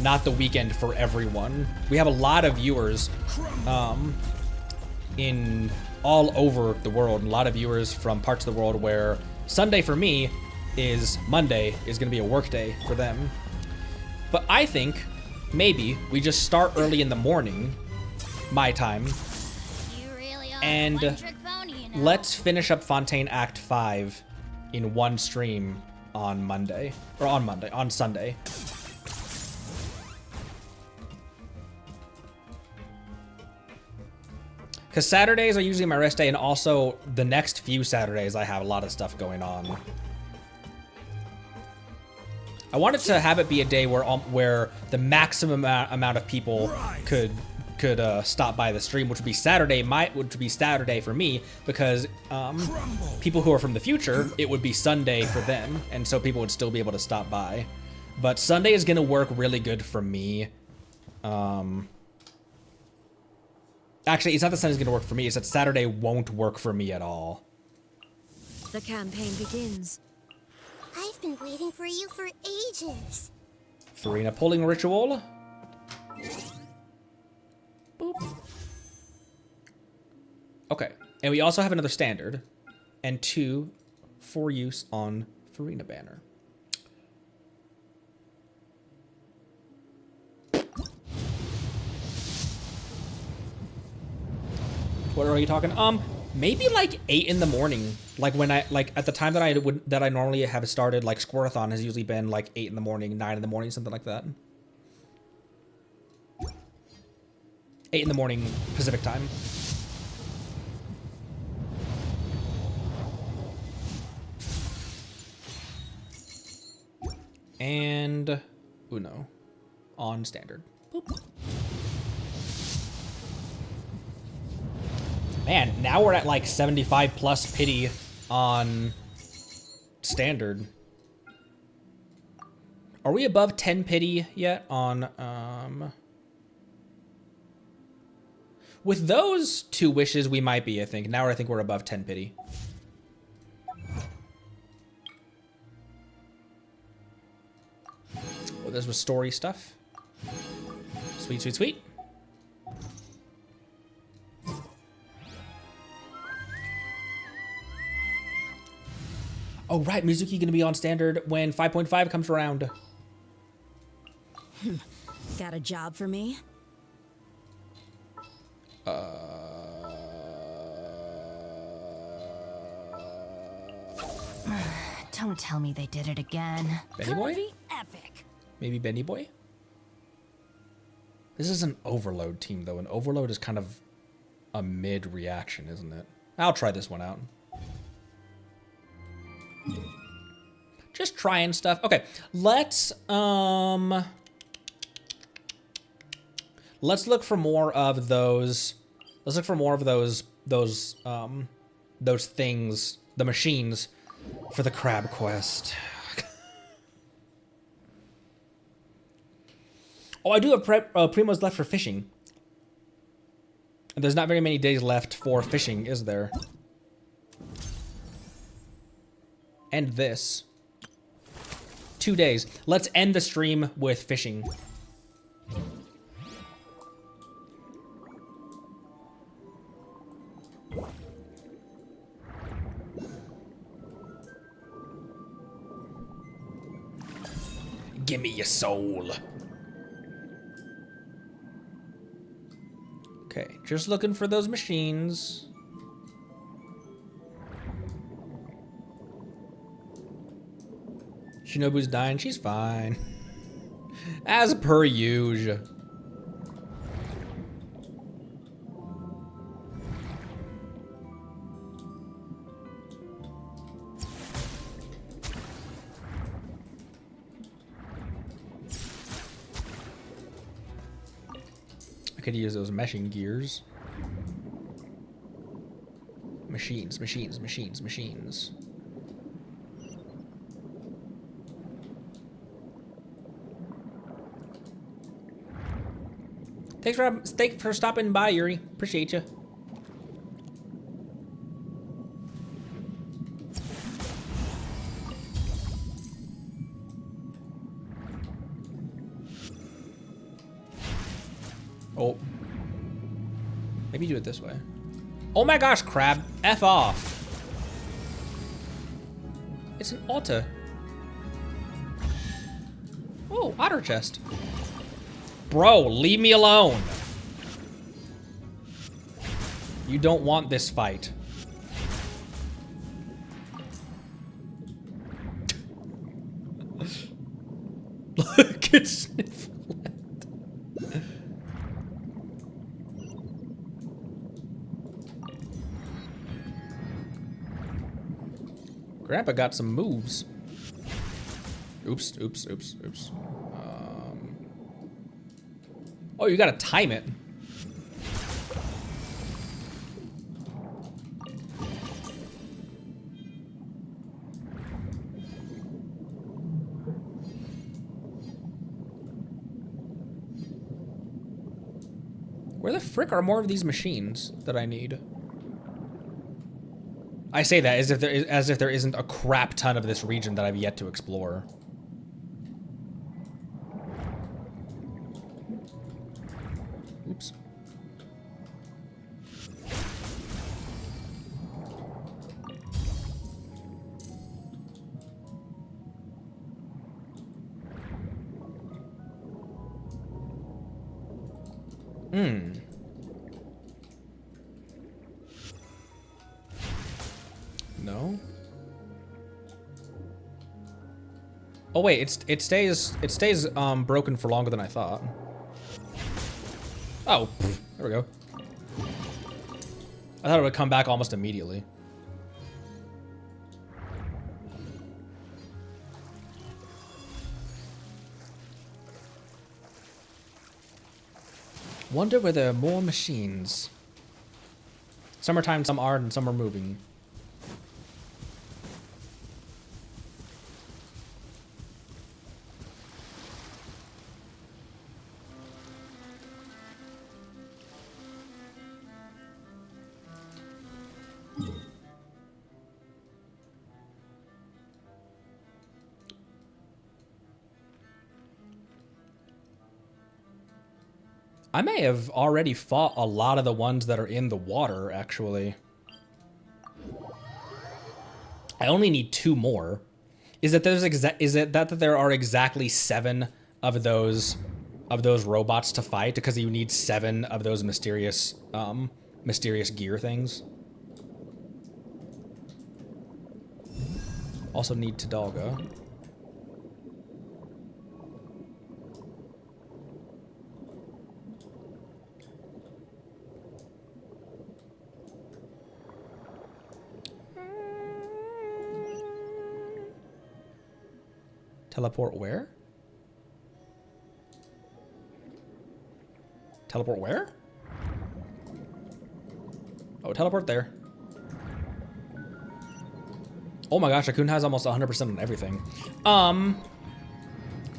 not the weekend for everyone. We have a lot of viewers in all over the world, and a lot of viewers from parts of the world where Sunday for me is Monday is going to be a work day for them. But I think maybe we just start early in the morning, my time, You really are and a one-trick pony, you know. let's finish up Fontaine Act 5 in one stream on Monday. Or on Sunday. Because Saturdays are usually my rest day, and also the next few Saturdays I have a lot of stuff going on. I wanted to have it be a day where the maximum amount of people could stop by the stream, which would be Saturday. Which would be Saturday for me, because people who are from the future, it would be Sunday for them, and so people would still be able to stop by. But Sunday is gonna work really good for me. Actually, it's not that Sunday's gonna work for me; it's that Saturday won't work for me at all. The campaign begins. I've been waiting for you for ages. Farina pulling ritual. Boop. Okay, and we also have another standard, and 2 for use on Farina banner. What are you talking? Maybe like 8 in the morning. Like when at the time that I normally have started, like Squirtathon has usually been like 8 in the morning, 9 in the morning, something like that. 8 in the morning Pacific time. And Uno on standard. Boop. Man, now we're at like 75 plus pity on standard. Are we above 10 pity yet on, with those 2 wishes, we might be, I think. Now I think we're above 10 pity. Well, this was story stuff. Sweet, sweet, sweet. Oh, right. Mizuki gonna be on standard when 5.5 comes around. Got a job for me? Don't tell me they did it again. Benny Boy? Be epic. Maybe Benny Boy? This is an Overload team, though. An Overload is kind of a mid-reaction, isn't it? I'll try this one out. Just trying stuff. Okay, let's look for more of those. Let's look for more of those things, the machines, for the crab quest. Oh, I do have primos left for fishing. There's not very many days left for fishing, is there? End this. 2 days. Let's end the stream with fishing. Give me your soul. Okay, just looking for those machines. Shinobu's dying. She's fine. As per usual. I could use those meshing gears. Machines, machines, machines, machines. Thanks for stopping by, Yuri. Appreciate you. Oh. Maybe do it this way. Oh my gosh, crab. F off. It's an otter. Oh, otter chest. Bro, leave me alone. You don't want this fight. Look at Snifflet. Grandpa got some moves. Oops, oops, oops, oops. Oh, you gotta time it. Where the frick are more of these machines that I need? I say that as if there isn't a crap ton of this region that I've yet to explore. Oops. No. Oh wait, it stays broken for longer than I thought. Oh, there we go. I thought it would come back almost immediately. Wonder where there are more machines. Summertime, some are and some are moving. I may have already fought a lot of the ones that are in the water, actually. I only need 2 more. Is it that there are exactly 7 of those robots to fight because you need 7 of those mysterious gear things? Also need Tadalga. Teleport where? Teleport where? Oh, teleport there. Oh my gosh, Akun has almost 100% on everything.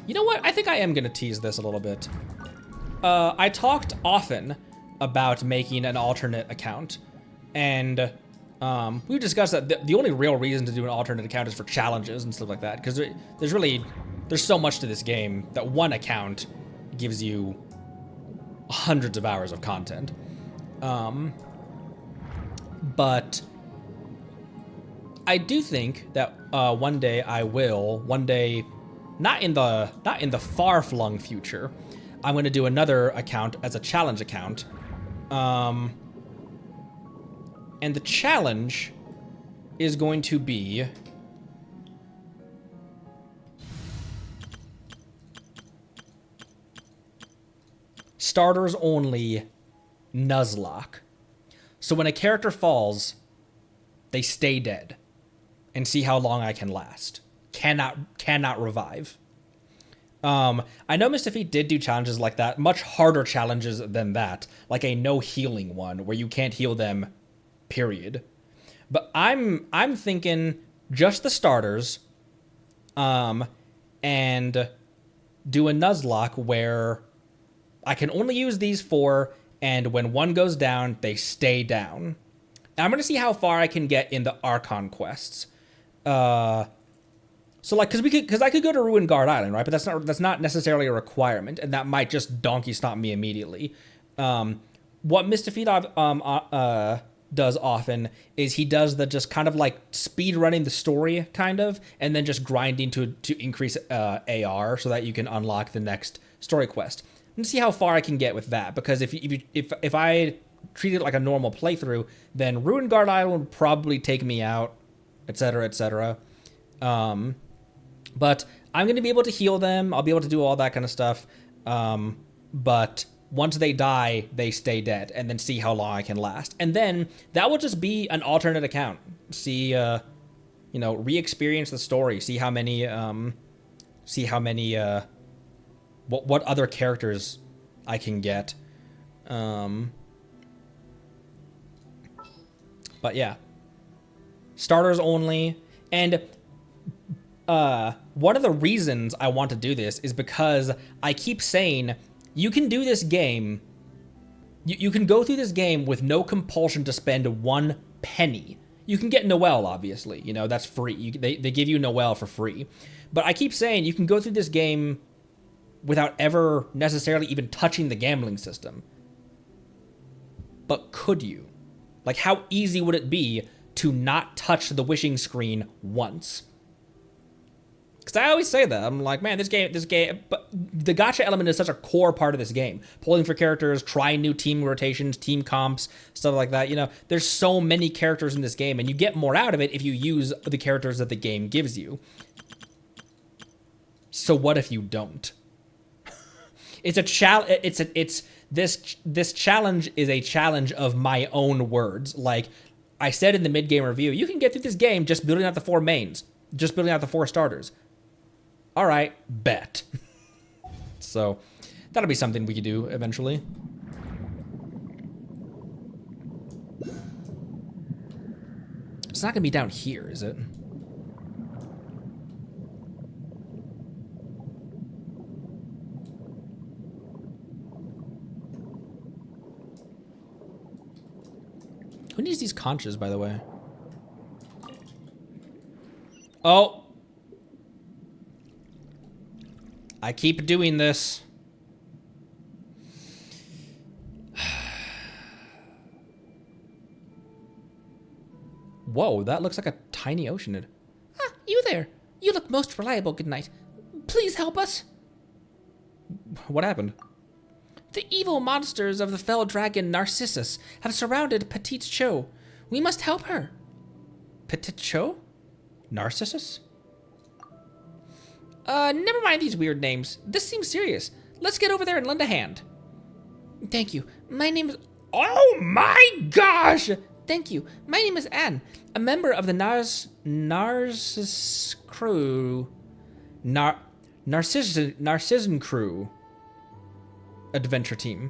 You know what? I think I am gonna tease this a little bit. I talked often about making an alternate account. And we've discussed that the only real reason to do an alternate account is for challenges and stuff like that. Because there's so much to this game that one account gives you hundreds of hours of content. But I do think that one day, not in the far-flung future, I'm going to do another account as a challenge account. And the challenge is going to be starters only Nuzlocke. So when a character falls, they stay dead, and see how long I can last. Cannot revive. I know Mr. Feet did do challenges like that, much harder challenges than that, like a no healing one where you can't heal them, period. But I'm thinking just the starters, and do a Nuzlocke where I can only use these 4, and when one goes down, they stay down. And I'm gonna see how far I can get in the Archon quests. So like, because I could go to Ruin Guard Island, right? But that's not necessarily a requirement, and that might just donkey stomp me immediately. What Mr. Feedov does often is he does the just kind of like speed running the story kind of, and then just grinding to increase AR so that you can unlock the next story quest. And see how far I can get with that, because if I treat it like a normal playthrough, then Ruin Guard Island would probably take me out, etc., etc. But I'm going to be able to heal them. I'll be able to do all that kind of stuff. But once they die, they stay dead, and then see how long I can last. And then that will just be an alternate account. See, re-experience the story. See how many, what other characters I can get. But yeah, starters only. And one of the reasons I want to do this is because I keep saying you can do this game. You can go through this game with no compulsion to spend 1 penny. You can get Noelle, obviously. You know, that's free. They give you Noelle for free. But I keep saying you can go through this game without ever necessarily even touching the gambling system. But could you? Like, how easy would it be to not touch the wishing screen once? Because I always say that. I'm like, man, this game, but the gacha element is such a core part of this game. Pulling for characters, trying new team rotations, team comps, stuff like that. You know, there's so many characters in this game, and you get more out of it if you use the characters that the game gives you. So what if you don't? It's a challenge. This challenge is a challenge of my own words. Like I said in the mid-game review, you can get through this game just building out the 4 mains, just building out the 4 starters. All right, bet. So that'll be something we could do eventually. It's not gonna be down here, is it? Who needs these conchas, by the way? Oh. I keep doing this. Whoa, that looks like a tiny ocean. Ah, you there. You look most reliable, good night. Please help us. What happened? The evil monsters of the fell dragon Narcissus have surrounded Petite Cho. We must help her. Petite Cho? Narcissus? Never mind these weird names. This seems serious. Let's get over there and lend a hand. Thank you. My name is... Oh my gosh! Thank you. My name is Anne, a member of the Narcissus crew. Narcissan crew. Adventure team.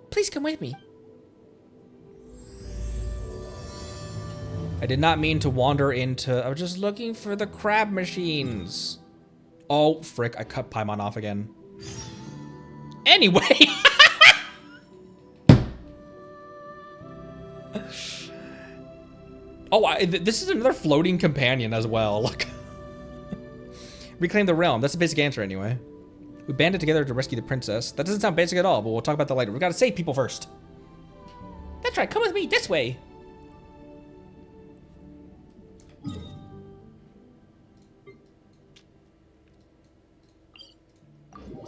Please come with me. I did not mean to wander into... I was just looking for the crab machines. Oh, frick. I cut Paimon off again. Anyway. Oh, this is another floating companion as well. Look. Reclaim the realm. That's the basic answer anyway. We banded together to rescue the princess. That doesn't sound basic at all, but we'll talk about that later. We gotta save people first. That's right, come with me this way.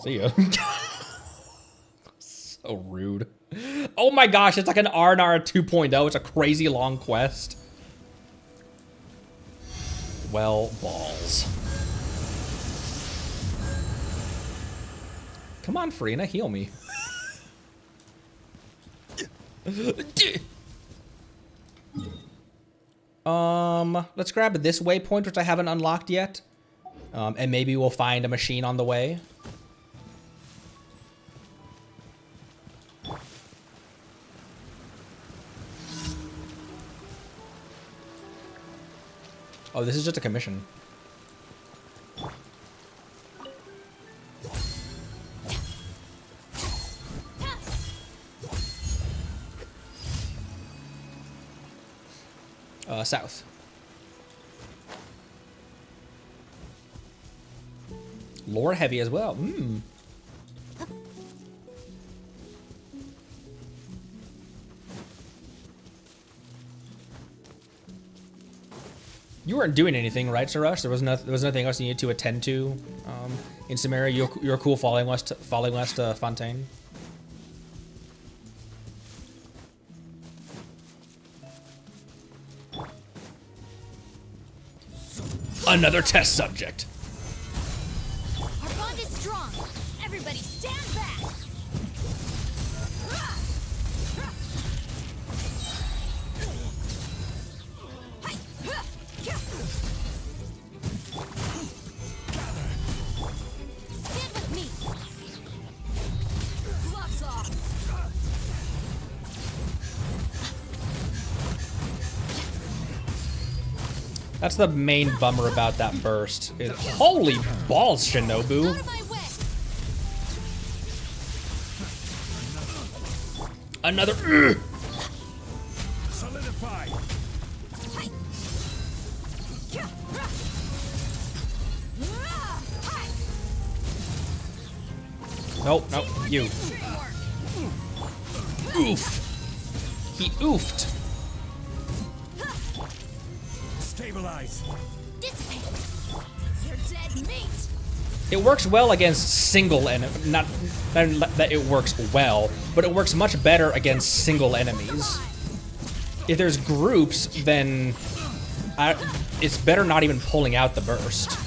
See ya. So rude. Oh my gosh, it's like an R&R 2.0. It's a crazy long quest. Well, balls. Come on, Farina, heal me. Let's grab this waypoint, which I haven't unlocked yet. And maybe we'll find a machine on the way. Oh, this is just a commission. South. Lore heavy as well. You weren't doing anything, right, Sarash? There was nothing else you needed to attend to in Samaria. You're cool following west to Fontaine. Another test subject. Our bond is strong. Everybody stand back. Stand with me. Gloves off. That's the main bummer about that burst. Holy balls, Shinobu. Out of my way. Another. Solidify. Nope, nope, you. Oof. He oofed. Stabilize. Dissipate. You're dead meat. It works well against single enemies. Not that it works well, but it works much better against single enemies. If there's groups, then it's better not even pulling out the burst.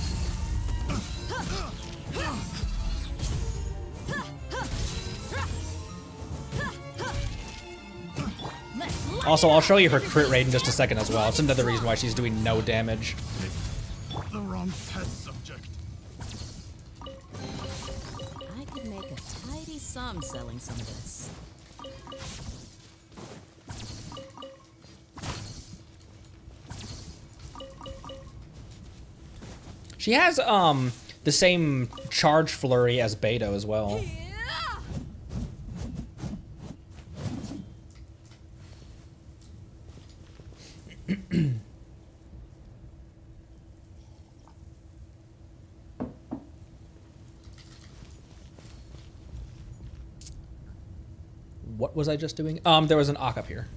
Also, I'll show you her crit rate in just a second as well. It's another reason why she's doing no damage. The wrong test subject. I could make a tidy sum selling some of this. She has the same charge flurry as Beto as well. What was I just doing? There was an Ock up here.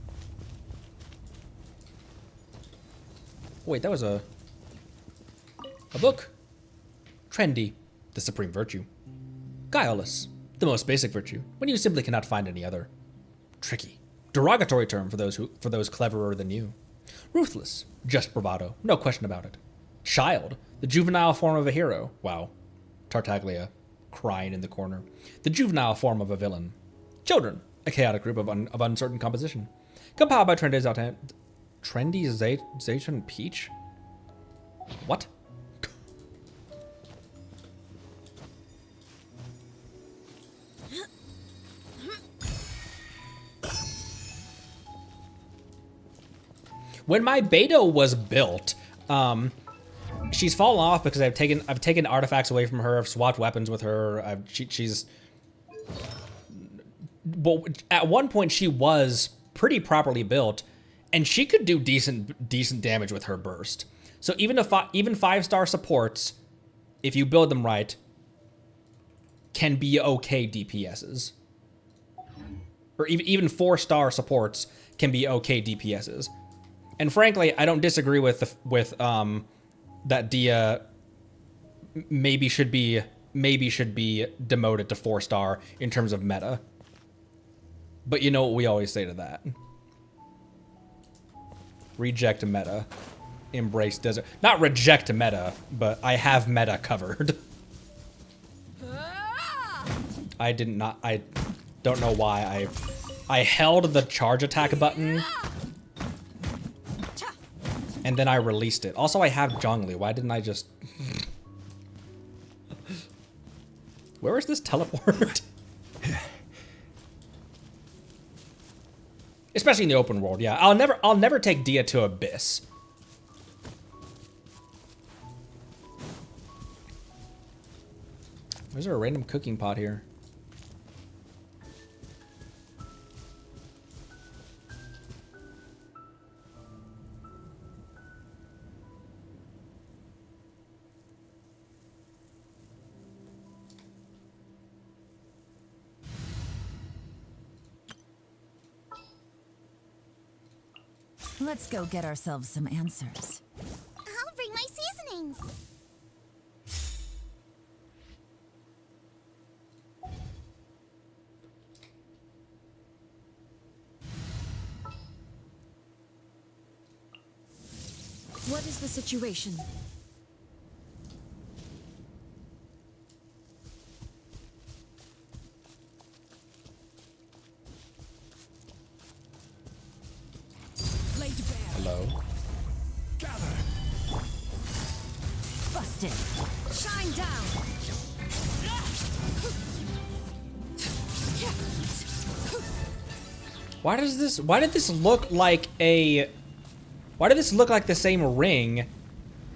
Wait, that was a book. Trendy, the supreme virtue. Guileless, the most basic virtue, when you simply cannot find any other. Tricky, derogatory term for those cleverer than you. Ruthless, just bravado, no question about it. Child, the juvenile form of a hero. Wow. Tartaglia, crying in the corner. The juvenile form of a villain. Children, a chaotic group of uncertain composition. Compiled by Trendization Peach? What? When my Beto was built, she's fallen off because I've taken artifacts away from her. I've swapped weapons with her. Well, at one point she was pretty properly built, and she could do decent damage with her burst. So even 5-star supports, if you build them right, can be okay DPSs. Or even 4-star supports can be okay DPSs. And frankly, I don't disagree with that Dehya maybe should be demoted to 4-star in terms of meta. But you know what we always say to that. Reject meta. Embrace desert. Not reject meta, but I have meta covered. I don't know why I held the charge attack button and then I released it. Also, I have Zhongli. Why didn't I just... Where is this teleport? Especially in the open world, yeah. I'll never take Dehya to Abyss. There's a random cooking pot here. Let's go get ourselves some answers. I'll bring my seasonings. What is the situation? Hello. Gather. Busted. Shine down. Why did this look like the same ring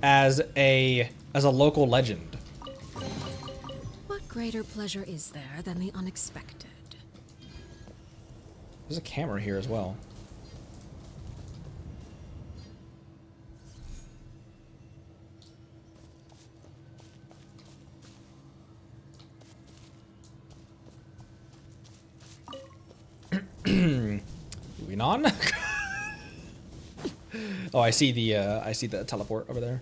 as a local legend? What greater pleasure is there than the unexpected? There's a camera here as well. Moving on. Oh, I see the teleport over there.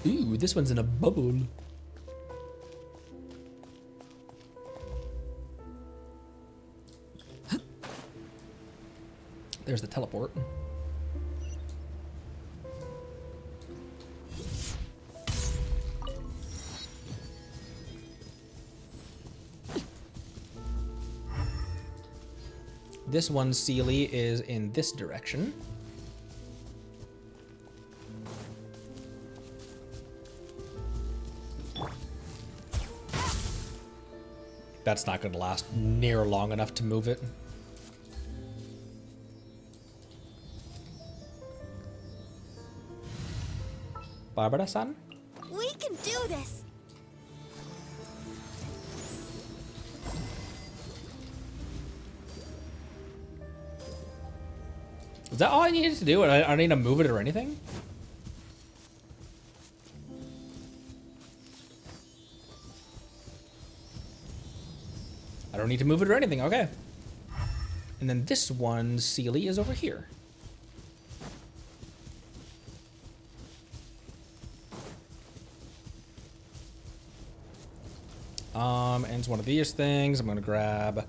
Ooh, this one's in a bubble. There's the teleport. This one, Sealy, is in this direction. That's not going to last near long enough to move it. Barbara-san? We can do this. Is that all I needed to do? I don't need to move it or anything? I don't need to move it or anything, okay. And then this one, Sealy, is over here. And it's one of these things. I'm gonna grab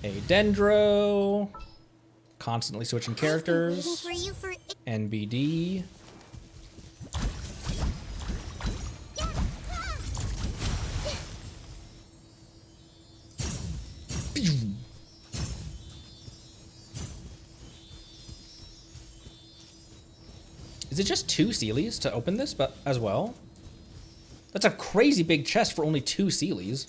a Dendro. Constantly switching characters. Waiting for you for NBD. Is it just 2 Sealies to open this, but as well? That's a crazy big chest for only 2 Sealies.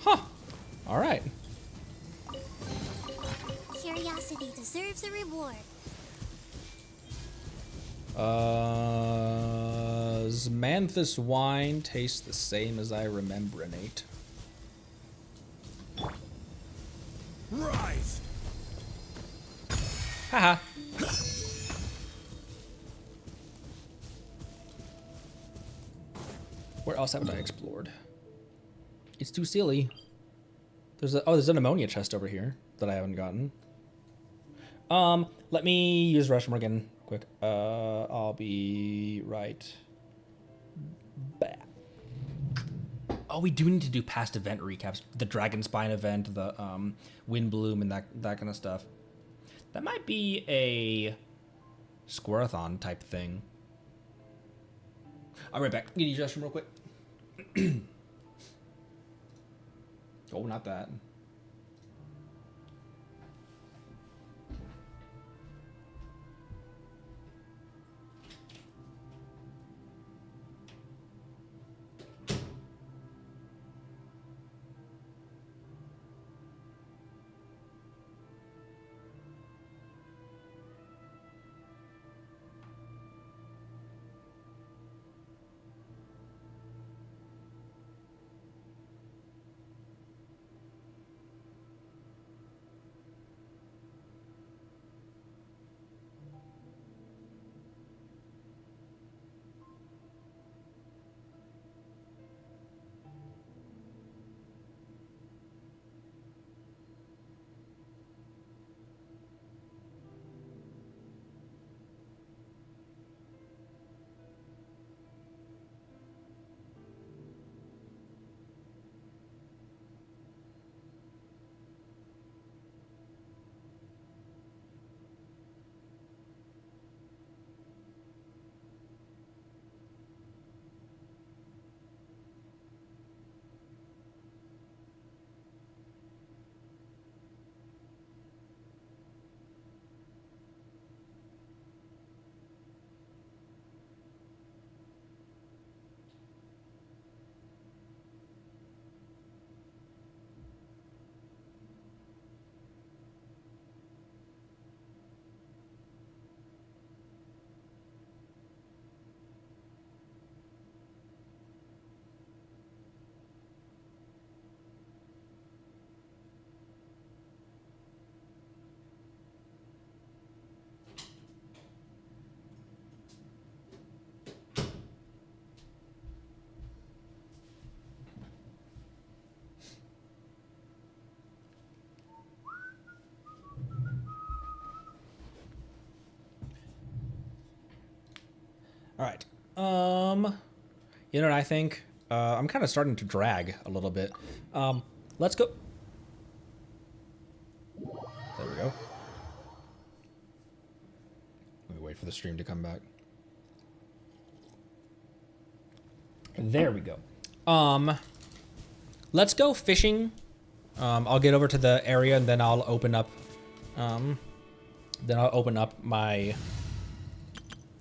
Huh. All right. Curiosity deserves a reward. Zmanthus wine tastes the same as I remember, Nate. Rise! Haha. Where else haven't I explored? It's too silly. There's an ammonia chest over here that I haven't gotten. Let me use restroom again quick. I'll be right back. Oh, we do need to do past event recaps. The Dragon Spine event, the Wind Bloom, and that kind of stuff. That might be a Squirathon type thing. I'll be right back. You need your restroom real quick. Oh, not that. All right. You know what I think? I'm kind of starting to drag a little bit. Let's go. There we go. Let me wait for the stream to come back. There we go. Let's go fishing. I'll get over to the area and then I'll open up.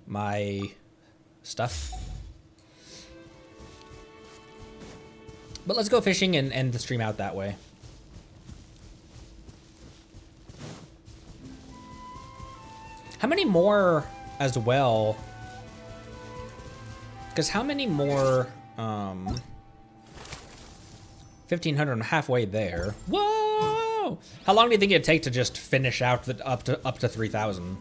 My stuff. But let's go fishing and end the stream out that way. How many more as well? Because how many more? 1,500. I'm halfway there. Whoa! How long do you think it'd take to just finish out the up to 3,000?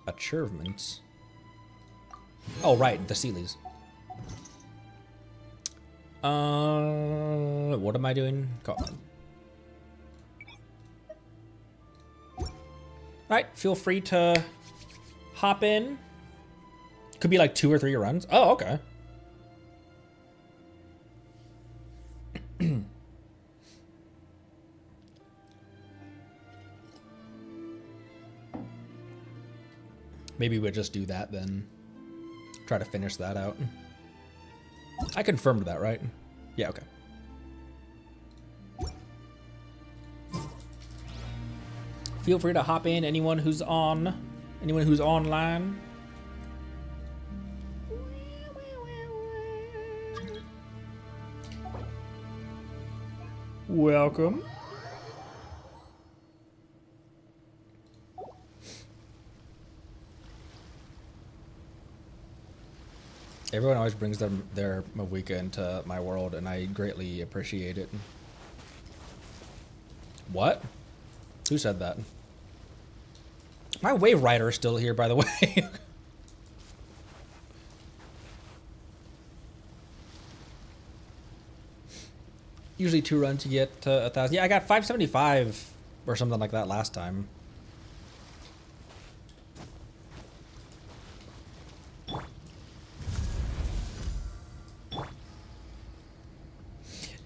Achievements. Oh, right, the Sealies. What am I doing? Come on. Alright, feel free to hop in. Could be like 2 or 3 runs. Oh, okay. Maybe we'll just do that then. Try to finish that out. I confirmed that, right? Yeah, okay. Feel free to hop in, anyone who's online. Welcome. Everyone always brings their Mavika into my world, and I greatly appreciate it. What? Who said that? My Wave Rider is still here, by the way. Usually 2 runs to get to 1,000. Yeah, I got 575 or something like that last time.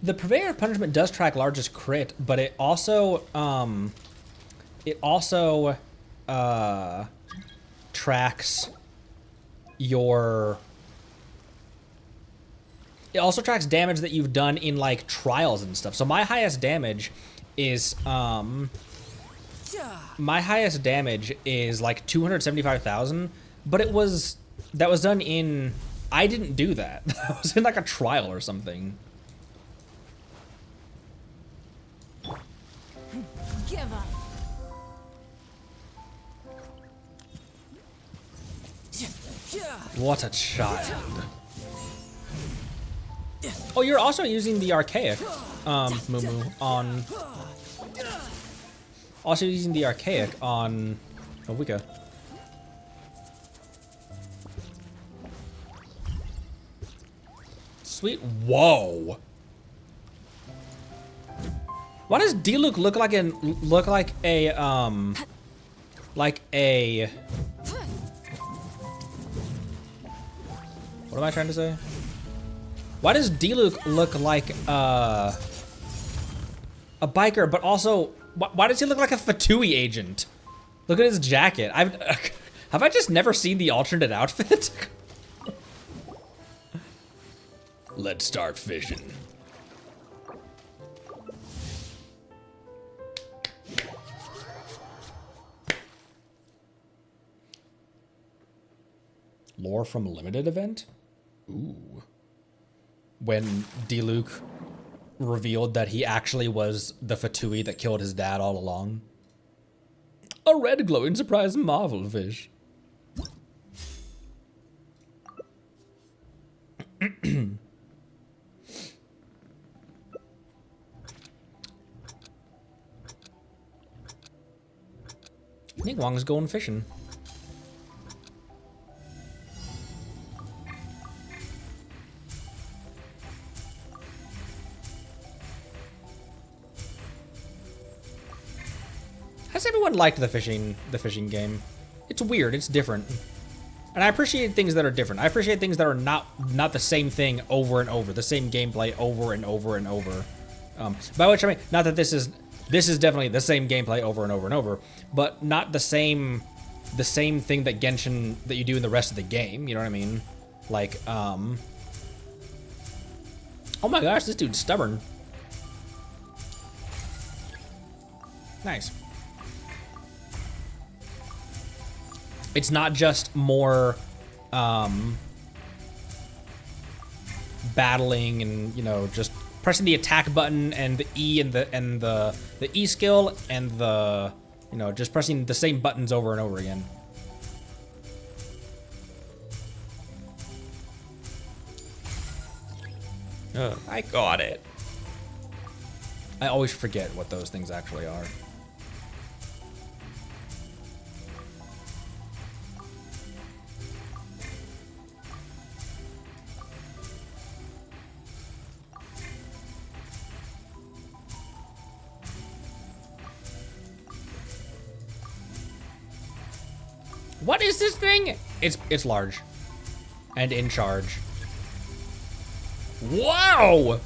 The Purveyor of Punishment does track largest crit, but it also tracks your. It also tracks damage that you've done in like trials and stuff. So my highest damage is like 275,000, but that was done in. I didn't do that. That was in like a trial or something. Give up. What a child. Oh, you're also using the archaic, Moo on. Also using the archaic on Wicca. Sweet. Whoa. Why does D-Luke look like a what am I trying to say? Why does D-Luke look like a biker, but also why does he look like a Fatui agent? Look at his jacket. Have I just never seen the alternate outfit? Let's start fishing. Lore from limited event? Ooh. When D-Luke revealed that he actually was the Fatui that killed his dad all along. A red glowing surprise marvel fish. Nick Wong's going fishing. Has everyone liked the fishing game? It's weird, it's different. And I appreciate things that are different. I appreciate things that are not the same thing over and over, the same gameplay over and over and over. By which I mean, not that this is definitely the same gameplay over and over and over, but not the same thing that Genshin that you do in the rest of the game, you know what I mean? Like, oh my gosh, this dude's stubborn. Nice. It's not just more battling and, you know, just pressing the attack button and the E and the E skill and the, you know, just pressing the same buttons over and over again. I got it. I always forget what those things actually are. What is this thing? It's large and in charge. Wow!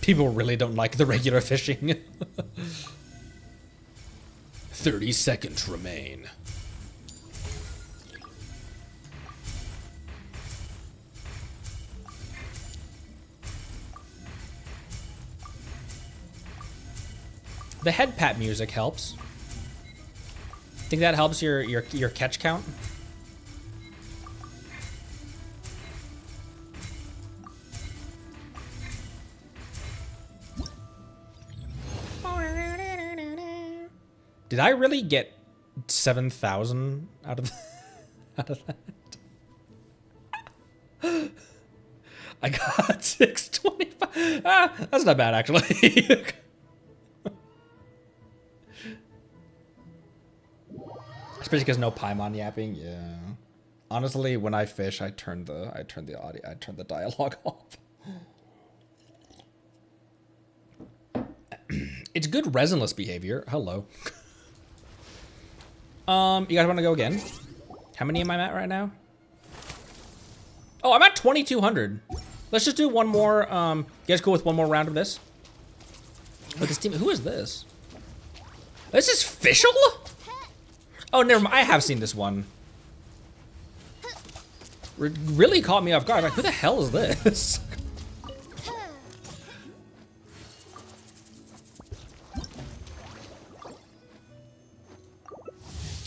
People really don't like the regular fishing. 30 seconds remain. The head pat music helps. Think that helps your catch count? Did I really get 7,000 out of out of that? I got 625. Ah, that's not bad actually. Especially because no Paimon yapping. Yeah. Honestly, when I fish, I turn the audio, I turn the dialogue off. It's good resinless behavior. Hello. You guys want to go again? How many am I at right now? Oh, I'm at 2,200. Let's just do one more. You guys cool with one more round of this? Look, this team. Who is this? This is Fischl? Oh, never mind. I have seen this one. Really caught me off guard. Like, who the hell is this?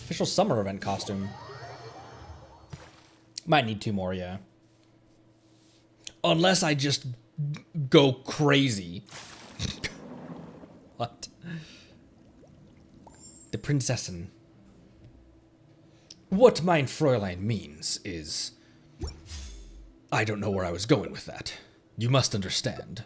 Official summer event costume. Might need 2 more, yeah. Unless I just go crazy. What? The Prinzessin. What mein Fräulein means is... I don't know where I was going with that. You must understand.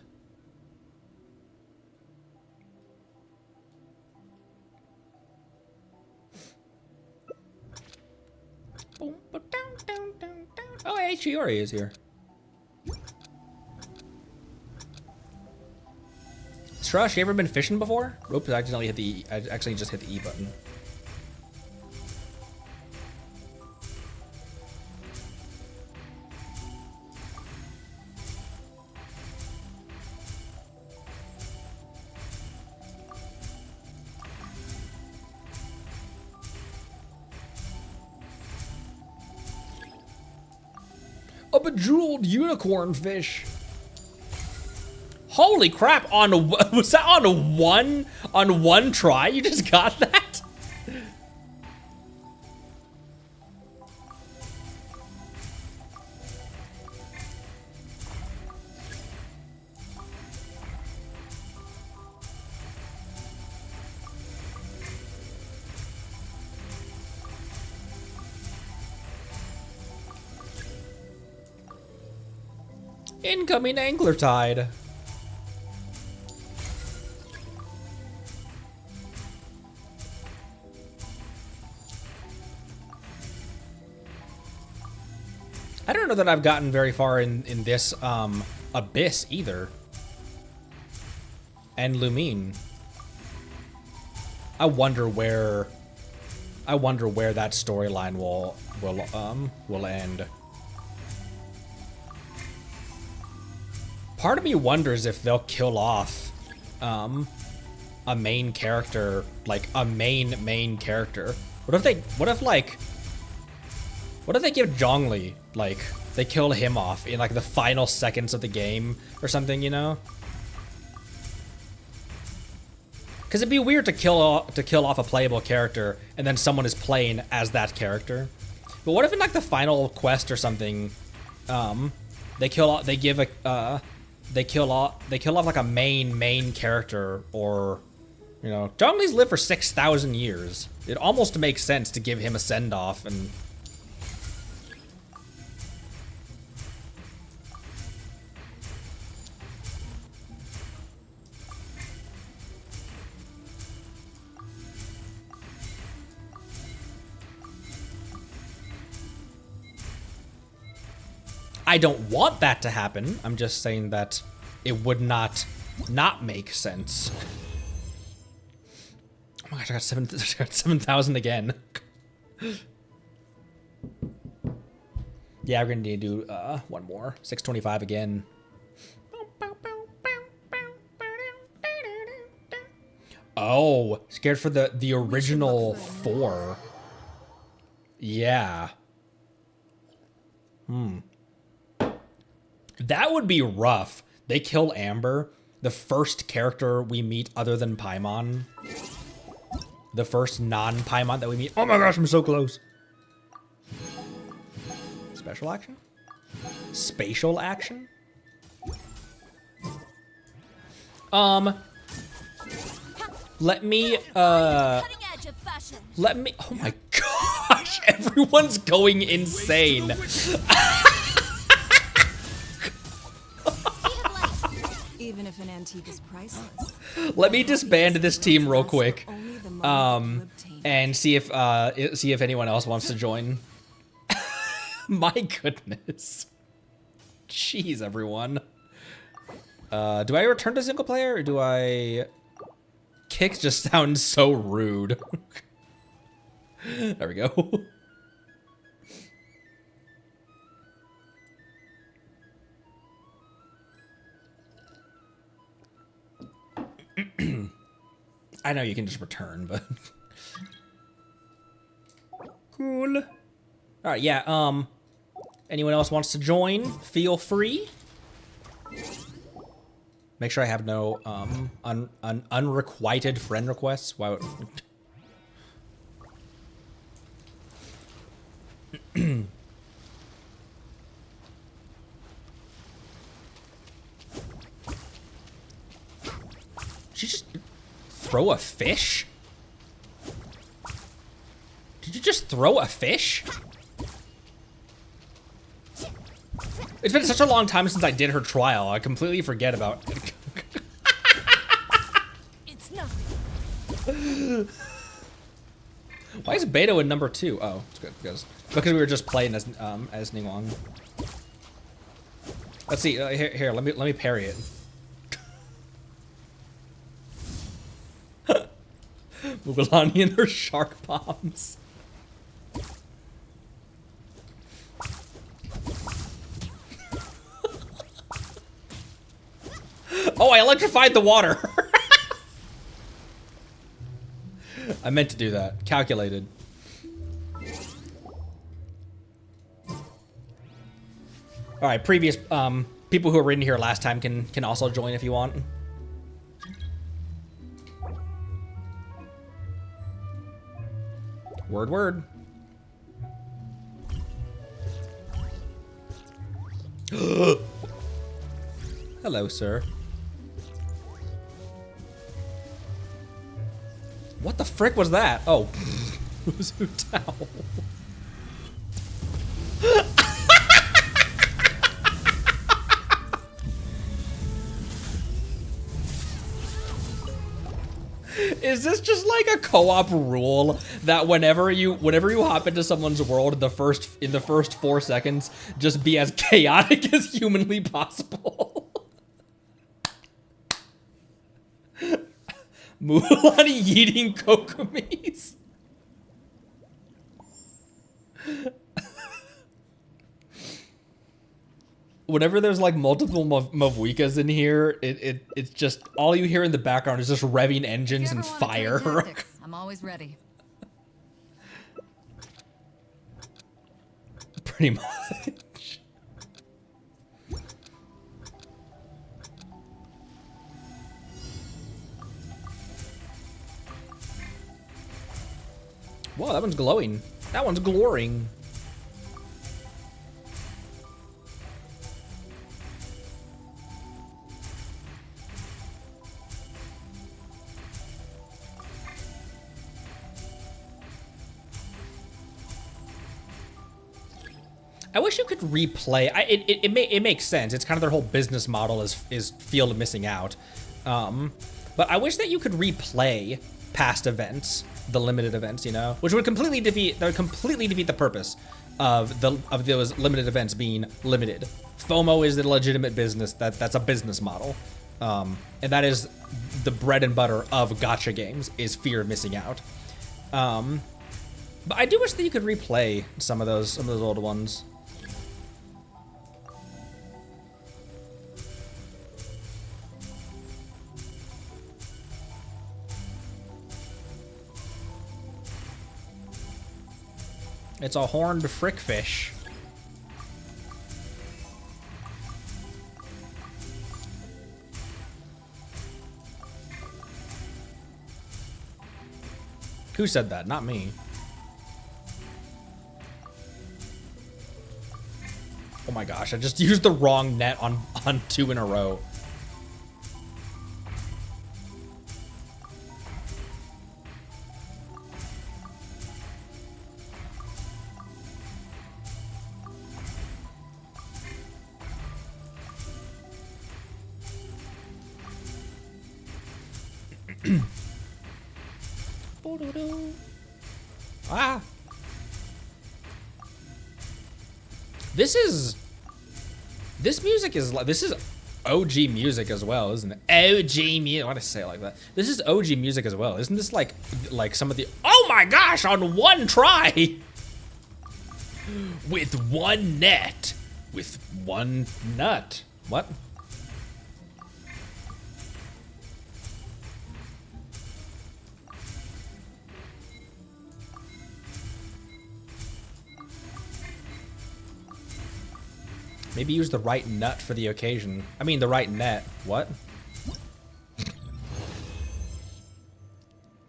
Oh, hey, Chiori is here. Strush, you ever been fishing before? Oops, I accidentally hit the I actually just hit the E button. A bejeweled unicorn fish. Holy crap! Was that on one try? You just got that? Incoming angler tide. I don't know that I've gotten very far in this abyss either. And Lumine. I wonder where that storyline will end. Part of me wonders if they'll kill off a main character, like a main character. What if they give Zhongli, like, they kill him off in like the final seconds of the game or something, you know? Because it'd be weird to kill off a playable character and then someone is playing as that character. But what if in like the final quest or something, they kill off like a main character, or, you know, Zhongli's lived for 6,000 years. It almost makes sense to give him a send off and. I don't want that to happen. I'm just saying that it would not make sense. Oh my gosh, I got 7,000 again. Yeah, we're gonna need to do one more. 625 again. Oh, scared for the original 4. Yeah. That would be rough. They kill Amber, the first character we meet other than Paimon. The first non-Paimon that we meet. Oh my gosh, I'm so close. Special action? Spatial action? Let me, Cutting edge of fashion. let me, oh my gosh, everyone's going insane. Even if an antique is priceless. Let me disband this team real quick, Only the moment it will obtain. and see if anyone else wants to join. My goodness. Jeez, everyone. Do I return to single player, or do I... Kick just sounds so rude. There we go. I know you can just return, but... Cool. Alright, yeah, anyone else wants to join, feel free. Make sure I have no, unrequited friend requests. Why would... Did you just throw a fish? Did you just throw a fish? It's been such a long time since I did her trial. I completely forget about it. It's nothing. Why is Beto in number 2? Oh, it's good because we were just playing as Ningguang. Let's see. Here, let me parry it. Mugalani and her shark bombs. Oh, I electrified the water. I meant to do that. Calculated. All right, previous people who were in here last time can also join if you want. Word, word. Hello, sir. What the frick was that? Oh, it was Hu Tao. Is this just like a co-op rule that whenever you hop into someone's world in the first 4 seconds, just be as chaotic as humanly possible? Mulan eating kokomis. Whenever there's like multiple Mavuikas in here, it's just all you hear in the background is just revving engines and fire. I'm always ready. Pretty much. Whoa, that one's glowing. That one's gloring. I wish you could replay. It makes sense. It's kind of their whole business model is field missing out. But I wish that you could replay past events, the limited events, you know, which would completely defeat the purpose of those limited events being limited. FOMO is the legitimate business. That's a business model, and that is the bread and butter of gacha games is fear of missing out. But I do wish that you could replay some of those old ones. It's a horned frickfish. Who said that? Not me. Oh my gosh, I just used the wrong net on 2 in a row. Ah. This music is like, this is OG music as well, isn't it? OG music. Why did I say it like that? This is OG music as well. Isn't this like some of the, oh my gosh, on one try. With one net. With one nut. What? Maybe use the right nut for the occasion. I mean, the right net. What?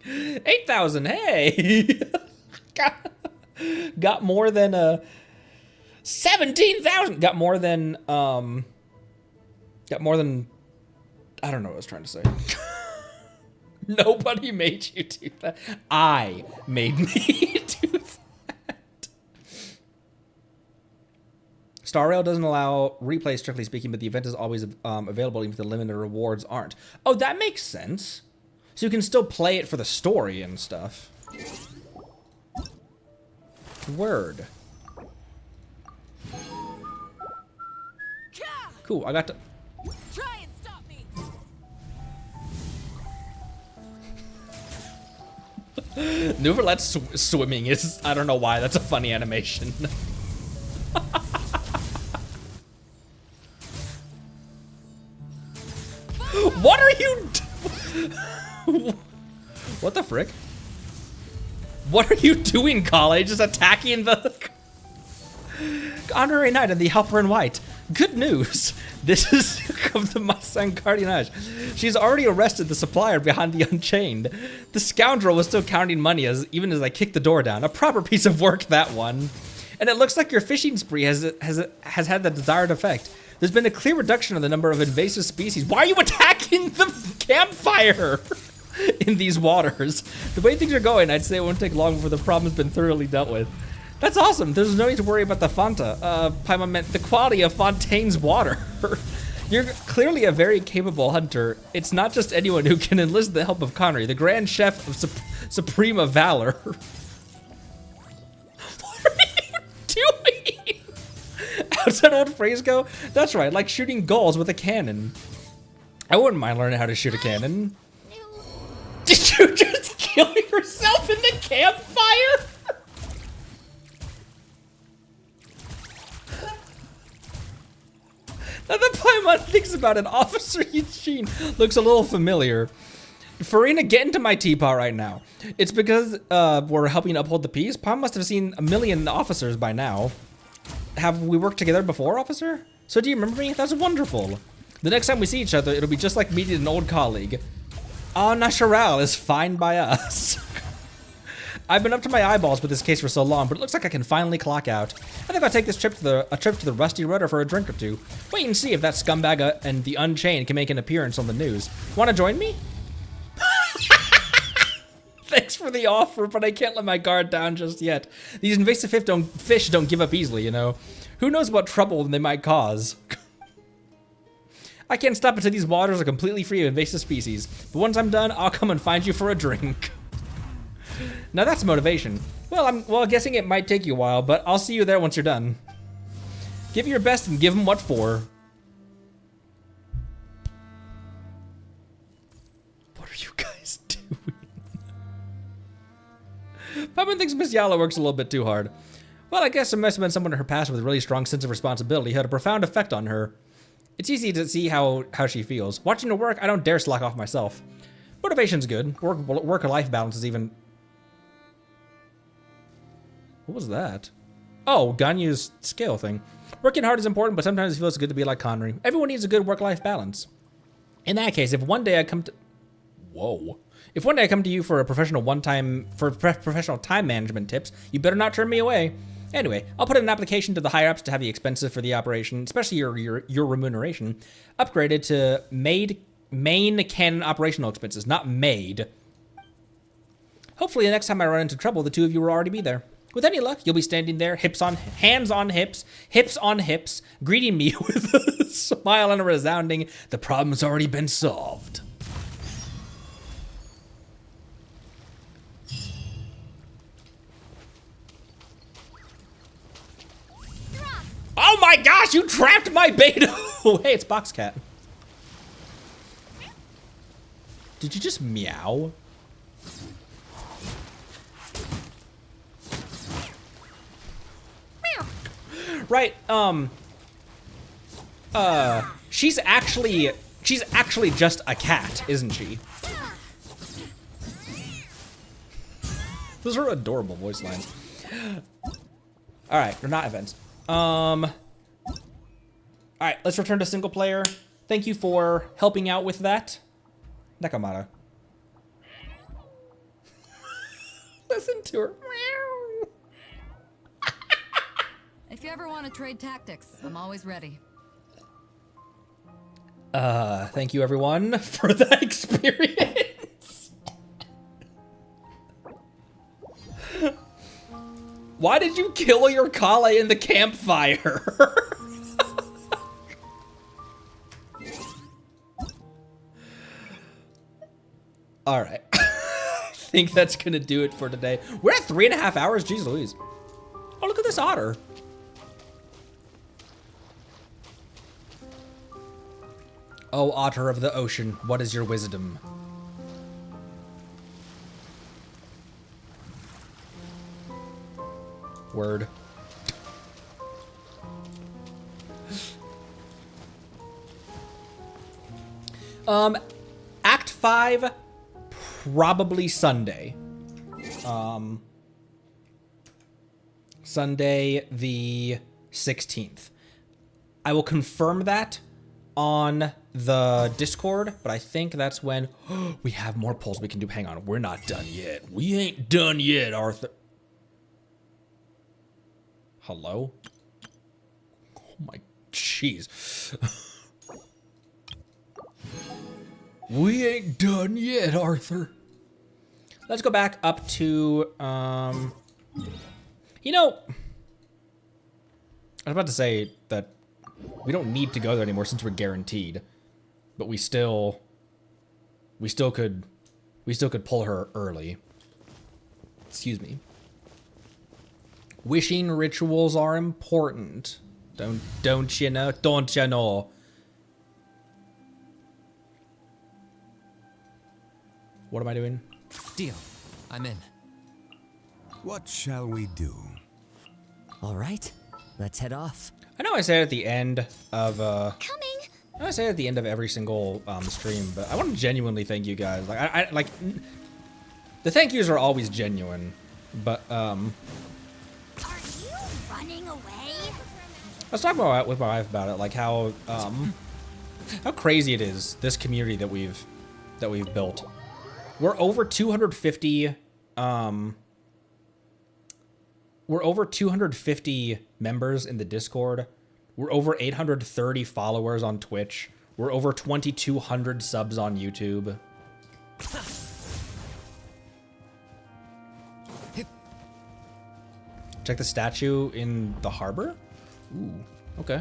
8,000. Hey! got more than 17,000. Got more than I don't know what I was trying to say. Nobody made you do that. I made me do that. Star Rail doesn't allow replay, strictly speaking, but the event is always available even if the limited rewards aren't. Oh, that makes sense. So you can still play it for the story and stuff. Word. Cool, I got to... Try and stop me. Nouverlette's swimming is... I don't know why, that's a funny animation. What are you What the frick? What are you doing, Kale? Just attacking the honorary knight of the Helper in White. Good news. This is of the Mustang Cardinage. She's already arrested the supplier behind the Unchained. The scoundrel was still counting money even as I kicked the door down. A proper piece of work, that one. And it looks like your fishing spree has had the desired effect. There's been a clear reduction in the number of invasive species. Why are you attacking the campfire in these waters? The way things are going, I'd say it won't take long before the problem's been thoroughly dealt with. That's awesome. There's no need to worry about the Fanta. Paimon meant the quality of Fontaine's water. You're clearly a very capable hunter. It's not just anyone who can enlist the help of Connery, the Grand Chef of Suprema Valor. What are you doing? How's that old phrase go? That's right, like shooting gulls with a cannon. I wouldn't mind learning how to shoot a cannon. Did you just kill yourself in the campfire? Now that Paimon thinks about it, Officer Eugene looks a little familiar. Farina, get into my teapot right now. It's because we're helping uphold the peace. Paimon must have seen a million officers by now. Have we worked together before, officer? So do you remember me? That's wonderful. The next time we see each other, it'll be just like meeting an old colleague. Au natural is fine by us. I've been up to my eyeballs with this case for so long, but it looks like I can finally clock out. I think I'll take this trip to the Rusty Rudder for a drink or two. Wait and see if that scumbag and the Unchained can make an appearance on the news. Want to join me? Thanks for the offer, but I can't let my guard down just yet. These invasive fish don't give up easily, you know. Who knows what trouble they might cause. I can't stop until these waters are completely free of invasive species. But once I'm done, I'll come and find you for a drink. Now that's motivation. Well, I'm guessing it might take you a while, but I'll see you there once you're done. Give your best and give them what for. What are you guys doing? Paimon thinks Miss Yala works a little bit too hard. Well, I guess it must have been someone in her past with a really strong sense of responsibility who had a profound effect on her. It's easy to see how she feels. Watching her work, I don't dare slack off myself. Motivation's good. Work-life balance is even... What was that? Oh, Ganyu's scale thing. Working hard is important, but sometimes it feels good to be like Connery. Everyone needs a good work-life balance. In that case, if one day I come to... Whoa. If one day I come to you for a professional professional time management tips, you better not turn me away. Anyway, I'll put in an application to the higher ups to have the expenses for the operation, especially your remuneration, upgraded to main canon operational expenses, not made. Hopefully the next time I run into trouble, the two of you will already be there. With any luck, you'll be standing there, hands on hips, hips on hips, greeting me with a smile and a resounding, "The problem's already been solved." Oh my gosh, you trapped my beta! Hey, it's Boxcat. Did you just meow? Right, she's actually just a cat, isn't she? Those are adorable voice lines. Alright, they're not events. Alright, let's return to single player. Thank you for helping out with that, Nakamata. Listen to her. If you ever want to trade tactics, I'm always ready. Thank you everyone for that experience. Why did you kill your Kale in the campfire? All right. I think that's gonna do it for today. We're at 3.5 hours. Jeez Louise. Oh, look at this otter. Oh, otter of the ocean, what is your wisdom? Word. Act 5, probably Sunday. Sunday the 16th. I will confirm that on the Discord, but I think that's when we have more polls we can do. Hang on, we're not done yet. We ain't done yet, Arthur. Hello? Oh my jeez. We ain't done yet, Arthur. Let's go back up to, you know, I was about to say that we don't need to go there anymore since we're guaranteed, but we still could pull her early. Excuse me. Wishing rituals are important. Don't you know? Don't you know? What am I doing? Deal. I'm in. What shall we do? All right, let's head off. I know I say it at the end of Coming. I know I say it at the end of every single stream, but I want to genuinely thank you guys. Like I like the thank yous are always genuine, but Are you running away? I was talking with my wife about it, like how crazy it is, this community that we've built. We're over 250 members in the Discord. We're over 830 followers on Twitch. We're over 2,200 subs on YouTube. Check the statue in the harbor? Ooh, okay.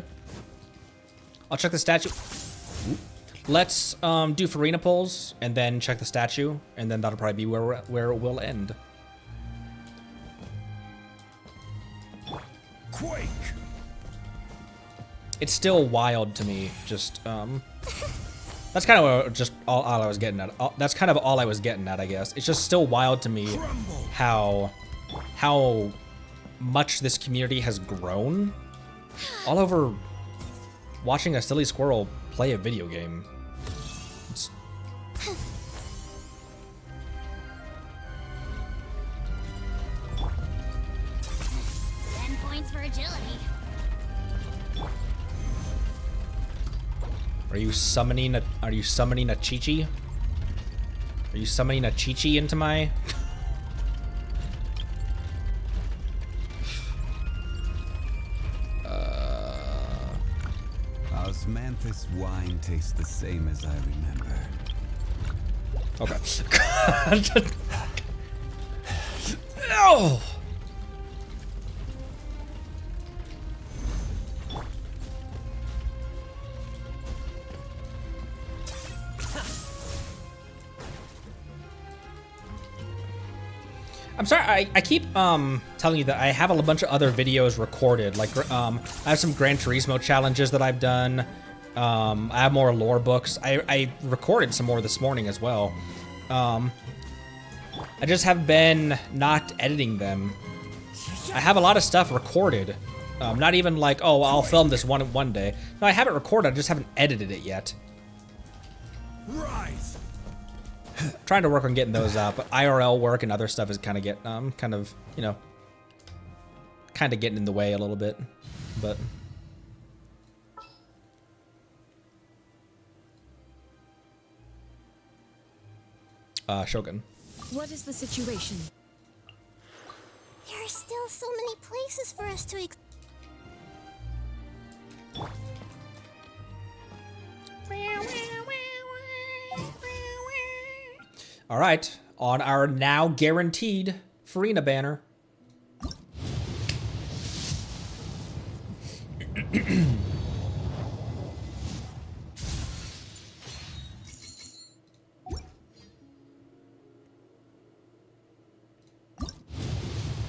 I'll check the statue. Ooh. Let's do Farina polls and then check the statue, and then that'll probably be where it will end. Quake! It's still wild to me, just that's kind of all I was getting at. That's kind of all I was getting at, I guess. It's just still wild to me how much this community has grown all over watching a silly squirrel play a video game. It's... 10 points for agility. Are you summoning a Chi-Chi? Are you summoning a Chi-Chi into my... Osmanthus wine tastes the same as I remember. Okay. Oh! I'm sorry, I keep telling you that I have a bunch of other videos recorded. Like I have some Gran Turismo challenges that I've done. I have more lore books. I recorded some more this morning as well. I just have been not editing them. I have a lot of stuff recorded. Not even like, oh, I'll film this one day. No, I have it recorded, I just haven't edited it yet. Rise! Trying to work on getting those out, but IRL work and other stuff is kind of you know, kind of getting in the way a little bit, but. Shogun. What is the situation? There are still so many places for us to All right, on our now guaranteed Farina banner.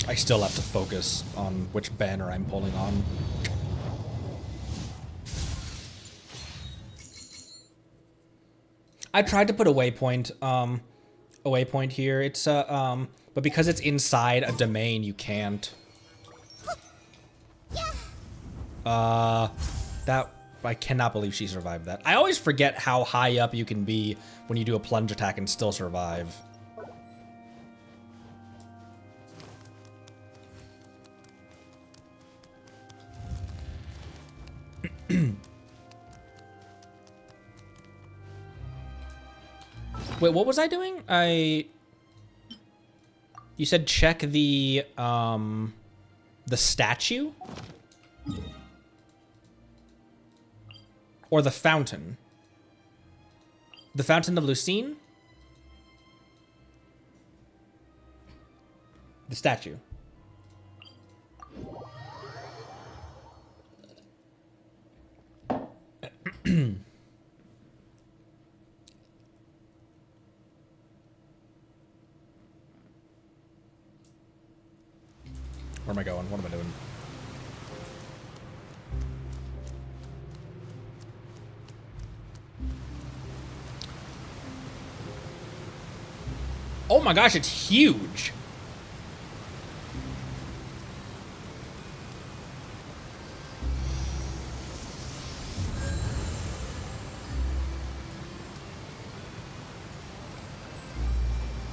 I still have to focus on which banner I'm pulling on. I tried to put a waypoint here. It's but because it's inside a domain, you can't. That I cannot believe she survived that. I always forget how high up you can be when you do a plunge attack and still survive. Wait, what was I doing? You said check the statue? Or the fountain? The Fountain of Lucine? The statue. Where am I going? What am I doing? Oh my gosh, it's huge.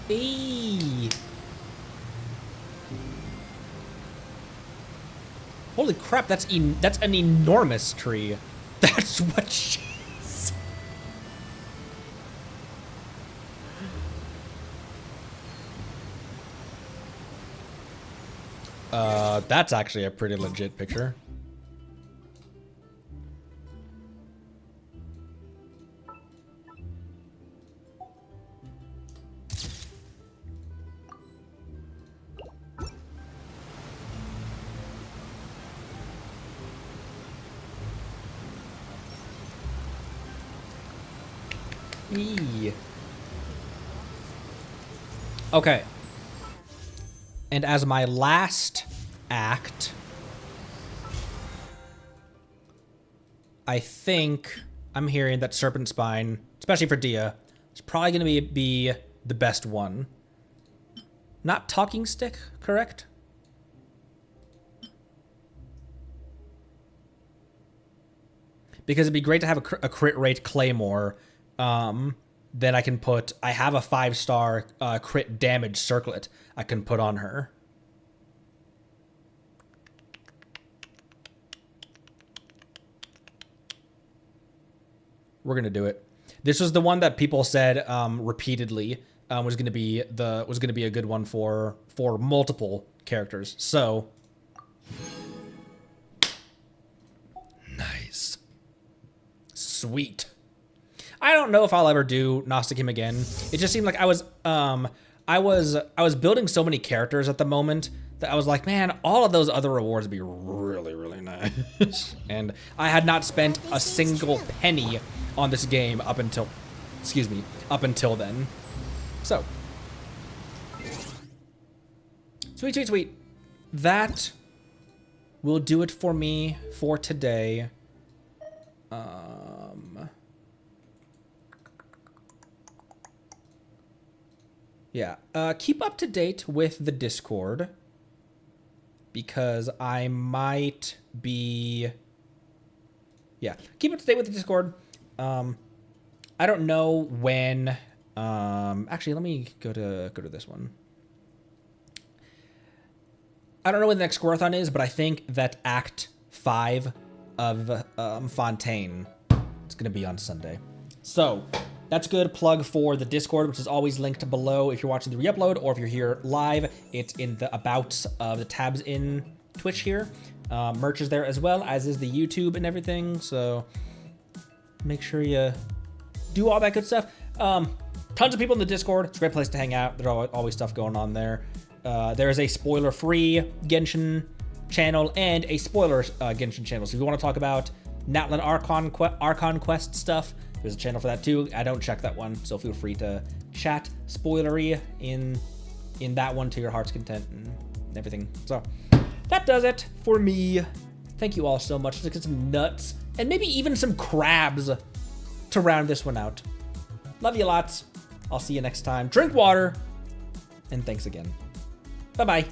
Eee. Holy crap, that's an enormous tree. That's what she is. That's actually a pretty legit picture. Eee. Okay. And as my last act, I think I'm hearing that Serpent Spine, especially for Dehya, is probably going to be the best one. Not Talking Stick, correct? Because it'd be great to have a crit rate Claymore. Then I can put, I have a 5-star crit damage circlet I can put on her. We're gonna do it. This was the one that people said repeatedly was gonna be a good one for multiple characters. So Nice. sweet. I don't know if I'll ever do Gnosticum again. It just seemed like I was building so many characters at the moment that I was like, man, all of those other rewards would be really, really nice. And I had not spent a single penny on this game up until then. So, sweet, sweet, sweet. That will do it for me for today. Yeah, keep up to date with the Discord because I might be, yeah, keep up to date with the Discord. I don't know when, actually, let me go to this one. I don't know when the next Squirthon is, but I think that Act 5 of Fontaine is going to be on Sunday. So, that's a good plug for the Discord, which is always linked below if you're watching the re-upload, or if you're here live, it's in the abouts of the tabs in Twitch here. Merch is there as well, as is the YouTube and everything, so make sure you do all that good stuff. Tons of people in the Discord. It's a great place to hang out. There's always stuff going on there. There is a spoiler-free Genshin channel and a spoiler Genshin channel. So if you want to talk about Natlan Archon Quest stuff, there's a channel for that too. I don't check that one, so feel free to chat spoilery in that one to your heart's content and everything. So that does it for me. Thank you all so much. Let's get some nuts and maybe even some crabs to round this one out. Love you lots. I'll see you next time. Drink water, and thanks again. Bye-bye.